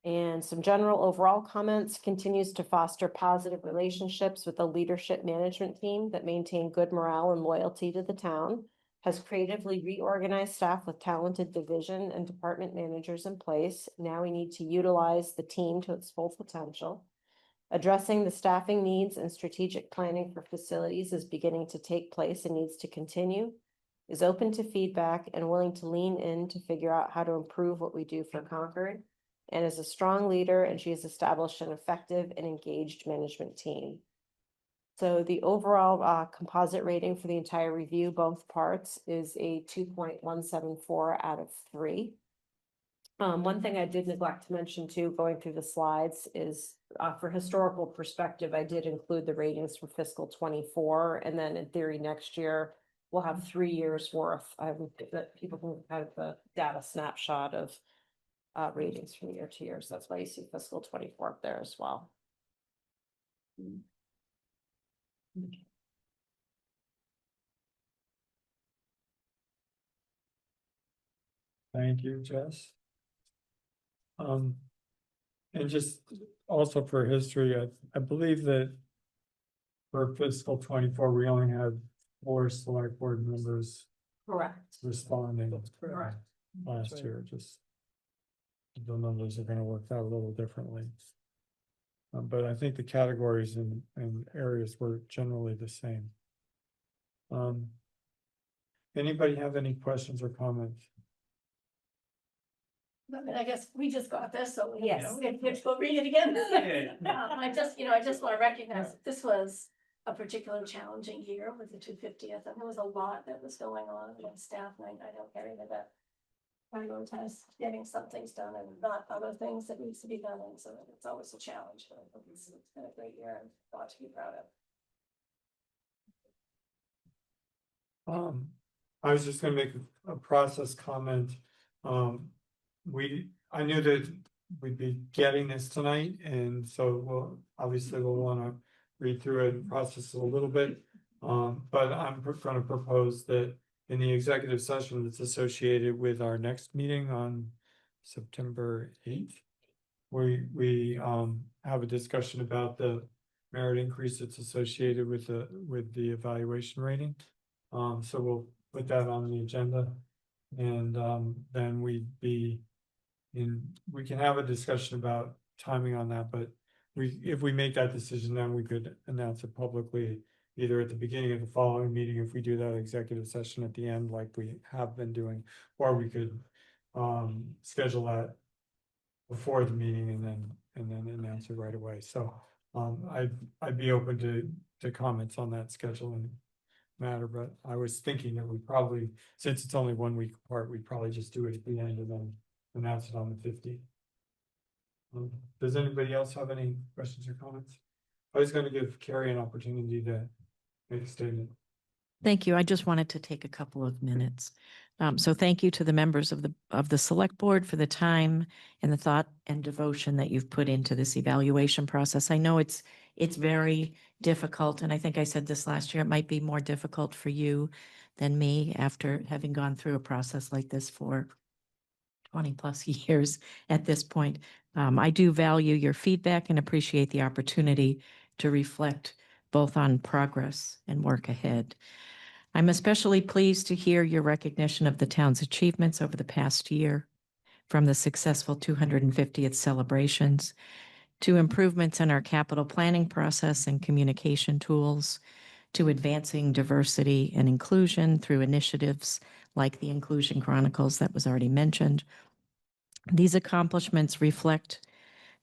And some general overall comments: continues to foster positive relationships with the leadership management team that maintain good morale and loyalty to the town. Has creatively reorganized staff with talented division and department managers in place. Now we need to utilize the team to its full potential. Addressing the staffing needs and strategic planning for facilities is beginning to take place and needs to continue. Is open to feedback and willing to lean in to figure out how to improve what we do for Concord. And is a strong leader, and she has established an effective and engaged management team. So the overall composite rating for the entire review, both parts, is a 2.174 out of 3. One thing I did neglect to mention too, going through the slides, is for historical perspective, I did include the ratings for fiscal 24, and then in theory next year we'll have 3 years worth. That people can have the data snapshot of ratings from year to year. So that's why you see fiscal 24 up there as well. Thank you, Jess. And just also for history, I believe that for fiscal 24, we only had 4 select board members Correct. responding. Correct. Last year, just the numbers are gonna work out a little differently. But I think the categories and areas were generally the same. Anybody have any questions or comments? I mean, I guess we just got this, so Yes. we have to go read it again. Yeah. I just want to recognize that this was a particularly challenging year with the 250th, and there was a lot that was going on with staff, and I don't carry that prioritize getting some things done and not other things that needs to be done, and so it's always a challenge, but I think it's been a great year and a lot to be proud of. I was just gonna make a process comment. I knew that we'd be getting this tonight, and so we'll wanna read through it and process it a little bit. But I'm gonna propose that in the executive session that's associated with our next meeting on September 8th, we have a discussion about the merit increase that's associated with the evaluation rating. So we'll put that on the agenda, and then we can have a discussion about timing on that, but if we make that decision, then we could announce it publicly either at the beginning of the following meeting, if we do that executive session at the end like we have been doing, or we could schedule that before the meeting and then announce it right away. So I'd be open to comments on that scheduling matter, but I was thinking that we probably, since it's only 1 week apart, we'd probably just do it at the end and then announce it on the 15th. Does anybody else have any questions or comments? I was going to give Carrie an opportunity to make a statement. Thank you. I just wanted to take a couple of minutes. So thank you to the members of the select board for the time and the thought and devotion that you've put into this evaluation process. I know it's very difficult, and I think I said this last year, it might be more difficult for you than me after having gone through a process like this for 20 plus years at this point. I do value your feedback and appreciate the opportunity to reflect both on progress and work ahead. I'm especially pleased to hear your recognition of the town's achievements over the past year, from the successful 250th celebrations to improvements in our capital planning process and communication tools, to advancing diversity and inclusion through initiatives like the Inclusion Chronicles that was already mentioned. These accomplishments reflect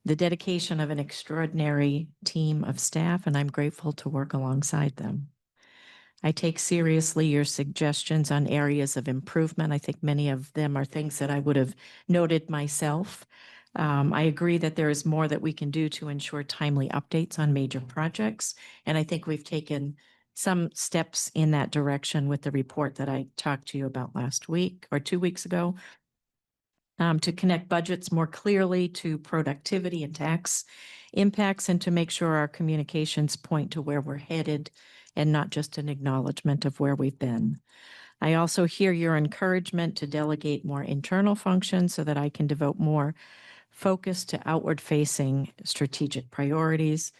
the dedication of an extraordinary team of staff, and I'm grateful to work alongside them. I take seriously your suggestions on areas of improvement. I think many of them are things that I would have noted myself. I agree that there is more that we can do to ensure timely updates on major projects, and I think we've taken some steps in that direction with the report that I talked to you about last week or 2 weeks ago. To connect budgets more clearly to productivity and tax impacts, and to make sure our communications point to where we're headed and not just an acknowledgement of where we've been. I also hear your encouragement to delegate more internal functions so that I can devote more focus to outward-facing strategic priorities.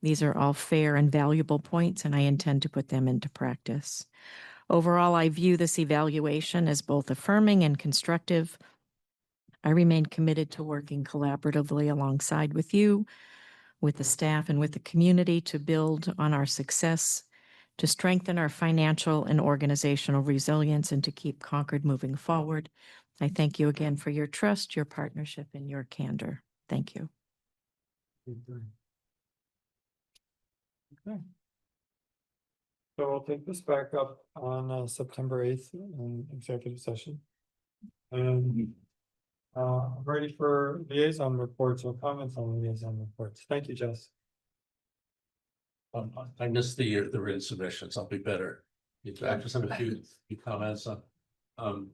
These are all fair and valuable points, and I intend to put them into practice. Overall, I view this evaluation as both affirming and constructive. I remain committed to working collaboratively alongside with you, with the staff, and with the community to build on our success, to strengthen our financial and organizational resilience, and to keep Concord moving forward. I thank you again for your trust, your partnership, and your candor. Thank you. Okay. So we'll take this back up on September 8th in executive session. And ready for liaison reports or comments on liaison reports. Thank you, Jess. I missed the written submissions. I'll be better. I just have a few comments on.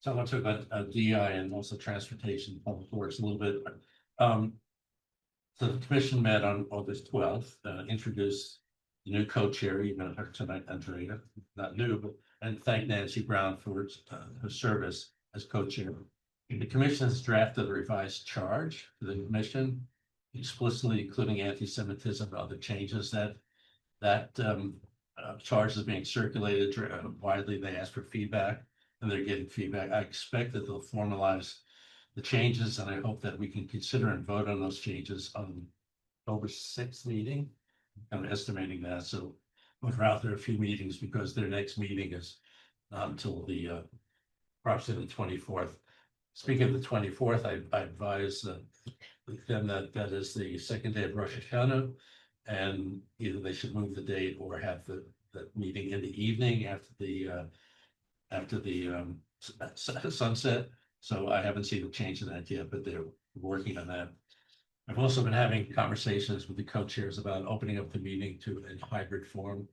Someone took a DI and also transportation, public works a little bit. So the commission met on August 12th, introduced the new co-chair, you met her tonight, Andrea, not new, but, and thank Nancy Brown for her service as co-chair. The commission has drafted a revised charge for the commission, explicitly including anti-Semitism and other changes that charge is being circulated widely. They ask for feedback and they're getting feedback. I expect that they'll formalize the changes, and I hope that we can consider and vote on those changes on October 6th meeting. I'm estimating that, so we're out there a few meetings because their next meeting is not until the approximately the 24th. Speaking of the 24th, I advise them that that is the second day of Rosh Hashanah, and either they should move the date or have the meeting in the evening after the sunset. So I haven't seen a change in that yet, but they're working on that. I've also been having conversations with the co-chairs about opening up the meeting to a hybrid form.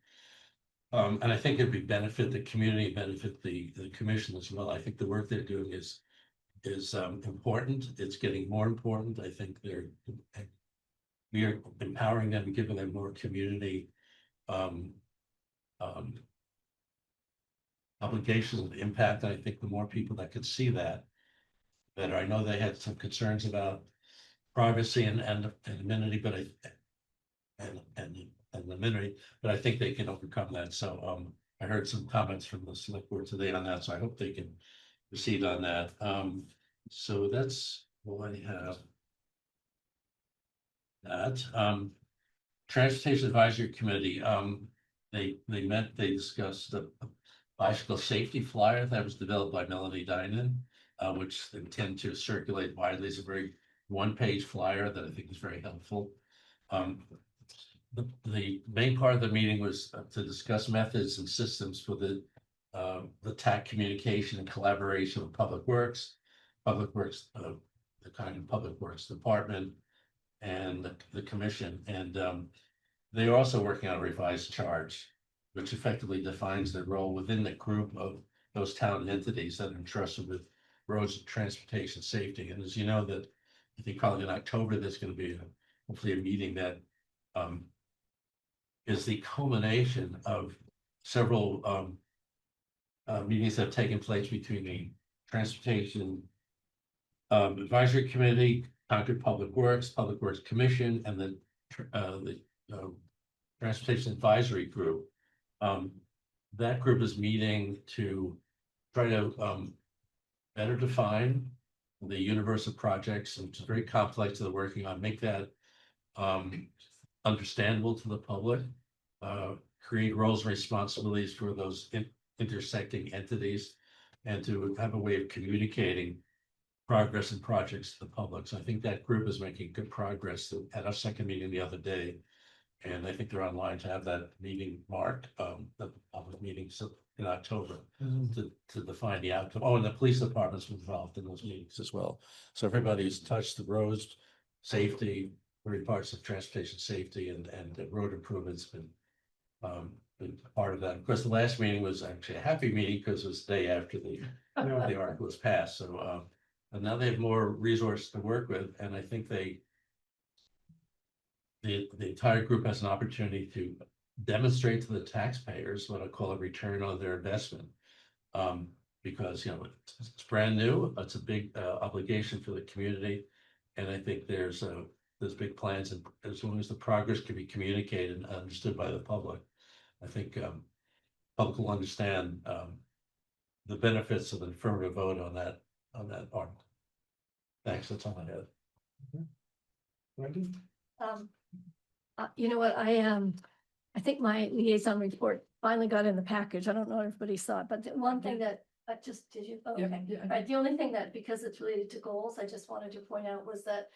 And I think it'd be benefit the community, benefit the commission as well. I think the work they're doing is important. It's getting more important. I think we are empowering them, giving them more community obligations of impact. I think the more people that can see that, better. I know they had some concerns about privacy and amenity, but I think they can overcome that. So I heard some comments from the select board today on that, so I hope they can proceed on that. So that's all I have. That Transportation Advisory Committee, they met, they discussed a bicycle safety flyer that was developed by Melanie Dinan, which they intend to circulate widely. It's a very one-page flyer that I think is very helpful. The main part of the meeting was to discuss methods and systems for the TAC communication and collaboration with Public Works, the kind of Public Works Department, and the commission. And they are also working on a revised charge, which effectively defines their role within the group of those town entities that are entrusted with roads and transportation safety. And as you know, that I think probably in October, there's going to be hopefully a meeting that is the culmination of several meetings that have taken place between the Transportation Advisory Committee, Concord Public Works Commission, and the Transportation Advisory Group. That group is meeting to try to better define the universe of projects, which is very complex that they're working on, make that understandable to the public. Create roles and responsibilities for those intersecting entities, and to have a way of communicating progress and projects to the public. So I think that group is making good progress. At our second meeting the other day, and I think they're online to have that meeting marked, the public meeting in October to define the outcome. Oh, and the police department's involved in those meetings as well. So everybody's touched the roads, safety, every parts of transportation safety and road improvements been part of that. Of course, the last meeting was actually a happy meeting because it was the day after the article was passed. So and now they have more resources to work with, and I think the entire group has an opportunity to demonstrate to the taxpayers what I call a return on their investment. Because, you know, it's brand new, it's a big obligation for the community. And I think there's big plans, and as long as the progress can be communicated and understood by the public, I think public will understand the benefits of an affirmative vote on that article. Thanks, that's all I have. Wendy? You know what, I think my liaison report finally got in the package. I don't know if everybody saw it, but the one thing that, did you? Oh, Yeah, okay. yeah. Right, the only thing that, because it's related to goals, I just wanted to point out was that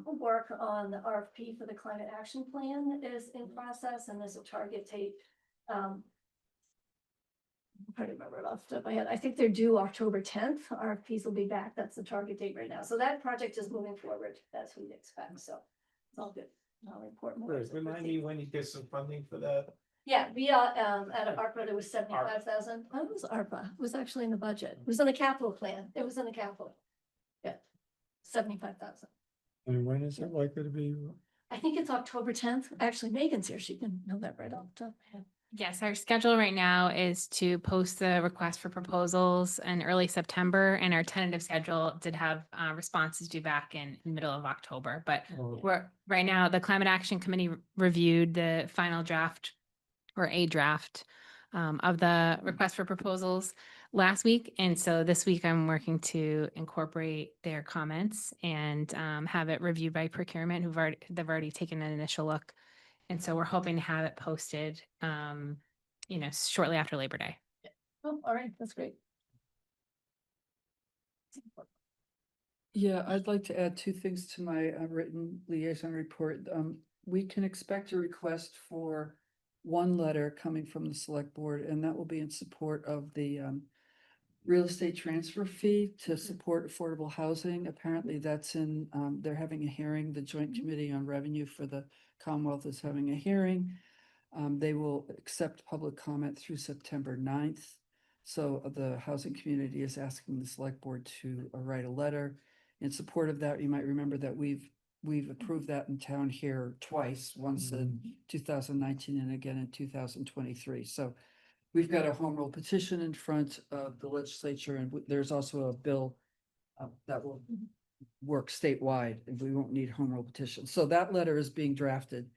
work on the RFP for the climate action plan is in process, and there's a target date. I'm trying to remember it off the top of my head. I think they're due October 10th. RFPs will be back. That's the target date right now. So that project is moving forward as we'd expect. So it's all good. I'll report more. as it Remind me proceeds. when you get some funding for that. Yeah, we at ARPA, there was 75,000. What was ARPA? It was actually in the budget. It was in the capital plan. It was in the capital. Yeah, 75,000. And when is it likely to be? I think it's October 10th. Actually, Megan's here. She can know that right off the top of my head. Yes, our schedule right now is to post the request for proposals in early September, and our tentative schedule did have responses due back in middle of October. But we're right now, the Climate Action Committee reviewed the final draft or a draft of the request for proposals last week. And so this week I'm working to incorporate their comments and have it reviewed by procurement they've already taken an initial look. And so we're hoping to have it posted, shortly after Labor Day. Oh, all right, that's great. Yeah, I'd like to add two things to my written liaison report. We can expect a request for one letter coming from the select board, and that will be in support of the real estate transfer fee to support affordable housing. Apparently that's in, they're having a hearing. The Joint Committee on Revenue for the Commonwealth is having a hearing. They will accept public comment through September 9th. So the housing community is asking the select board to write a letter in support of that. You might remember that we've approved that in town here twice, once in 2019 and again in 2023. So we've got a home rule petition in front of the legislature, and there's also a bill that will work statewide, and we won't need home rule petition. So that letter is being drafted,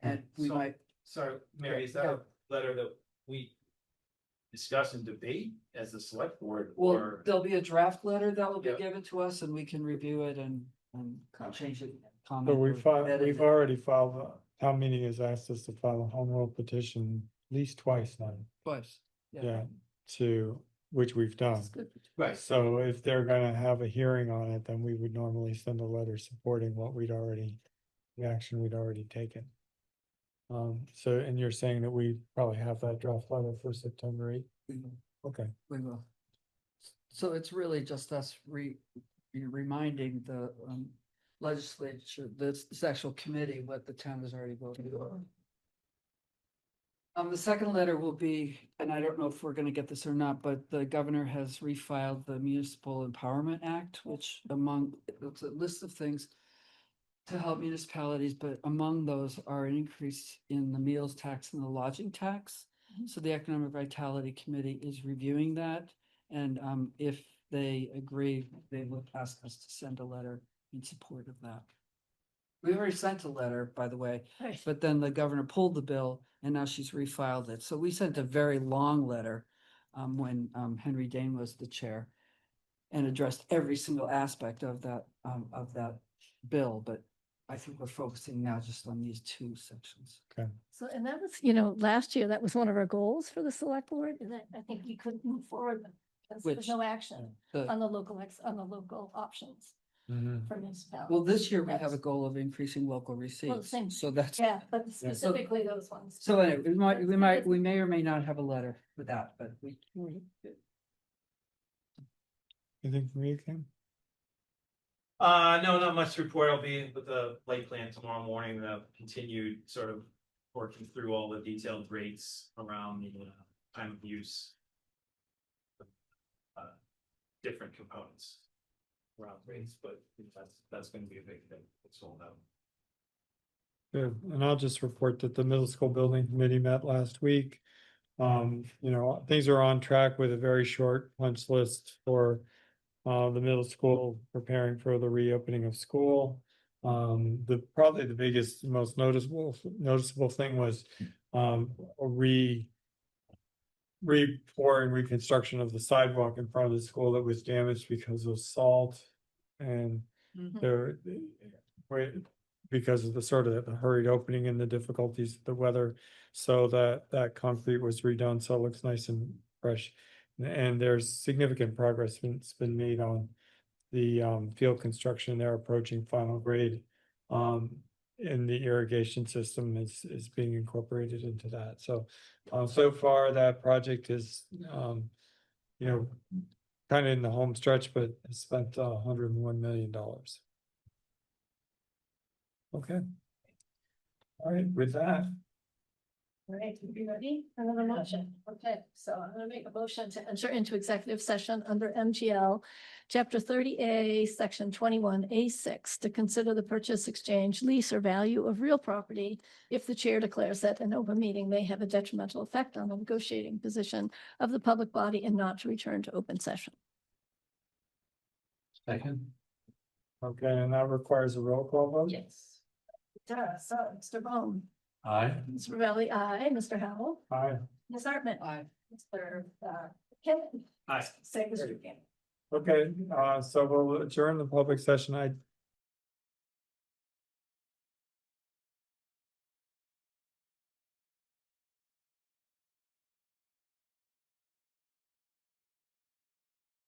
and we might. Sorry, Mary, is that a letter that we discuss and debate as the select board? Well, Or there'll be a draft letter that will be given to us, and we can review it and change it. So comment or edit we've it. already filed, town meeting has asked us to file a home rule petition at least twice now. Twice. Yeah, which we've done. That's good. right, So if they're gonna have a hearing on it, then we would normally send a letter supporting the action we'd already taken. And you're saying that we probably have that draft letter for September 8th? We will. Okay. We will. So it's really just us reminding the legislature, this actual committee, what the town has already voted on. The second letter will be, and I don't know if we're gonna get this or not, but the governor has refiled the Municipal Empowerment Act, which it's a list of things to help municipalities, but among those are an increase in the meals tax and the lodging tax. So the Economic Vitality Committee is reviewing that, and if they agree, they will ask us to send a letter in support of that. We already sent a letter, by the way, Right. but then the governor pulled the bill and now she's refiled it. So we sent a very long letter when Henry Dane was the chair. and addressed every single aspect of that bill, but I think we're focusing now just on these two sections. So, and that was, last year, that was one of our goals for the select board, and I think we couldn't move forward because there was Which, no action the- on the local options for municipalities. Well, this year we have a That's- goal of increasing local Well, the receipts, same- so that's. Yeah, but specifically those ones. So anyway, we may or may not have a letter for that, but we. Anything from you, Kim? No, not much to report. I'll be with the light plan tomorrow morning, continued sort of working through all the detailed rates around the time of use. Different components around rates, but that's gonna be a big thing. It's sold out. Good, and I'll just report that the middle school building committee met last week. Things are on track with a very short punch list for the middle school preparing for the reopening of school. Probably the biggest, most noticeable thing was a re-pour and reconstruction of the sidewalk in front of the school that was damaged because of salt and there because of the sort of the hurried opening and the difficulties of the weather. So that concrete was redone, so it looks nice and fresh. And there's significant progress that's been made on the field construction. They're approaching final grade. And the irrigation system is being incorporated into that. So far that project is, kind of in the home stretch, but has spent $101 million. Okay. All right, with that, All right, you ready? Another motion. Okay, so I'm gonna make a motion to enter into executive session under MGL, Chapter 30A, Section 21A6, to consider the purchase, exchange, lease, or value of real property if the chair declares that an open meeting may have a detrimental effect on the negotiating position of the public body and not to return to open session. Second. okay, and that requires a roll call vote? Yes. So, Mr. Bone, Aye. Ms. Ravelli, aye. Mr. Howell, Aye. Ms. Hartman. Aye. Mr. Kevin. Aye. Say Mr. King. Okay, so we'll adjourn the public session.